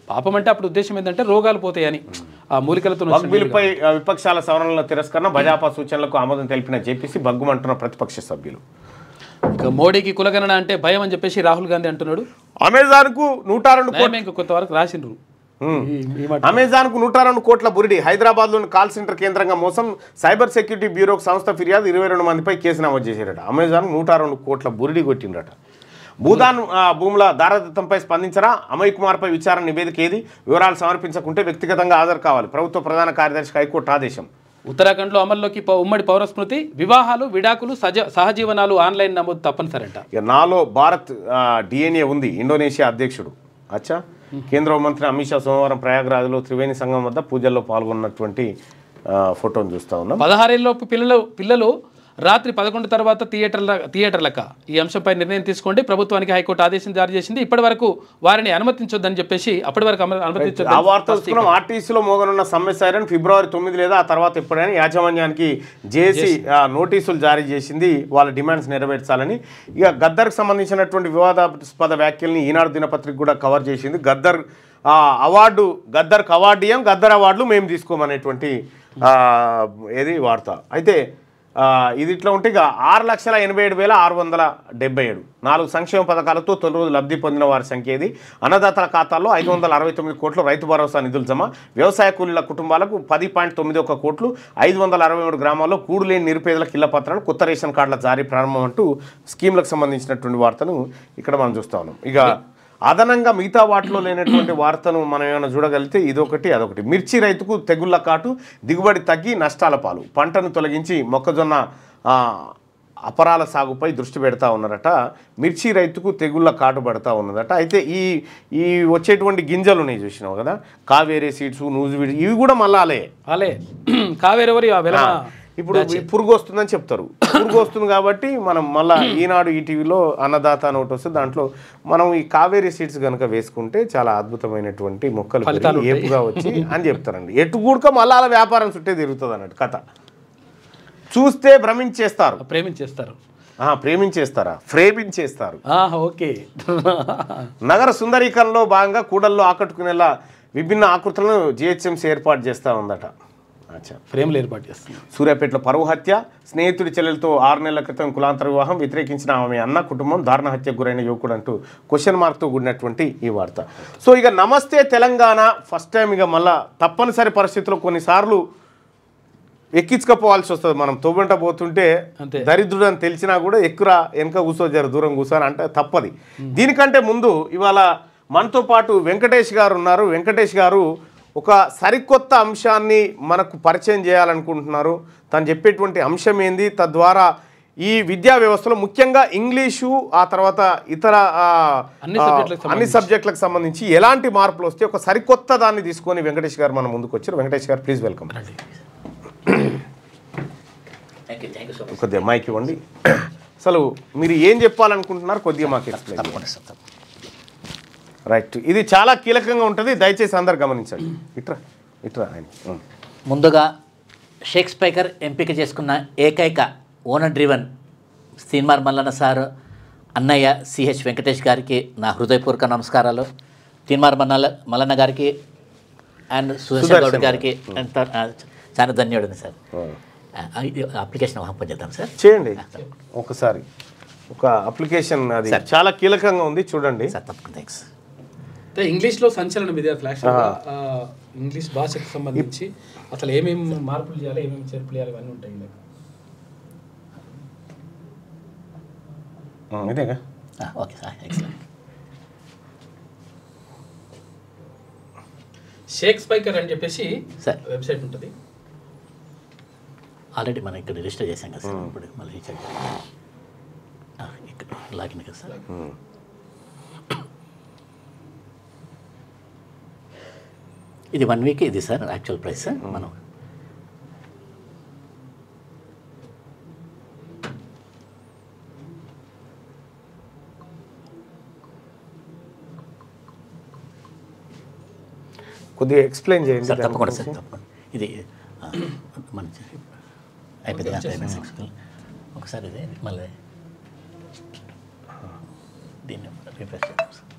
పాపం అంటే అప్పుడు ఉద్దేశం ఏంటంటే రోగాలు పోతాయని ఆ మూలికలతో. బిల్లుపై విపక్షాల సవరణల తిరస్కరణ, భాజపా సూచనలకు ఆమోదం తెలిపిన జేపీసీ, బగ్గుమంటున్న ప్రతిపక్ష సభ్యులు. ఇక మోడీకి కులగణన అంటే భయం అని చెప్పేసి రాహుల్ గాంధీ అంటున్నాడు. అమెజాన్కు 102 కోట్లు కొంతవరకు రాసిండ్రు. అమెజాన్కు 102 కోట్ల బురిడి, హైదరాబాద్లోని కాల్ సెంటర్ కేంద్రంగా మోసం, సైబర్ సెక్యూరిటీ బ్యూరోకు సంస్థ ఫిర్యాదు, 22 మందిపై కేసు నమోదు చేశారట. అమెజాన్ 102 కోట్ల బురిడి కొట్టిండట. భూదాన్ భూముల దారదత్తంపై స్పందించరా, అమయ్ కుమార్పై విచారణ నివేదిక ఏది, వివరాలు సమర్పించకుంటే వ్యక్తిగతంగా హాజరు కావాలి, ప్రభుత్వ ప్రధాన కార్యదర్శికి హైకోర్టు ఆదేశం. ఉత్తరాఖండ్లో అమల్లోకి ఉమ్మడి పౌరస్మృతి, వివాహాలు, విడాకులు, సహజీవనాలు ఆన్లైన్ నమోదు తప్పనిసరంట. ఇక నాలో భారత్ డిఎన్ఏ ఉంది, ఇండోనేషియా అధ్యక్షుడు. అచ్చా. కేంద్ర హోంమంత్రి అమిత్ షా సోమవారం ప్రయాగ్రాజ్లో త్రివేణి సంఘం వద్ద పూజల్లో పాల్గొన్నటువంటి ఫోటోను చూస్తూ ఉన్నాం. 16 ఏళ్లలోపు పిల్లలు రాత్రి 11 తర్వాత థియేటర్లక ఈ అంశంపై నిర్ణయం తీసుకోండి, ప్రభుత్వానికి హైకోర్టు ఆదేశం జారీ చేసింది. ఇప్పటి వరకు వారిని అనుమతించొద్దని చెప్పేసి అప్పటి వరకు అనుమతించొద్దు. ఆ వార్త వస్తున్నాం. ఆర్టీసీలో మోగనున్న సమ్మె సైరన్ ఫిబ్రవరి 9 లేదా ఆ తర్వాత ఎప్పుడైనా యాజమాన్యానికి జేసీ నోటీసులు జారీ చేసింది, వాళ్ళ డిమాండ్స్ నెరవేర్చాలని. ఇక గద్దర్కి సంబంధించినటువంటి వివాదాస్పద వ్యాఖ్యల్ని ఈనాడు దినపత్రిక కూడా కవర్ చేసింది. గద్దర్కి అవార్డు ఇయ్యం, గద్దర్ అవార్డులు మేము తీసుకోమనేటువంటి ఏది వార్త. అయితే ఇది ఇట్లా ఉంటే ఇక 6,87,677 4 సంక్షేమ పథకాలతో తొలి రోజు లబ్ధి పొందిన వారి సంఖ్య ఇది. అన్నదాతల ఖాతాల్లో 569 కోట్లు రైతు భరోసా నిధులు జమ, వ్యవసాయ కూలీల కుటుంబాలకు 10.91 కోట్లు, 563 గ్రామాల్లో కూడు లేని నిరుపేదలకు ఇళ్ల పత్రాలు, కొత్త రేషన్ కార్డుల జారీ ప్రారంభం అంటూ స్కీమ్లకు సంబంధించినటువంటి వార్తను ఇక్కడ మనం చూస్తా ఉన్నాం. ఇక అదనంగా మిగతా వాటిలో లేనటువంటి వార్తను మనం ఏమైనా చూడగలిగితే ఇదొకటి అదొకటి. మిర్చి రైతుకు తెగుళ్ల కాటు, దిగుబడి తగ్గి నష్టాల పాలు, పంటను తొలగించి మొక్కజొన్న అపరాల సాగుపై దృష్టి పెడతా ఉన్నారట. మిర్చి రైతుకు తెగుళ్ల కాటు పడతా ఉన్నదట. అయితే ఈ వచ్చేటువంటి గింజలు ఉన్నాయి చూసినావు కదా, కావేరీ సీడ్స్, నూజివీడ్, ఇవి కూడా మళ్ళీ అలే కావేరీ ఇప్పుడు పురుగు వస్తుందని చెప్తారు. పురుగు వస్తుంది కాబట్టి మనం మళ్ళీ ఈనాడు ఈటీవీలో అన్నదాత అని ఒకటి వస్తుంది, దాంట్లో మనం ఈ కావేరీ సీడ్స్ కనుక వేసుకుంటే చాలా అద్భుతమైనటువంటి మొక్కలు ఏపుగా వచ్చి అని చెప్తారండి. ఎటు కూడక మళ్ళీ అలా వ్యాపారం చుట్టే తిరుగుతుంది అన్నట్టు కథ. చూస్తే ప్రేమించేస్తారు. ఓకే. నగర సుందరీకరణలో భాగంగా కూడల్లో ఆకట్టుకునేలా విభిన్న ఆకృతులను జిహెచ్ఎంసీ ఏర్పాటు చేస్తూ ఉందట. ఫ్రేమ్లు ఏర్పాటు చేస్తుంది. సూర్యాపేటలో పరువు హత్య, స్నేహితుడి చెల్లెలతో 6 నెలల క్రితం కులాంతర వివాహం, వ్యతిరేకించిన ఆమె అన్న కుటుంబం, దారుణ హత్యకు గురైన యువకుడు అంటూ క్వశ్చన్ మార్క్తో కూడినటువంటి ఈ వార్త. సో ఇక నమస్తే తెలంగాణ ఫస్ట్ టైం ఇక మళ్ళా తప్పనిసరి పరిస్థితుల్లో కొన్నిసార్లు ఎక్కించుకపోవాల్సి వస్తుంది. మనం తోబెంట పోతుంటే దరిద్రుడు అని తెలిసినా కూడా ఎక్కురా వెనక కూర్చో, జర దూరం కూర్చొని అంటే తప్పది. దీనికంటే ముందు ఇవాళ మనతో పాటు వెంకటేష్ గారు ఉన్నారు. వెంకటేష్ గారు ఒక సరికొత్త అంశాన్ని మనకు పరిచయం చేయాలనుకుంటున్నారు. తను చెప్పేటువంటి అంశం ఏంది, తద్వారా ఈ విద్యా వ్యవస్థలో ముఖ్యంగా ఇంగ్లీషు ఆ తర్వాత ఇతర అన్ని సబ్జెక్టులకు సంబంధించి ఎలాంటి మార్పులు వస్తే ఒక సరికొత్త దాన్ని తీసుకొని వెంకటేష్ గారు మన ముందుకు వచ్చారు. వెంకటేష్ గారు ప్లీజ్ వెల్కమ్. కొద్దిగా మైక్ ఇవ్వండి. అసలు మీరు ఏం చెప్పాలనుకుంటున్నారు కొద్దిగా మాకు ఎక్స్ప్లెయిన్. రైట్, ఇది చాలా కీలకంగా ఉంటుంది, దయచేసి అందరు గమనించండి. ఇట్రా ఆయన. ముందుగా షేక్స్పియర్ ఎంపిక చేసుకున్న ఏకైక ఓనర్ డ్రివన్ సినిమార్ మల్లన్న సార్, అన్నయ్య సిహెచ్ వెంకటేష్ గారికి నా హృదయపూర్వక నమస్కారాలు. సినిమార్ మల్లన్న గారికి అండ్ సుదర్శన్ గౌడ్ గారికి చాలా ధన్యవాదాలు సార్. అప్లికేషన్ ఓపెన్ చేద్దాం సార్. చేయండి ఒకసారి. ఒక అప్లికేషన్ అది చాలా కీలకంగా ఉంది, చూడండి సార్. తప్పకుండా థ్యాంక్స్. ఇంగ్లీష్లో సంచలనం ఇది. ఫ్లాష్ ఇంగ్లీష్ భాషకు సంబంధించి అసలు ఏమేమి మార్పులు చేయాలి, ఏమేమి చేర్పులు చేయాలి, ఇవన్నీ ఉంటాయి. ఇదేగా. Okay sir, excellent. షేక్స్పియర్ అని చెప్పేసి సార్ వెబ్సైట్ ఉంటుంది. ఆల్రెడీ మనం ఇక్కడ రిజిస్టర్ చేసాం కదా సార్. ఇప్పుడు మళ్ళీ ఇక్కడ లాగిన్ కదా సార్. ఇది 1 వీక్ ఇది సార్ యాక్చువల్ ప్రైస్. మనం కొద్దిగా ఎక్స్ప్లెయిన్ చేయండి సార్. తప్పకుండా సార్, తప్పకుండా. ఇది మంచి అయిపోయింది. ఒకసారి ఇది మళ్ళీ దీన్ని రిఫ్రెష్ చేద్దాం సార్.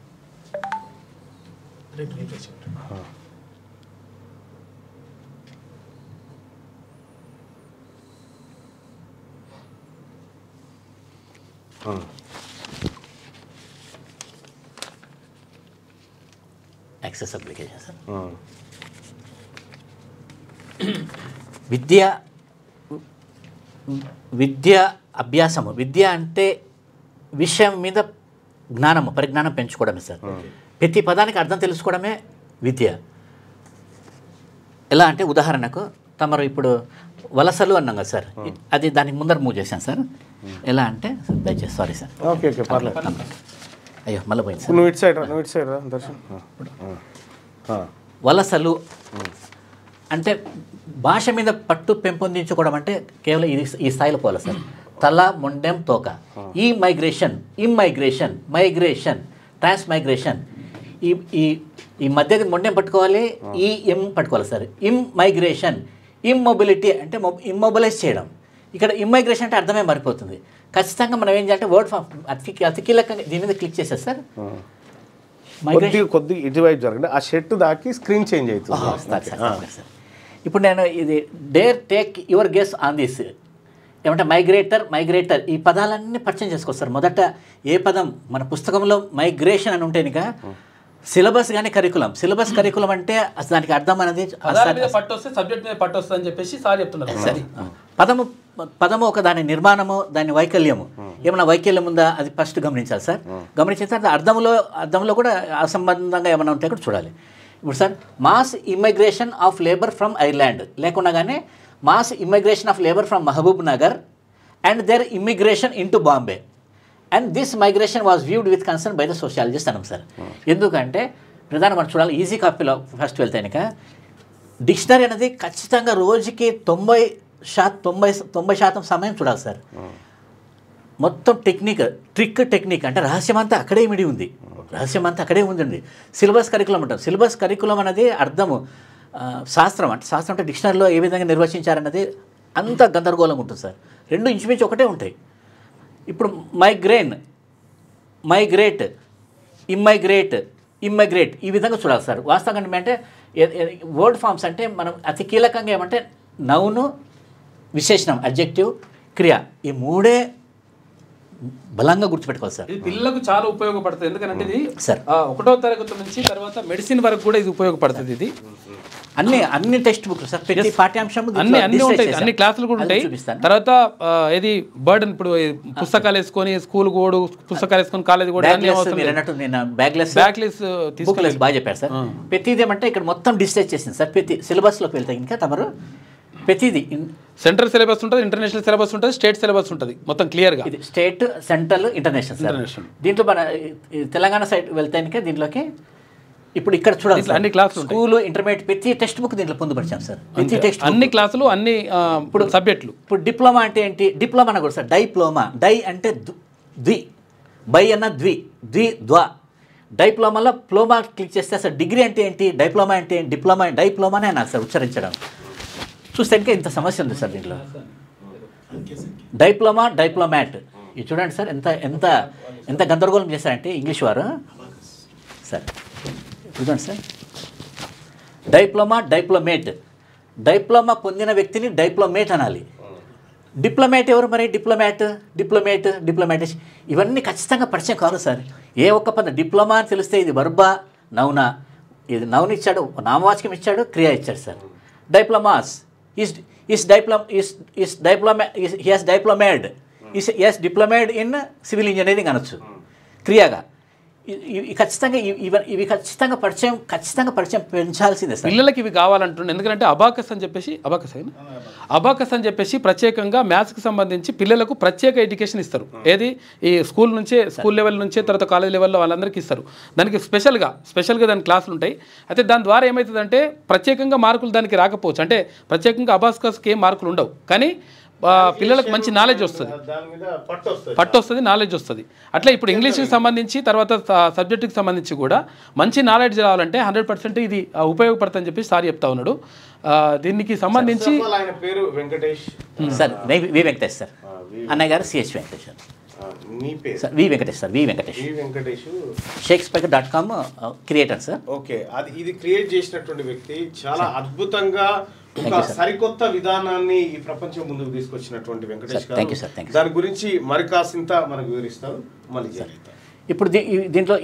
Access application sir. విద్య అభ్యాసము. విద్య అంటే విషయం మీద జ్ఞానము, పరిజ్ఞానం పెంచుకోవడమే సార్. ప్రతి పదానికి అర్థం తెలుసుకోవడమే విద్య. ఎలా అంటే ఉదాహరణకు తమరు ఇప్పుడు వలసలు అన్నాం కదా సార్, అది దానికి ముందర మూవ్ చేశాను సార్. ఎలా అంటే దయచేసి సారీ సార్. ఓకే ఓకే పర్లేదు. అయ్యో మళ్ళీ పోయింది సార్. నువ్వు ఇటు సైడ్ రా దర్శన్. వలసలు అంటే భాష మీద పట్టు పెంపొందించుకోవడం అంటే కేవలం ఈ స్థాయిలో పోవాలి సార్. తల, మొండెం, తోక. ఈ మైగ్రేషన్, మైగ్రేషన్, ట్రాన్స్మైగ్రేషన్. ఈ మధ్యది మొండెం పట్టుకోవాలి, ఈ ఎం పట్టుకోవాలి సార్. మైగ్రేషన్. ఇమ్మొబిలిటీ అంటే ఇమ్మొబిలైజ్ చేయడం. ఇక్కడ ఇమ్మైగ్రేషన్ అంటే అర్థమే మారిపోతుంది. ఖచ్చితంగా మనం ఏం చేయాలంటే వర్డ్ ఫామ్ అతి కీలకంగా దీని మీద క్లిక్ చేసేది సార్. కొద్దిగా ఇటువైపు జరగండి. ఆ షర్ట్ దాకి స్క్రీన్ చేంజ్ అవుతుంది సార్. ఇప్పుడు నేను ఇది dare take your guess on this ఏమంటే మైగ్రేటర్ ఈ పదాలన్నీ పరిచయం చేసుకోవచ్చు సార్. మొదట ఏ పదం మన పుస్తకంలో మైగ్రేషన్ అని ఉంటే ఇక సిలబస్ కానీ కరికులం అంటే దానికి అర్థం అనేది సబ్జెక్ట్ మీద పట్టు వస్తుంది అని చెప్పేసి సార్ చెప్తున్నారు. సరే, పదము ఒక దాని నిర్మాణము, దాని వైకల్యము. ఏమైనా వైకల్యం ఉందా అది ఫస్ట్ గమనించాలి సార్. గమనించిన తర్వాత అర్థంలో కూడా అసంబంధంగా ఏమైనా ఉంటే కూడా చూడాలి. ఇప్పుడు sir mass immigration of labour from Ireland లేకుండా కానీ mass immigration of labour from Mahabub Nagar and their immigration into Bombay and this migration was viewed with concern by the sociologist అన్నాం సార్. ఎందుకంటే ప్రధానం మనం చూడాలి ఈజీ కాపీలో ఫస్ట్ వెళ్తే కనుక డిక్షనరీ అనేది ఖచ్చితంగా రోజుకి 90% సమయం చూడాలి సార్. మొత్తం ట్రిక్ టెక్నిక్ అంటే రహస్యం అంతా అక్కడే ఇమిడి ఉంది. ఉందండి. సిలబస్ కరికులం అంటాం. సిలబస్ కరికులం అనేది అర్థము శాస్త్రం అంటే డిక్షనరీలో ఏ విధంగా నిర్వచించారన్నది అంత గందరగోళంగా ఉంటుంది సార్. రెండు ఇంచుమించు ఒకటే ఉంటాయి. ఇప్పుడు మైగ్రేట్, ఇమ్మైగ్రేట్ ఈ విధంగా చూడాలి సార్. వాస్తవంగా అంటే వర్డ్ ఫామ్స్ అంటే మనం అతి కీలకంగా ఏమంటే నౌను, విశేషణం, అడ్జెక్టివ్, క్రియ ఈ మూడే బలంగా గుర్తుపెట్టుకోవాలి సార్. ఇది పిల్లలకు చాలా ఉపయోగపడుతుంది. ఎందుకంటే ఇది సార్ 1వ తరగతి నుంచి తర్వాత మెడిసిన్ వరకు కూడా ఇది ఉపయోగపడుతుంది. ఇది అన్ని టెక్స్ట్ బుక్లు సార్, ప్రతి పాఠ్యాంశం అన్ని ఉంటాయి, అన్ని క్లాసులు కూడా ఉంటాయి. తర్వాత ఇది బర్డన్ ఇప్పుడు పుస్తకాలు వేసుకొని స్కూల్ కూడా పుస్తకాలు వేసుకొని కాలేజ్ కూడా బ్యాగ్లెస్ బాగా చెప్పారు సార్. ప్రతిది ఏమంటే ఇక్కడ మొత్తం డిస్టైజ్ చేసింది సార్. ప్రతి సిలబస్లోకి వెళ్తే ఇంకా తమరు ప్రతిదీ సెంట్రల్ సిలబస్ ఉంటుంది, ఇంటర్నేషనల్ సిలబస్ ఉంటుంది, స్టేట్ సిలబస్ ఉంటుంది, మొత్తం క్లియర్గా. ఇది స్టేట్, సెంట్రల్, ఇంటర్నేషనల్ సార్. దీంట్లో మన తెలంగాణ సైడ్ వెళ్తానికే దీంట్లోకి ఇప్పుడు ఇక్కడ చూడాలి అన్ని క్లాసులు స్కూల్, ఇంటర్మీడియట్ ప్రతి టెక్స్ట్ బుక్ దీంట్లో పొందుపరిచాం సార్. ప్రతి టెక్స్ట్ అన్ని క్లాసులు, అన్ని ఇప్పుడు సబ్జెక్టులు. ఇప్పుడు డిప్లొమా అంటే ఏంటి? డిప్లొమా అన్న కూడా సార్ డైప్లొమా. డై అంటే ద్వి, బై అన్న ద్వా. డైప్లొమాలో ప్లోమా క్లిక్ చేస్తే అసలు డిగ్రీ అంటే ఏంటి, డిప్లొమా అంటే ఏంటి, డైప్లొమానే అన్నారు సార్ ఉచ్చరించడం. చూస్తే ఇంకా ఇంత సమస్య ఉంది సార్ దీంట్లో. డైప్లొమా, డైప్లొమాట్ ఇది చూడండి సార్ ఎంత ఎంత ఎంత గందరగోళం చేశారంటే ఇంగ్లీష్ వారు సార్. చూడండి సార్, డైప్లొమా, డైప్లొమేట్. డిప్లొమా పొందిన వ్యక్తిని డైప్లొమేట్ అనాలి. డిప్లొమేట్ ఎవరు మరి? డిప్లొమాటిస్ట్ ఇవన్నీ ఖచ్చితంగా పరిచయం కాదు సార్. ఏ ఒక్క పదం డిప్లొమా అని తెలిస్తే ఇది వర్బా, నౌనా. ఇది నౌన్ ఇచ్చాడు, నామవాచకం ఇచ్చాడు, క్రియ ఇచ్చాడు sir. Diplomas diplomaed in civil engineering అనొచ్చు క్రియగా. ఖచ్చితంగా ఇవి ఖచ్చితంగా పరిచయం పెంచాల్సిందే సార్. పిల్లలకి ఇవి కావాలంటుండే. ఎందుకంటే అబాకస్ అని చెప్పేసి ప్రత్యేకంగా మ్యాథ్స్కి సంబంధించి పిల్లలకు ప్రత్యేక ఎడ్యుకేషన్ ఇస్తారు. ఏది ఈ స్కూల్ లెవెల్ నుంచే తర్వాత కాలేజ్ లెవెల్లో వాళ్ళందరికీ ఇస్తారు. దానికి స్పెషల్గా దాని క్లాసులు ఉంటాయి. అయితే దాని ద్వారా ఏమవుతుందంటే ప్రత్యేకంగా మార్కులు దానికి రాకపోవచ్చు. అంటే ప్రత్యేకంగా అబాకస్కి ఏం మార్కులు ఉండవు, కానీ పిల్లలకు మంచి నాలెడ్జ్ వస్తుంది, పట్టు వస్తుంది, నాలెడ్జ్ వస్తుంది. అట్లా ఇప్పుడు ఇంగ్లీష్కి సంబంధించి తర్వాత సబ్జెక్టుకి సంబంధించి కూడా మంచి నాలెడ్జ్ రావాలంటే 100% ఇది ఉపయోగపడుతుందని చెప్పి సార్ చెప్తా ఉన్నాడు. దీనికి సంబంధించి సార్ వి వెంకటేష్ సార్, అన్నయ్య గారు CH Venkatesh sir. V Venkatesh shakespeare.com creator sir. Okay, అది ఇది క్రియేట్ చేసినటువంటి వ్యక్తి చాలా అద్భుతంగా ఒక సరికొత్త విధానాన్ని ఈ ప్రపంచం ముందుకు తీసుకొచ్చినటువంటి వెంకటేష్ గారు. దాని గురించి మరి కాసింత మనకు వివరిస్తారు మళ్ళీ. ఇప్పుడు దీంట్లో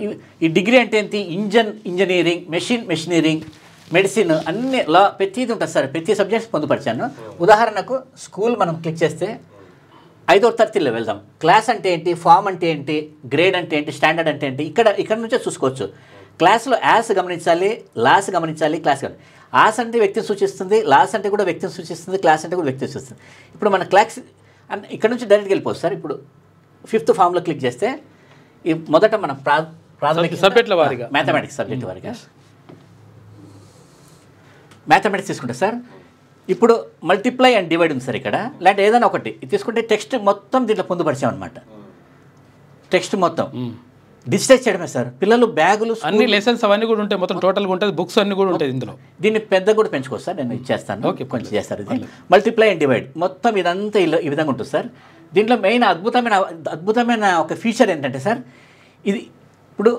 ఈ డిగ్రీ అంటే ఏంటి? ఇంజనీరింగ్, మెషినీరింగ్, మెడిసిన్ అన్ని లా ప్రతిది ఉంటుంది సార్. ప్రతి సబ్జెక్ట్స్ పొందుపరిచాను. ఉదాహరణకు స్కూల్ మనం క్లిక్ చేస్తే 5వ తరగతిలో వెళ్దాం. క్లాస్ అంటే ఏంటి, ఫామ్ అంటే ఏంటి, గ్రేడ్ అంటే ఏంటి, స్టాండర్డ్ అంటే ఏంటి, ఇక్కడ నుంచే చూసుకోవచ్చు. క్లాస్లో యాస్ గమనించాలి, లాస్ గమనించాలి, క్లాస్ గమనించాలి. ఆస్ అంటే వ్యక్తిని సూచిస్తుంది, లాస్ అంటే కూడా వ్యక్తిని సూచిస్తుంది, క్లాస్ అంటే కూడా వ్యక్తిని సూచిస్తుంది. ఇప్పుడు మన క్లాస్ ఇక్కడ నుంచి డైరెక్ట్గా వెళ్ళిపోవచ్చు సార్. ఇప్పుడు 5th ఫామ్లో క్లిక్ చేస్తే ఈ మొదట మనం ప్రాథమిక సబ్జెక్టుల వారిగా మ్యాథమెటిక్స్ సబ్జెక్ట్ వారిగా మ్యాథమెటిక్స్ తీసుకుంటే సార్ ఇప్పుడు మల్టిప్లై అండ్ డివైడ్ ఉంది సార్. ఇక్కడ లేదంటే ఏదైనా ఒకటి తీసుకుంటే టెక్స్ట్ మొత్తం దీంట్లో పొందుపరిచామన్నమాట. టెక్స్ట్ మొత్తం డిజిటైజ్ చేయడమే సార్. పిల్లలు బ్యాగులు అన్ని లెసన్స్ అవన్నీ కూడా ఉంటాయి, మొత్తం టోటల్గా ఉంటుంది, బుక్స్ అన్ని కూడా ఉంటాయి ఇందులో. దీన్ని పెద్ద కూడా పెంచుకోవచ్చు సార్, నేను ఇచ్చేస్తాను. ఓకే, కొంచెం చేస్తారు. ఇది మల్టిప్లై అండ్ డివైడ్ మొత్తం ఇదంతా ఈ విధంగా ఉంటుంది సార్. దీంట్లో మెయిన్ అద్భుతమైన ఒక ఫీచర్ ఏంటంటే సార్, ఇది ఇప్పుడు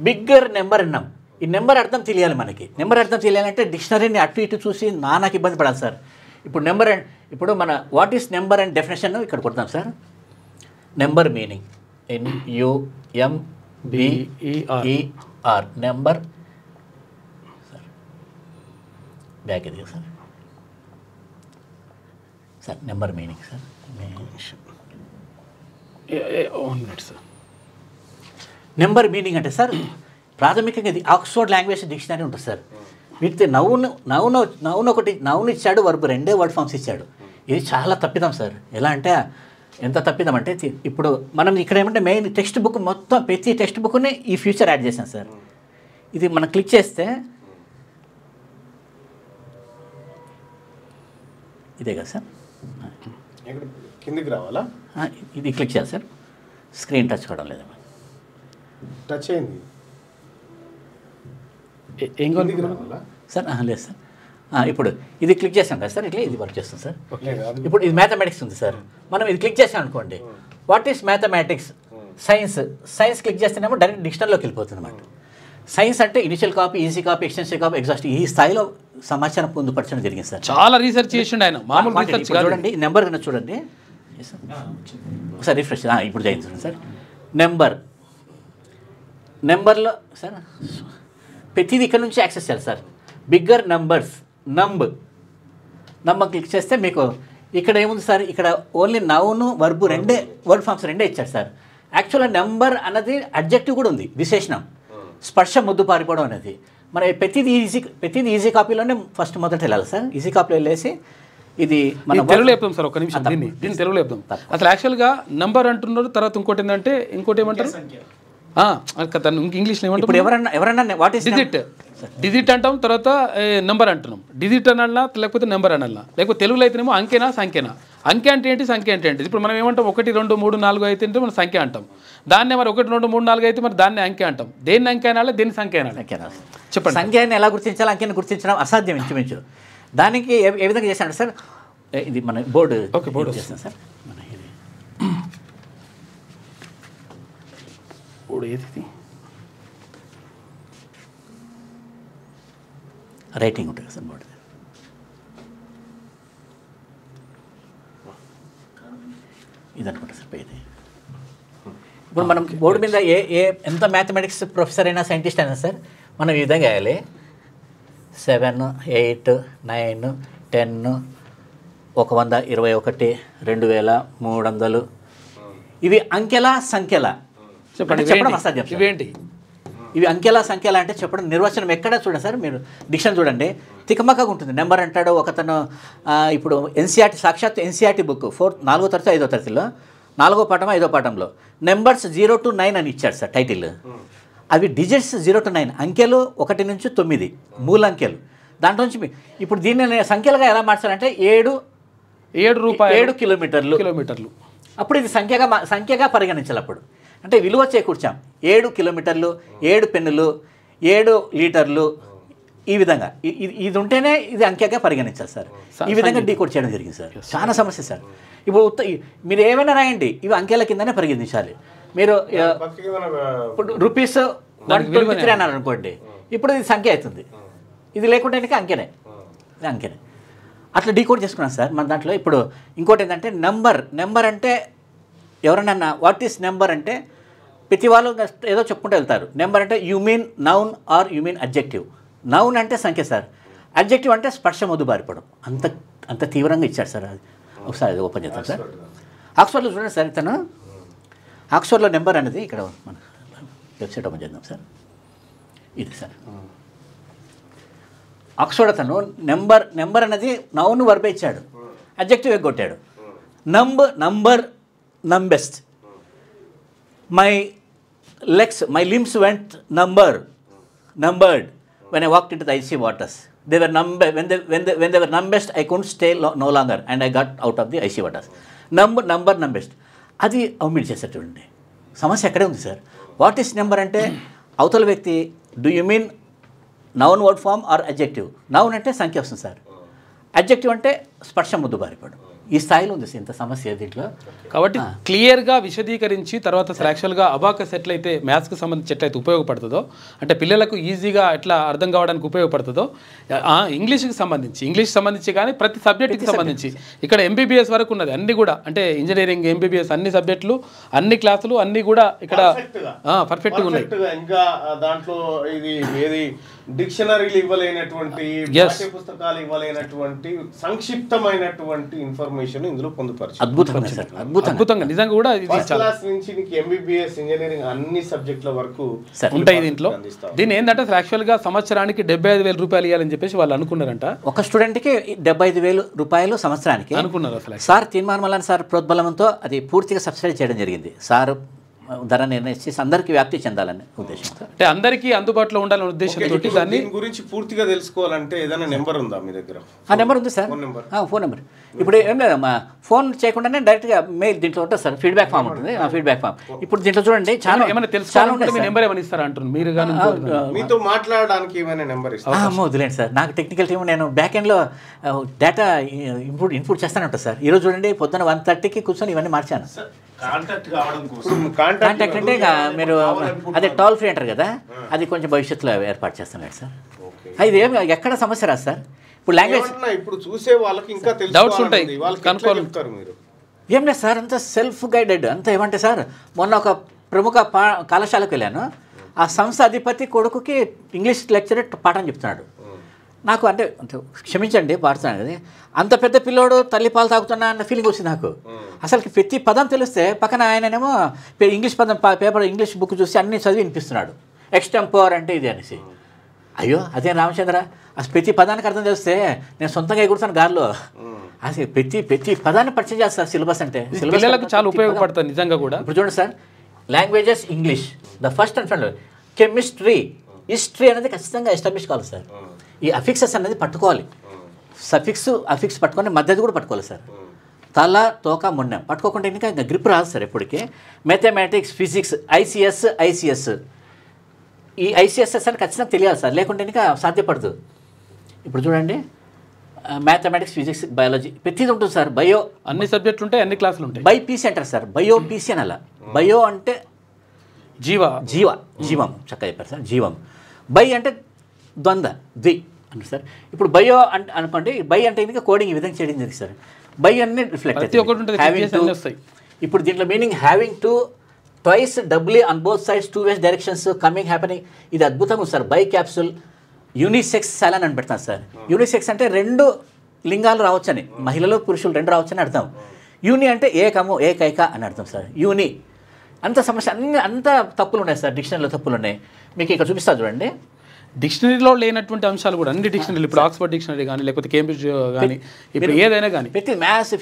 బిగ్గర్ నెంబర్ అన్నాం. ఈ నెంబర్ అర్థం తెలియాలి మనకి. నెంబర్ అర్థం తెలియాలంటే డిక్షనరీని అటు ఇటు చూసి నాకు ఇబ్బంది పడాలి సార్. ఇప్పుడు మన what is number and definition ఇక్కడ కొడతాం sir. Number meaning NUMBER number sir. Back ఇది sir. Sir number meaning sir. Number meaning అంటే సార్ ప్రాథమికంగా ఇది ఆక్స్ఫర్డ్ లాంగ్వేజ్ డిక్షనరీ ఉంటుంది సార్. వీటితో నౌన్ ఇచ్చాడు, వర్బ్ 2 వర్డ్ ఫామ్స్ ఇచ్చాడు. ఇది చాలా తప్పిదం సార్. ఎలా అంటే ఎంత తప్పిదం అంటే ఇప్పుడు మనం ఇక్కడ ఏమంటే మెయిన్ టెక్స్ట్ బుక్ మొత్తం ప్రతి టెక్స్ట్ బుక్ని ఈ ఫ్యూచర్ యాడ్ చేశాం సార్. ఇది మనం క్లిక్ చేస్తే ఇదే కదా సార్, కిందికి రావాలా? ఇది క్లిక్ చేయాలి సార్. స్క్రీన్ టచ్ కావడం లేదు, టచ్ అయింది సార్. లేదు సార్. ఇప్పుడు ఇది క్లిక్ చేసాం కదా సార్, ఇట్లా ఇది వర్క్ చేస్తుంది సార్. ఇప్పుడు ఇది మ్యాథమెటిక్స్ ఉంది సార్. మనం ఇది క్లిక్ చేసాం అనుకోండి, what is mathematics, science click చేస్తేనేమో డైరెక్ట్ డిక్షనరీలోకి వెళ్ళిపోతుంది అన్నమాట. సైన్స్ అంటే initial copy, easy copy, extensive copy, exhaust ఈ స్థాయిలో సమాచారం పొందుపరచడం జరిగింది సార్. చాలా రీసెర్చ్ చేసిండు ఆయన. మామూలు రీసెర్చ్ చూడండి, ఈ నెంబర్ కన్నా చూడండి ఒకసారి రిఫ్రెష్. ఇప్పుడు చేయించండి సార్. నెంబర్లో సార్ ప్రతిదీ ఇక్కడ నుంచి యాక్సెస్ చేయాలి sir. Bigger numbers number click చేస్తే మీకు ఇక్కడ ఏముంది సార్, ఇక్కడ only noun verb word forms రెండే ఇచ్చారు సార్. యాక్చువల్గా నెంబర్ అన్నది అడ్జెక్టివ్ కూడా ఉంది, విశేషణం. స్పర్శ ముద్దు పారిపోవడం అనేది మన ప్రతిదీ ఈజీ కాపీలోనే ఫస్ట్ మొదట వెళ్ళాలి సార్. ఈజీ కాపీలో వెళ్ళేసి ఇది మన ఇది తెలుగులో చెప్తాం సార్, ఒక నిమిషం దీన్ని తెలుగులో చెప్తాం. అసలు యాక్చువల్గా నంబర్ అంటున్నారు, తర్వాత ఇంకోటి ఏంటంటే ఇంకోటి ఏమంటారు ఇంగ్లీష్లో ఇప్పుడు ఏమంటారు, ఎవరన్నా వాట్ ఈస్ డిజిట్ అంటాం, తర్వాత నెంబర్ అంటున్నాం. డిజిట్ అనాలనా లేకపోతే నెంబర్ అనాలనా, లేకపోతే తెలుగులో అయితేనేమో అంకెనా సంఖ్యనా. అంకె అంటే ఏంటి, సంఖ్య అంటే ఏంటి. ఇప్పుడు మనం ఏమంటాం 1 2 3 4 అయితే అంటే మనం సంఖ్య అంటాం. దాన్నే మరి 1 2 3 4 అయితే మరి దాన్ని అంకె అంటాం. దేన్ని అంకె అనాలి, దేన్ని సంఖ్య అనాలి చెప్పండి. సంఖ్యని ఎలా గుర్తించాలి, అంకెని గుర్తించడం అసాధ్యం ఇంచుమించు. దానికి ఏ విధంగా చేశాను సార్, ఇది మన బోర్డు బోర్డు చేస్తాను సార్. మన ఇది బోర్డు ఏది రైటింగ్ ఉంటుంది సార్ బోర్డు. ఇది అనుకుంటా సార్ ఇది. ఇప్పుడు మనం బోర్డు మీద ఎంత మ్యాథమెటిక్స్ ప్రొఫెసర్ అయినా సైంటిస్ట్ అయినా సార్ మనం ఈ విధంగా వేయాలి. 7 8 9 10 100 21 2300 ఇవి అంకెలా సంఖ్యలా చెప్పడం అసాధ్యం. ఇవేంటి ఇవి అంకెలా సంఖ్యలా అంటే చెప్పడం నిర్వచనం ఎక్కడ చూడండి సార్, మీరు డిక్షన్ చూడండి తికమకగా ఉంటుంది. నెంబర్ అంటాడు ఒకతను. ఇప్పుడు ఎన్సీఆర్టీ సాక్షాత్ ఎన్సీఆర్టీ బుక్ 4వ తరగతి 5వ తరగతిలో 4వ పాఠం 5వ పాఠంలో నెంబర్స్ 0 to 9 అని ఇచ్చాడు సార్ టైటిల్. అవి డిజిట్స్ 0 to 9 అంకెలు 1 నుంచి 9 మూల అంకెలు. దాంట్లో నుంచి ఇప్పుడు దీన్ని సంఖ్యలుగా ఎలా మార్చాలంటే 7 కిలోమీటర్లు. అప్పుడు ఇది సంఖ్యగా పరిగణించాలి. అప్పుడు అంటే విలువ చేకూర్చాం. 7 కిలోమీటర్లు, 7 పెన్నులు, 7 లీటర్లు, ఈ విధంగా ఇది ఉంటేనే ఇది అంకెగా పరిగణించాలి సార్. ఈ విధంగా డీకోడ్ చేయడం జరిగింది సార్. చాలా సమస్య సార్. ఇప్పుడు మీరు ఏమైనా రాయండి, ఇవి అంకెల కిందనే పరిగణించాలి. మీరు ఇప్పుడు రూపీస్ 123 అన్నారు అనుకోండి, ఇప్పుడు ఇది సంఖ్య అవుతుంది. ఇది లేకుంటే అంకెనే, అంకెనే అట్లా డీకోడ్ చేసుకున్నాం సార్ మన దాంట్లో. ఇప్పుడు ఇంకోటి ఏంటంటే నెంబర్ అంటే ఎవరన్నా వాట్ ఈస్ నెంబర్ అంటే ప్రతి వాళ్ళు ఏదో చెప్పుకుంటూ వెళ్తారు. నెంబర్ అంటే you mean noun are you mean adjective. Noun అంటే సంఖ్య సార్, అడ్జెక్టివ్ అంటే స్పర్శ మొద్దుబారిపడం. అంత తీవ్రంగా ఇచ్చాడు సార్. అది ఒకసారి అది ఓపెన్ చేద్దాం సార్. ఆక్స్ఫర్డ్లో చూడండి సార్, ఇతను ఆక్స్ఫర్డ్లో నెంబర్ అనేది ఇక్కడ మన వెబ్సైట్ ఓపెన్ చేద్దాం సార్. ఇది సార్ ఆక్స్ఫర్డ్ అతను నెంబర్ అనేది నౌన్ వర్బే ఇచ్చాడు, అడ్జెక్టివ్ ఎగ్గొట్టాడు. Number numbest. My limbs went numbered when I walked into the icy waters. They were numbered when they were numbest. I couldn't stay no longer and I got out of the icy waters. Numbest. అది omit చేశారు చూడండి. సమస్య ఎక్కడే ఉంది sir. What is number అంటే అవతల వ్యక్తి do you mean noun word form or adjective. Noun అంటే సంఖ్య వస్తుంది సార్, అడ్జెక్టివ్ అంటే స్పర్శ ముద్దుబారిపడు. ఈ స్థాయిలో ఉంది ఇంత సమస్య దీంట్లో. కాబట్టి క్లియర్గా విశదీకరించి తర్వాత యాక్చువల్గా అబాకస్ ఎట్లయితే మ్యాథ్స్కి సంబంధించి ఎట్లయితే ఉపయోగపడుతుందో, అంటే పిల్లలకు ఈజీగా ఎట్లా అర్థం కావడానికి ఉపయోగపడుతుందో, ఇంగ్లీష్కి సంబంధించి కానీ ప్రతి సబ్జెక్ట్కి సంబంధించి ఇక్కడ ఎంబీబీఎస్ వరకు ఉన్నది అన్నీ కూడా, అంటే ఇంజనీరింగ్ ఎంబీబీఎస్ అన్ని సబ్జెక్టులు అన్ని క్లాసులు అన్నీ కూడా ఇక్కడ పర్ఫెక్ట్గా ఉన్నాయి. ఇంకా దాంట్లో ఇది ఏది డిక్షనరీలు ఇవ్వలేనటువంటి, పుస్తకాలు ఇవ్వలేనటువంటి సంక్షిప్తమైనటువంటి ఇన్ఫర్మేషన్ ఇందులో పొందుపరచు. అద్భుతంగా నిజంగా కూడా క్లాస్ నుంచి ఎంబీబీఎస్ ఇంజనీరింగ్ అన్ని సబ్జెక్టుల వరకు ఉంటాయి దీంట్లో. దీని ఏంటంటే యాక్చువల్గా సంవత్సరానికి 75,000 రూపాయలు ఇవ్వాలని చెప్పేసి వాళ్ళు అనుకున్నారంట. ఒక స్టూడెంట్కి 75,000 రూపాయలు సంవత్సరానికి అనుకున్నారు. అసలు సార్ తీర్మానం సార్ ప్రోద్బలంతో అది పూర్తిగా సబ్సిడీ చేయడం జరిగింది. సార్ ధర నిర్ణయించి అందరికీ వ్యాప్తి చెందాలనే ఉద్దేశంతో, అంటే అందరికీ అందుబాటులో ఉండాలనే ఉద్దేశంతో దాని గురించి పూర్తిగా తెలుసుకోవాలంటే ఏదైనా నెంబర్ ఉందా మీ దగ్గర? ఆ నెంబర్ ఉంది సార్, ఫోన్ నెంబర్. ఇప్పుడు ఏం లేదమ్మా, ఫోన్ చేయకుండానే డైరెక్ట్గా మెయిల్ దీంట్లో ఉంటుంది సార్, ఫీడ్బ్యాక్ ఫామ్ ఉంటుంది. ఆ ఫీడ్బ్యాక్ ఫామ్ ఇప్పుడు దీంట్లో చూడండి చాలా ఏమైనా తెలుసుకోవాలంటే మీ నెంబర్ ఏమైనా ఇస్తారా అంటున్నారు మీరు, కానీ మీతో మాట్లాడడానికి ఏమైనా నెంబర్ ఇస్తారా? వదిలేండి సార్, నాకు టెక్నికల్ టీం నేను బ్యాక్ ఎండ్లో డేటా ఇన్పుట్ చేస్తానే ఉంటుంది సార్. ఈరోజు చూడండి పొద్దున్న 1:30కి కూర్చొని ఇవన్నీ మార్చాను. కాంటాక్ట్ అంటే మీరు అదే టోల్ ఫ్రీ అంటారు కదా, అది కొంచెం భవిష్యత్తులో ఏర్పాటు చేస్తున్నాడు సార్. అది ఏమి ఎక్కడ సమస్య రాదు సార్. ఇప్పుడు లాంగ్వేజ్ ఇప్పుడు చూసే వాళ్ళకి ఇంకా డౌట్స్ ఉంటాయి, ఏం లేదు సార్, అంతా సెల్ఫ్ గైడెడ్ అంతా. ఏమంటే సార్ మొన్న ఒక ప్రముఖ కళాశాలకు వెళ్ళాను, ఆ సంస్థ అధిపతి కొడుకుకి ఇంగ్లీష్ లెక్చరర్ పాఠం చెప్తున్నాడు. నాకు అంటే క్షమించండి పాడుతున్నాను కదా, అంత పెద్ద పిల్లోడు తల్లి పాలు తాగుతున్నా అన్న ఫీలింగ్ వచ్చింది నాకు. అసలు ప్రతి పదం తెలిస్తే పక్కన ఆయననేమో ఇంగ్లీష్ పదం పేపర్ ఇంగ్లీష్ బుక్ చూసి అన్ని చదివి వినిపిస్తున్నాడు. ఎక్స్టెంపోర్ అంటే ఇది అనేసి. అయ్యో అదే రామచంద్ర, అసలు ప్రతి పదానికి అర్థం తెలిస్తే నేను సొంతంగా ఎగురుతాను గాల్లో. అసలు ప్రతి పదాన్ని పరిచయం చేస్తారు సిలబస్ అంటే. పిల్లలకు చాలా ఉపయోగపడుతుంది నిజంగా కూడా. ఇప్పుడు చూడండి sir, languages English the first and fund, chemistry, history అనేది ఖచ్చితంగా ఎస్టాబ్లిష్ కావాలి సార్. ఈ అఫిక్సెస్ అనేది పట్టుకోవాలి, అఫిక్స్ పట్టుకొని మధ్యది కూడా పట్టుకోవాలి సార్. తల తోక మొండెం పట్టుకోకుండా ఇంకా గ్రిప్ రాదు సార్ ఎప్పటికీ. మ్యాథమెటిక్స్, ఫిజిక్స్, ఐసిఎస్ ఈ ఐసిఎస్ఎస్ అని ఖచ్చితంగా తెలియాలి సార్, లేకుంటే ఇంకా సాధ్యపడదు. ఇప్పుడు చూడండి, మ్యాథమెటిక్స్, ఫిజిక్స్, బయాలజీ ప్రతిదీ ఉంటుంది సార్. బయో అన్ని సబ్జెక్టులు ఉంటాయి, అన్ని క్లాసులు ఉంటాయి. బై పీసీ అంటారు సార్, బయో పీసీ అని అలా. బయో అంటే జీవం చక్కగా చెప్పారు సార్. జీవం. బై అంటే ద్వి అంటే సార్. ఇప్పుడు బయో అంటే అనుకోండి, బై అంటే ఇంకా కోడింగ్ ఈ విధంగా చేయడం జరిగింది సార్. బై అన్ని రిఫ్లెక్ట్ అవుతుంది. ఇప్పుడు దీంట్లో meaning having to twice doubly on both sides, 2 ways directions, coming happening. ఇది అద్భుతంగా ఉంది sir. By capsule, unisex salan అని పెడతాను సార్. యూనిసెక్స్ అంటే 2 లింగాలు రావచ్చని, మహిళలు పురుషులు 2 రావచ్చని అర్థం. యూని అంటే ఏకము, ఏకైక అని అర్థం సార్. యూని అంత సమస్య అంత తప్పులు ఉన్నాయి సార్, డిక్షనరీలో తప్పులు ఉన్నాయి. మీకు ఇక్కడ చూపిస్తా చూడండి. డిక్షనరీలో లేనటువంటి అంశాలు కూడా అన్ని డిక్షనరీలు, ఇప్పుడు ఆక్స్ఫర్డ్ డిక్షనరీ కానీ లేకపోతే కేంబ్రిడ్జ్ కానీ ఇప్పుడు ఏదైనా కానీ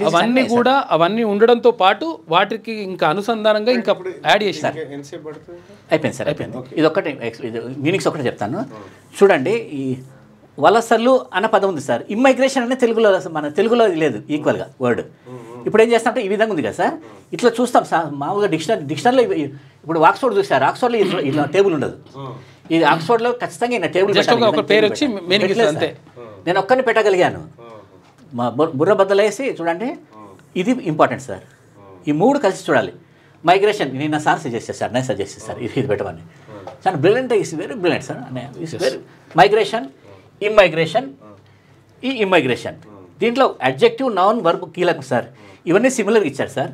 అవన్నీ కూడా అవన్నీ ఉండడంతో పాటు వాటికి ఇంకా అనుసంధానంగా ఇంకా యాడ్ చేశారు. అయిపోయింది సార్, అయిపోయింది. ఇది ఒకటి మీనింగ్స్ ఒకటి చెప్తాను చూడండి. ఈ వలసలు అన్న పదం ఉంది సార్. ఇమ్మైగ్రేషన్ అనేది తెలుగులో, మన తెలుగులో లేదు ఈక్వల్గా వర్డ్. ఇప్పుడు ఏం చేస్తామంటే ఈ విధంగా ఉంది కదా సార్, ఇట్లా చూస్తాం సార్. మామూలుగా డిక్షనరీలో ఇప్పుడు ఆక్స్ఫర్డ్ చూసారు, ఆక్స్ఫర్డ్లో ఇట్లా టేబుల్ ఉండదు. ఇది ఆక్స్ఫర్డ్లో ఖచ్చితంగా ఈయన టేబుల్ పెట్టాలి. నేను ఒక్కరిని పెట్టగలిగాను, మా బుర్ర బద్దలేసి చూడండి. ఇది ఇంపార్టెంట్ సార్. ఈ 3 కలిసి చూడాలి. మైగ్రేషన్ నేను సార్ సజెస్ట్ చేశారు, నేను సజెస్ట్ చేశారు ఇది పెట్టమని. చాలా brilliant, is very brilliant sir. Is very migration, immigration దీంట్లో అడ్జెక్టివ్, నౌన్, వర్బ్ కీలకం సార్. ఇవన్నీ సిమిలర్గా ఇచ్చాడు సార్.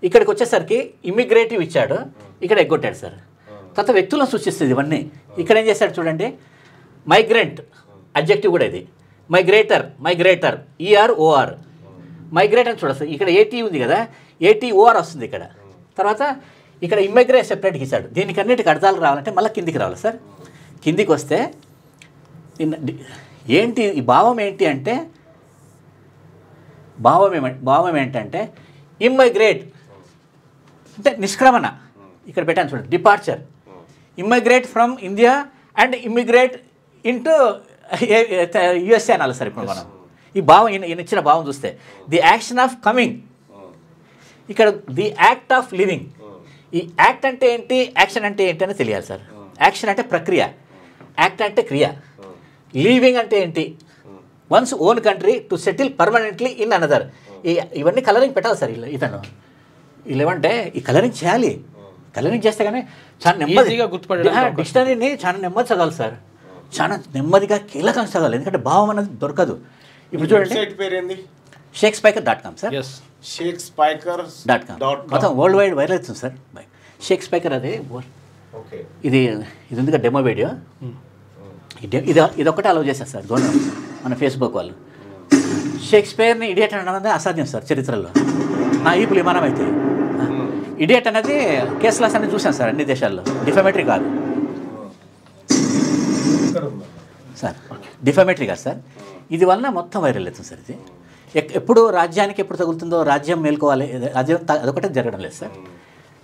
ఇక్కడికి వచ్చేసరికి ఇమిగ్రేటివ్ ఇచ్చాడు, ఇక్కడ ఎగ్గొట్టాడు సార్. తర్వాత వ్యక్తులను సూచిస్తుంది ఇవన్నీ. ఇక్కడ ఏం చేశాడు చూడండి. మైగ్రెంట్ అడ్జెక్టివ్ కూడా ఇది. మైగ్రేటర్ ER-OR. మైగ్రేట్ అని చూడొచ్చు. ఇక్కడ AT ఉంది కదా, AT-OR వస్తుంది ఇక్కడ. తర్వాత ఇక్కడ ఇమ్మైగ్రేట్ సెపరేట్గా ఇచ్చాడు. దీనికి అన్నిటికి అర్థాలు రావాలంటే మళ్ళీ కిందికి రావాలి సార్. కిందికి వస్తే ఏంటి ఈ భావం ఏంటి అంటే, భావం ఏంటంటే ఇమ్మైగ్రేట్ అంటే నిష్క్రమణ. ఇక్కడ పెట్టాను చూడండి, departure. Immigrate from India and immigrate into USA అనాలి సార్. ఇప్పుడు మనం ఈ భావం ఈయన ఇచ్చిన భావం చూస్తే, ది యాక్షన్ ఆఫ్ కమింగ్, ఇక్కడ ది యాక్ట్ ఆఫ్ లివింగ్. ఈ యాక్ట్ అంటే ఏంటి, యాక్షన్ అంటే ఏంటి అని తెలియాలి సార్. యాక్షన్ అంటే ప్రక్రియ, యాక్ట్ అంటే క్రియ. లీవింగ్ అంటే ఏంటి, once own country to settle permanently in another. ఇవన్నీ కలరింగ్ పెట్టాలి సార్. ఇతను ఏమంటే ఈ కలరింగ్ చేయాలి. కలరింగ్ చేస్తే కానీ చాలా నెమ్మదిగా డిక్షనరీని చాలా నెమ్మది చదవాలి సార్. చాలా నెమ్మదిగా కీలకంగా చదవాలి, ఎందుకంటే భావం అనేది దొరకదు. ఇప్పుడు చూడండి, shakespeare.com సార్. shakespeare.com మొత్తం వరల్డ్ వైడ్ వైరల్ అవుతుంది సార్. షేక్స్పియర్ అది ఇది ఉంది కదా డెమో వీడియో. ఇది ఒక్కటే అలౌ చేశారు సార్ గవర్నమెంట్, మన ఫేస్బుక్ వాళ్ళు. షేక్స్పియర్ని ఇడియట్ అనడం అనేది అసాధ్యం సార్ చరిత్రలో. నా ఈపులు విమానం అయితే ఇడియట్ అనేది కేసులాస్ అనేది చూసాను సార్ అన్ని దేశాల్లో. డిఫామేటరీ కాదు సార్, డిఫామేటరీ కాదు సార్. ఇది వలన మొత్తం వైరల్ అవుతుంది సార్. ఇది ఎప్పుడు రాజ్యానికి ఎప్పుడు తగులుతుందో, రాజ్యం మేల్కోవాలి, రాజ్యం అదొకటే జరగడం లేదు సార్.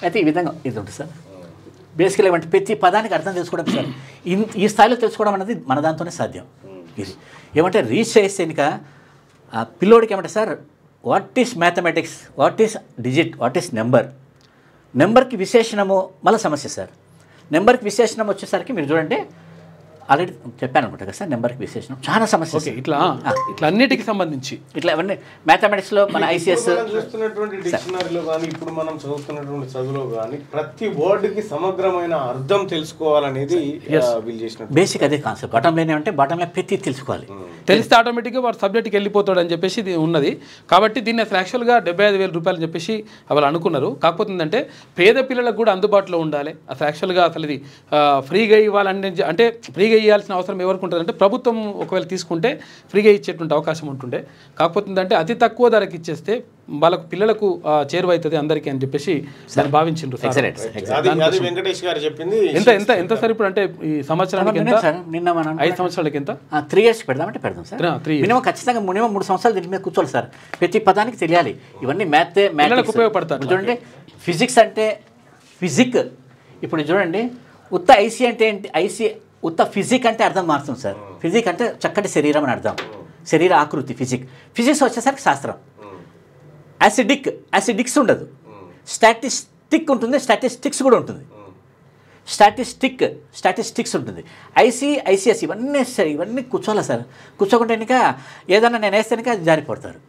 అయితే ఈ విధంగా ఇది ఉంటుంది సార్. బేసికల్ ఏమంటే ప్రతి పదానికి అర్థం తెలుసుకోవడం సార్. ఈ స్థాయిలో తెలుసుకోవడం అనేది మన దాంతోనే సాధ్యం. ఇది ఏమంటే రీచ్ చేస్తే ఇంకా పిల్లోడికి ఏమంటే sir, what is mathematics, what is digit, what is నెంబర్కి విశేషణము మళ్ళీ సమస్య సార్. నెంబర్కి విశేషణం వచ్చేసరికి మీరు చూడండి, ఆల్రెడీ చెప్పాను అనుకుంటా కదా సార్. నెంబర్కి విశేషణం చాలా సమస్య. ఇట్లా అన్నిటికి సంబంధించి ఇట్లా అవన్నీ మ్యాథమెటిక్స్లో మన ICS చూస్తున్నటువంటి డిక్షనరీలో కానీ ఇప్పుడు మనం చదువుతున్నటువంటి చదువులో కానీ ప్రతి వర్డ్కి సమగ్రమైన అర్థం తెలుసుకోవాలనేది వీళ్ళు చేసిన బేసిక్ అదే కాన్సెప్ట్. బాటం లైన్ ఏమంటే బాటం లైన్ ప్రతి తెలుసుకోవాలి. తెలిస్తే ఆటోమేటిక్గా వాడు సబ్జెక్ట్కి వెళ్ళిపోతాడు అని చెప్పేసి ఇది ఉన్నది. కాబట్టి దీన్ని అసలు యాక్చువల్గా 75,000 రూపాయలు అని చెప్పేసి వాళ్ళు అనుకున్నారు. కాకపోతే ఏంటంటే పేద పిల్లలకు కూడా అందుబాటులో ఉండాలి. అసలు యాక్చువల్గా అసలు ఇది ఫ్రీగా ఇవ్వాలని, అంటే ఫ్రీగా ఇవ్వాల్సిన అవసరం ఎవరికి ఉంటుంది అంటే ప్రభుత్వం ఒకవేళ తీసుకుంటే ఫ్రీగా ఇచ్చేటువంటి అవకాశం ఉంటుండే. కాకపోతే ఏంటంటే అతి తక్కువ ధరకి ఇచ్చేస్తే వాళ్ళకు పిల్లలకు చేరువవుతుంది అందరికీ అని చెప్పేసి దాన్ని భావించిండ్రు సార్. అది వెంకటేష్ గారు చెప్పింది. ఎంత ఎంత ఎంత సార్ ఇప్పుడు అంటే ఈ సంవత్సరానికి ఎంత? నిన్న మనం 5 సంవత్సరాలకి ఎంత? 3 years పెడదామంటే పెడదాం సార్. మినిమం ఖచ్చితంగా మినిమం 3 సంవత్సరాలు దీని మీద కూర్చోవాలి సార్. ప్రతి పదానికి తెలియాలి. ఇవన్నీ మ్యాథ్స్ ఉపయోగపడతారు. చూడండి, ఫిజిక్స్ అంటే ఫిజిక్. ఇప్పుడు చూడండి, ఉత్త ఐసీ అంటే ఏంటి? ఐసీ ఉత్త ఫిజిక్ అంటే అర్థం మారుతుంది సార్. ఫిజిక్ అంటే చక్కటి శరీరం అని అర్థం, శరీర ఆకృతి ఫిజిక్. ఫిజిక్స్ వచ్చేసరికి శాస్త్రం. యాసిడిక్స్ ఉండదు, స్టాటిస్టిక్ ఉంటుంది, స్టాటిస్టిక్స్ కూడా ఉంటుంది. స్టాటిస్టిక్స్ ఉంటుంది. ఐసిఎస్ ఇవన్నీ కూర్చోవాలి సార్. కూర్చోకుంటే కనుక ఏదన్నా నేను వేస్తే కనుక అది జారిపోతారు.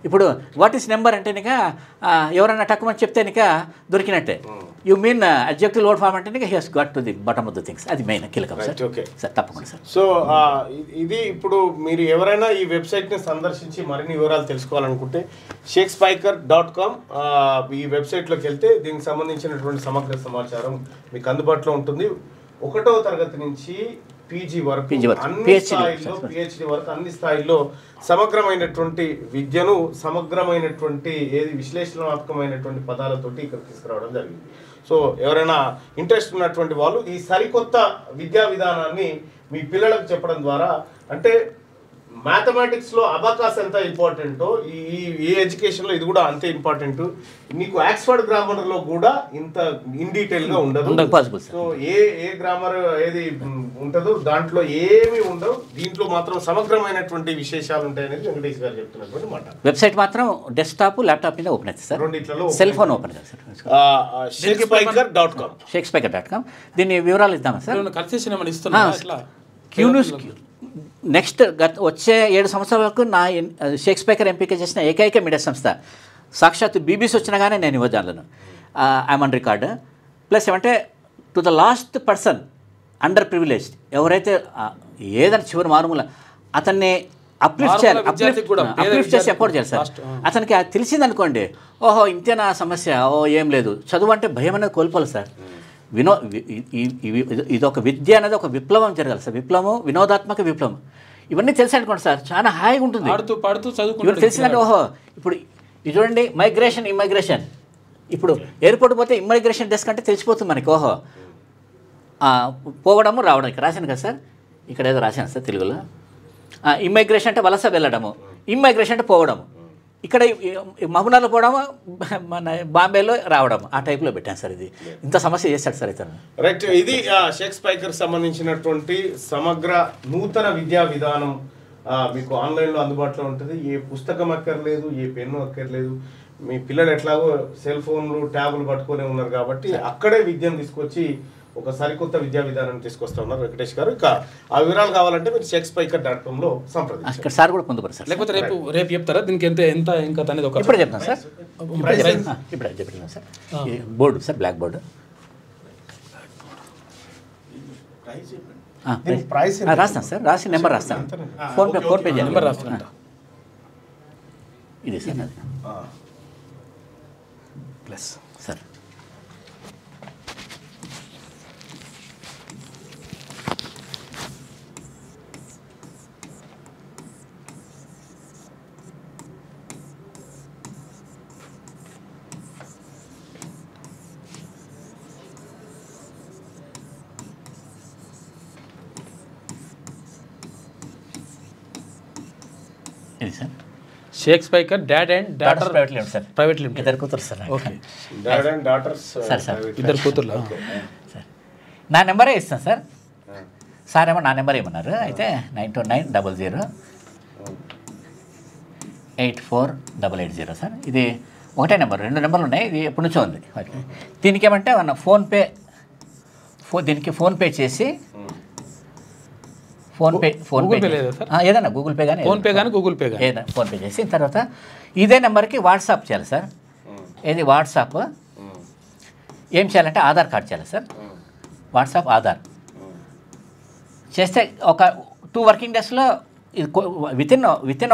ఇప్పుడు వాట్ ఈస్ నెంబర్ అంటే కనుక ఎవరైనా టక్కుమని చెప్తే కనుక దొరికినట్టే. You mean adjective word form అంటే కనుక he has got to the bottom of the things. అది మెయిన్ కీలకం సార్. సార్ తప్పకుండా సార్. సో ఇది ఇప్పుడు మీరు ఎవరైనా ఈ వెబ్సైట్ని సందర్శించి మరిన్ని వివరాలు తెలుసుకోవాలనుకుంటే shakespeaker.com ఈ వెబ్సైట్లోకి వెళ్తే దీనికి సంబంధించినటువంటి సమగ్ర సమాచారం మీకు అందుబాటులో ఉంటుంది. 1వ తరగతి నుంచి పీజీ వరకు అన్ని స్థాయిల్లో, పిహెచ్డి వరకు అన్ని స్థాయిల్లో సమగ్రమైనటువంటి విద్యను, సమగ్రమైనటువంటి విశ్లేషణాత్మకమైనటువంటి పదాలతోటి ఇక్కడ తీసుకురావడం జరిగింది. సో ఎవరైనా ఇంట్రెస్ట్ ఉన్నటువంటి వాళ్ళు ఈ సరికొత్త విద్యా విధానాన్ని మీ పిల్లలకు చెప్పడం ద్వారా, అంటే మ్యాథమెటిక్స్లో అబాకాస్ ఎంత ఇంపార్టెంటో ఈ ఎడ్యుకేషన్లో ఇది కూడా అంతే ఇంపార్టెంట్. మీకు ఆక్స్ఫర్డ్ గ్రామర్లో కూడా ఇంత ఇన్ డీటెయిల్గా ఉండదు. సో ఏ గ్రామర్ ఏది ఉంటుందో దాంట్లో ఏమీ ఉండవు. దీంట్లో మాత్రం సమగ్రమైనటువంటి విశేషాలు ఉంటాయనేది వెంకటేష్ గారు చెప్తున్నటువంటి మాట. వెబ్సైట్ మాత్రం డెస్క్టాప్, ల్యాప్టాప్ మీద ఓపెన్ అవుతుంది సార్. రెండిట్లలో సెల్ ఫోన్ ఓపెన్ అవుతుంది సార్. shakespeaker.com. దీని వివరాలు ఇద్దామా సార్? కన్సెషన్ ఏమైనా ఇస్తున్నా? నెక్స్ట్ వచ్చే 7 సంవత్సరాల వరకు నా షేక్స్పియర్ ఎంపిక చేసిన ఏకైక మీడియా సంస్థ. సాక్షాత్ బీబీసీ వచ్చినా కానీ నేను ఇవ్వజాలను. I'm on record. ప్లస్ ఏమంటే to the last person underprivileged, ఎవరైతే ఏదైనా చివరి మారుమూల అతన్ని అప్లిఫ్ట్ చేయాలి, అప్లిఫ్ట్ చేసి సపోర్ట్ చేయాలి సార్. అతనికి అది తెలిసిందనుకోండి, ఓహో ఇంతేనా సమస్య, ఏం లేదు, చదువు అంటే భయం అనేది కోల్పోవాలి సార్. ఇది ఒక విద్య అనేది ఒక విప్లవం జరగాలి సార్. వినోదాత్మక విప్లవం. ఇవన్నీ తెలిసి అనుకోండి సార్, చాలా హాయిగా ఉంటుంది. ఇవన్నీ తెలిసిందంటే ఓహో ఇప్పుడు ఇది చూడండి, ఇమ్మైగ్రేషన్. ఇప్పుడు ఎయిర్పోర్ట్ పోతే ఇమ్మైగ్రేషన్ డెస్క్ అంటే తెలిసిపోతుంది మనకి. ఓహో పోవడము రావడం. ఇక్కడ రాశాను కదా సార్, ఇక్కడ ఏదో రాశాను సార్ తెలుగులో. ఇమ్మైగ్రేషన్ అంటే వలస వెళ్ళడము, ఇమ్మైగ్రేషన్ అంటే పోవడము. ఇక్కడ మహబూబ్నగర్లో పోవడము, మన బాంబేలో రావడం, ఆ టైప్లో పెట్టాను సార్. ఇది ఇంత సమస్య చేశాడు సార్ ఇతను. రైట్. ఇది షేక్స్పియర్కి సంబంధించినటువంటి సమగ్ర నూతన విద్యా విధానం మీకు ఆన్లైన్లో అందుబాటులో ఉంటుంది. ఏ పుస్తకం అక్కర్లేదు, ఏ పెన్ను అక్కర్లేదు. మీ పిల్లలు ఎట్లాగో సెల్ ఫోన్లు, ట్యాబులు పట్టుకొని ఉన్నారు కాబట్టి అక్కడే విద్యను తీసుకొచ్చి ఒక సరికొత్త విద్యా విధానం తీసుకొస్తా ఉన్నారు వెంకటేష్ గారు. ఇక ఆ వివరాలు కావాలంటే మీరు shakespeaker.com సంప్రదించండి. ఇక్కడ సార్ కూడా పొందుపరు సార్. లేకపోతే రేపు చెప్తారా దీనికి ఎంత ఇంకా అనేది? ఇప్పుడు చెప్తాను సార్. ఇప్పుడు చెప్తాను sir. Board sir, black board. రాస్తాను సార్, రాసి నెంబర్ రాస్తాను. ఫోన్ పే నెంబర్ రాస్తాను. ఇది sir plus sir. Shakespeare dad and daughter private limited. ఇద్దరు కూతురు sir. Okay, dad and daughters sir ఇద్దరు కూతుర్లా సార్. నా నెంబరే ఇస్తాను సార్. సార్ ఏమో నా నెంబర్ ఏమన్నారు, అయితే 9290084880 సార్. ఇది ఒకటే నెంబర్, 2 నెంబర్లు ఉన్నాయి. ఇది ఎప్పటి నుంచో ఉంది. దీనికి ఏమంటే మన ఫోన్పే, దీనికి ఫోన్పే చేసి ఫోన్పే ఏదైనా గూగుల్ పే కానీ ఏదైనా ఫోన్పే చేసి తర్వాత ఇదే నెంబర్కి వాట్సాప్ చేయాలి సార్. ఏది వాట్సాప్ ఏం చేయాలంటే ఆధార్ కార్డ్ చేయాలి సార్. వాట్సాప్ ఆధార్ చేస్తే ఒక 2 వర్కింగ్ డేస్లో ఇది వితిన్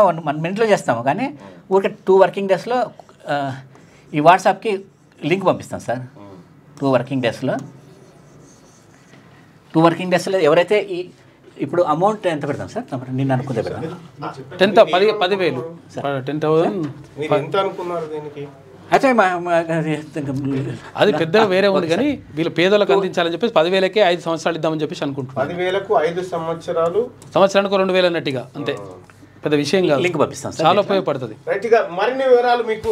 1 మినిట్లో చేస్తాము. కానీ ఊరికే 2 వర్కింగ్ డేస్లో ఈ వాట్సాప్కి లింక్ పంపిస్తాం సార్. 2 వర్కింగ్ డేస్లో ఎవరైతే ఇప్పుడు అమౌంట్ ఎంత పెడతాం సార్ నిన్న అనుకుంటే పెడతాం 10,000 10,000 10,000 మీరు ఎంత అనుకున్నారు దీనికి? అయితే అది పెద్దగా వేరే ఉంది కానీ వీళ్ళు పేదలకు అందించాలని చెప్పేసి 10,000కే 5 సంవత్సరాలు ఇద్దామని చెప్పేసి అనుకుంటున్నాను. 10,000కు 5 సంవత్సరాలు, సంవత్సరానికి 2,000 అన్నట్టుగా అంతే. పెద్ద విషయం కాదు, లింక్ పంపిస్తాం సార్, చాలా ఉపయోగపడుతుంది. రైట్ గా మరిన్ని వివరాలు మీకు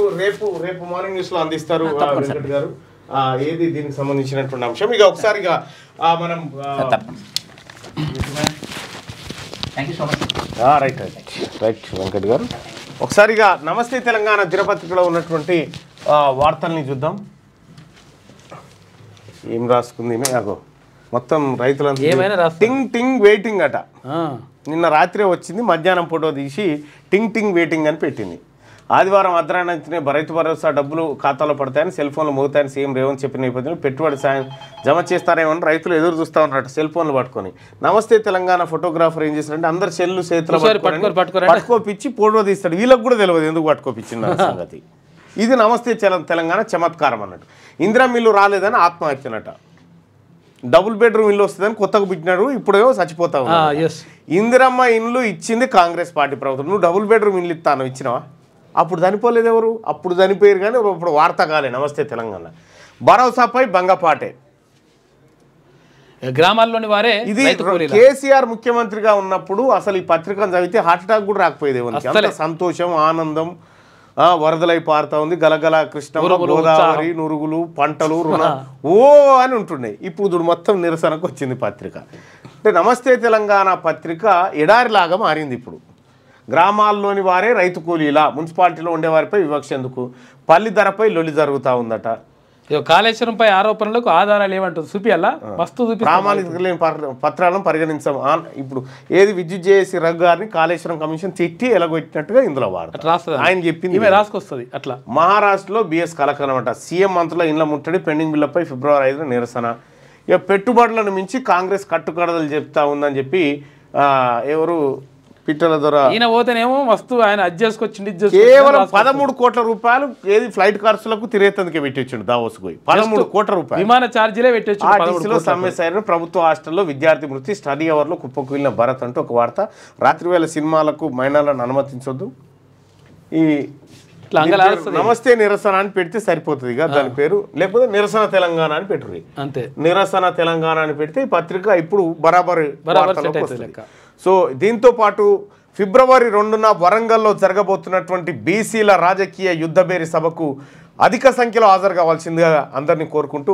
రేపు మార్నింగ్ న్యూస్ లో అందిస్తారు వెంకట్ గారు. ఏది దీనికి సంబంధించినటువంటి అంశం ఇక ఒకసారిగా మనం రైట్ వెంకట్ గారు ఒకసారిగా నమస్తే తెలంగాణ దినపత్రికలో ఉన్నటువంటి వార్తల్ని చూద్దాం. ఏం రాసుకుంది మొత్తం రైతులంతా టింగ్ వెయిటింగ్ అట. నిన్న రాత్రే వచ్చింది, మధ్యాహ్నం ఫోటో తీసి టింగ్ వెయిటింగ్ అని పెట్టింది. ఆదివారం అర్ధరాత్రి రైతు భరోసా డబ్బులు ఖాతాలో పడతాయని, సెల్ ఫోన్లు మోగుతాయని సీఎం రేవంత్ చెప్పిన నేపథ్యంలో పెట్టుబడి సాయం జమ చేస్తారేమని రైతులు ఎదురు చూస్తూ ఉన్నారట సెల్ ఫోన్లు పట్టుకొని. నమస్తే తెలంగాణ ఫోటోగ్రాఫర్ ఏం చేస్తారంటే అందరు సెల్లు చేతులు పట్టుకోపిచ్చి ఫోటో తీస్తాడు. వీళ్ళకి కూడా తెలియదు ఎందుకు పట్టుకోపిచ్చింది సంగతి. ఇది నమస్తే తెలంగాణ చమత్కారం అన్నట్టు. ఇందిరా మిల్లు రాలేదని ఆత్మహత్యనట. డబుల్ బెడ్రూమ్ ఇల్లు వస్తుందని కొత్తగా పెట్టినాడు, ఇప్పుడేమో చచ్చిపోతా ఉన్నాడు. ఇందిరమ్మ ఇల్లు ఇచ్చింది కాంగ్రెస్ పార్టీ ప్రభుత్వం. నువ్వు డబుల్ బెడ్రూమ్ ఇల్లు ఇస్తాను ఇచ్చినావా? అప్పుడు చనిపోలేదు ఎవరు, అప్పుడు చనిపోయారు కానీ ఇప్పుడు వార్త కాలే నమస్తే తెలంగాణ. భరోసాపై భంగపాటే గ్రామాల్లోని వారే. ఇది కేసీఆర్ ముఖ్యమంత్రిగా ఉన్నప్పుడు అసలు ఈ పత్రికను చదివితే హార్ట్ అటాక్ కూడా రాకపోయేది. అంత సంతోషం ఆనందం, వరదలై పారుతా ఉంది, గలగల కృష్ణ గోదావరి నురుగులు పంటలు రుణ ఓ అని ఉంటుండే. ఇప్పుడు చూడు మొత్తం నిరసనకు వచ్చింది పత్రిక. అంటే నమస్తే తెలంగాణ పత్రిక ఎడారిలాగా మారింది. ఇప్పుడు గ్రామాల్లోని వారే రైతు కూలీలా, మున్సిపాలిటీలో ఉండేవారిపై వివక్ష ఎందుకు, పల్లి ధరపై లొలి జరుగుతూ ఉందట. కాళేశ్వరంపై ఆరోపణలకు ఆధారాలు ఏమంటుంది చూపియాలా, మస్తు ప్రామాణిక లేని పత్రాలను పరిగణించాం. ఇప్పుడు ఏది విద్యుత్ చేసి రఘు గారిని కాళేశ్వరం కమిషన్ తిట్టి ఎలాగొచ్చినట్టుగా ఇందులో వాడతారు. ఆయన చెప్పింది రాసుకొస్తుంది. అట్లా మహారాష్ట్రలో బిఎస్ కలకనమాట. సీఎం మంత్రుల ఇండ్ల ముట్టడి, పెండింగ్ బిల్లుపై ఫిబ్రవరి 5 నిరసన. ఇక పెట్టుబడులను మించి కాంగ్రెస్ కట్టుకడదలు చెప్తా ఉందని చెప్పి ఎవరు పిట్టల ద్వారా ఈయన పోతేనేమో మస్తు ఆయన అడ్జస్ట్కొచ్చింది. కేవలం 13 కోట్ల రూపాయలు ఏది ఫ్లైట్ ఖర్చులకు తిరేతందుకే పెట్టించండు దావోస్ పోయి. 13 కోట్ల రూపాయలు విమాన ఛార్జీలే పెట్టొచ్చు. సమ్మె సైరన్ ప్రభుత్వ హాస్టల్లో విద్యార్థి మృతి, స్టడీ అవర్లో కుప్పకు వెళ్ళిన భరత్ అంటూ ఒక వార్త. రాత్రివేళ సినిమాలకు మైనాలను అనుమతించొద్దు. ఈ నమస్తే నిరసన అని పెడితే సరిపోతుంది ఇక దాని పేరు, లేకపోతే నిరసన తెలంగాణ అని పెట్టుర్రి. అంతే, నిరసన తెలంగాణ అని పెడితే ఈ పత్రిక ఇప్పుడు బరాబర్. సో దీంతో పాటు ఫిబ్రవరి 2న వరంగల్లో జరగబోతున్నటువంటి బీసీల రాజకీయ యుద్ధబేరి సభకు అధిక సంఖ్యలో హాజరు కావాల్సిందిగా అందరినీ కోరుకుంటూ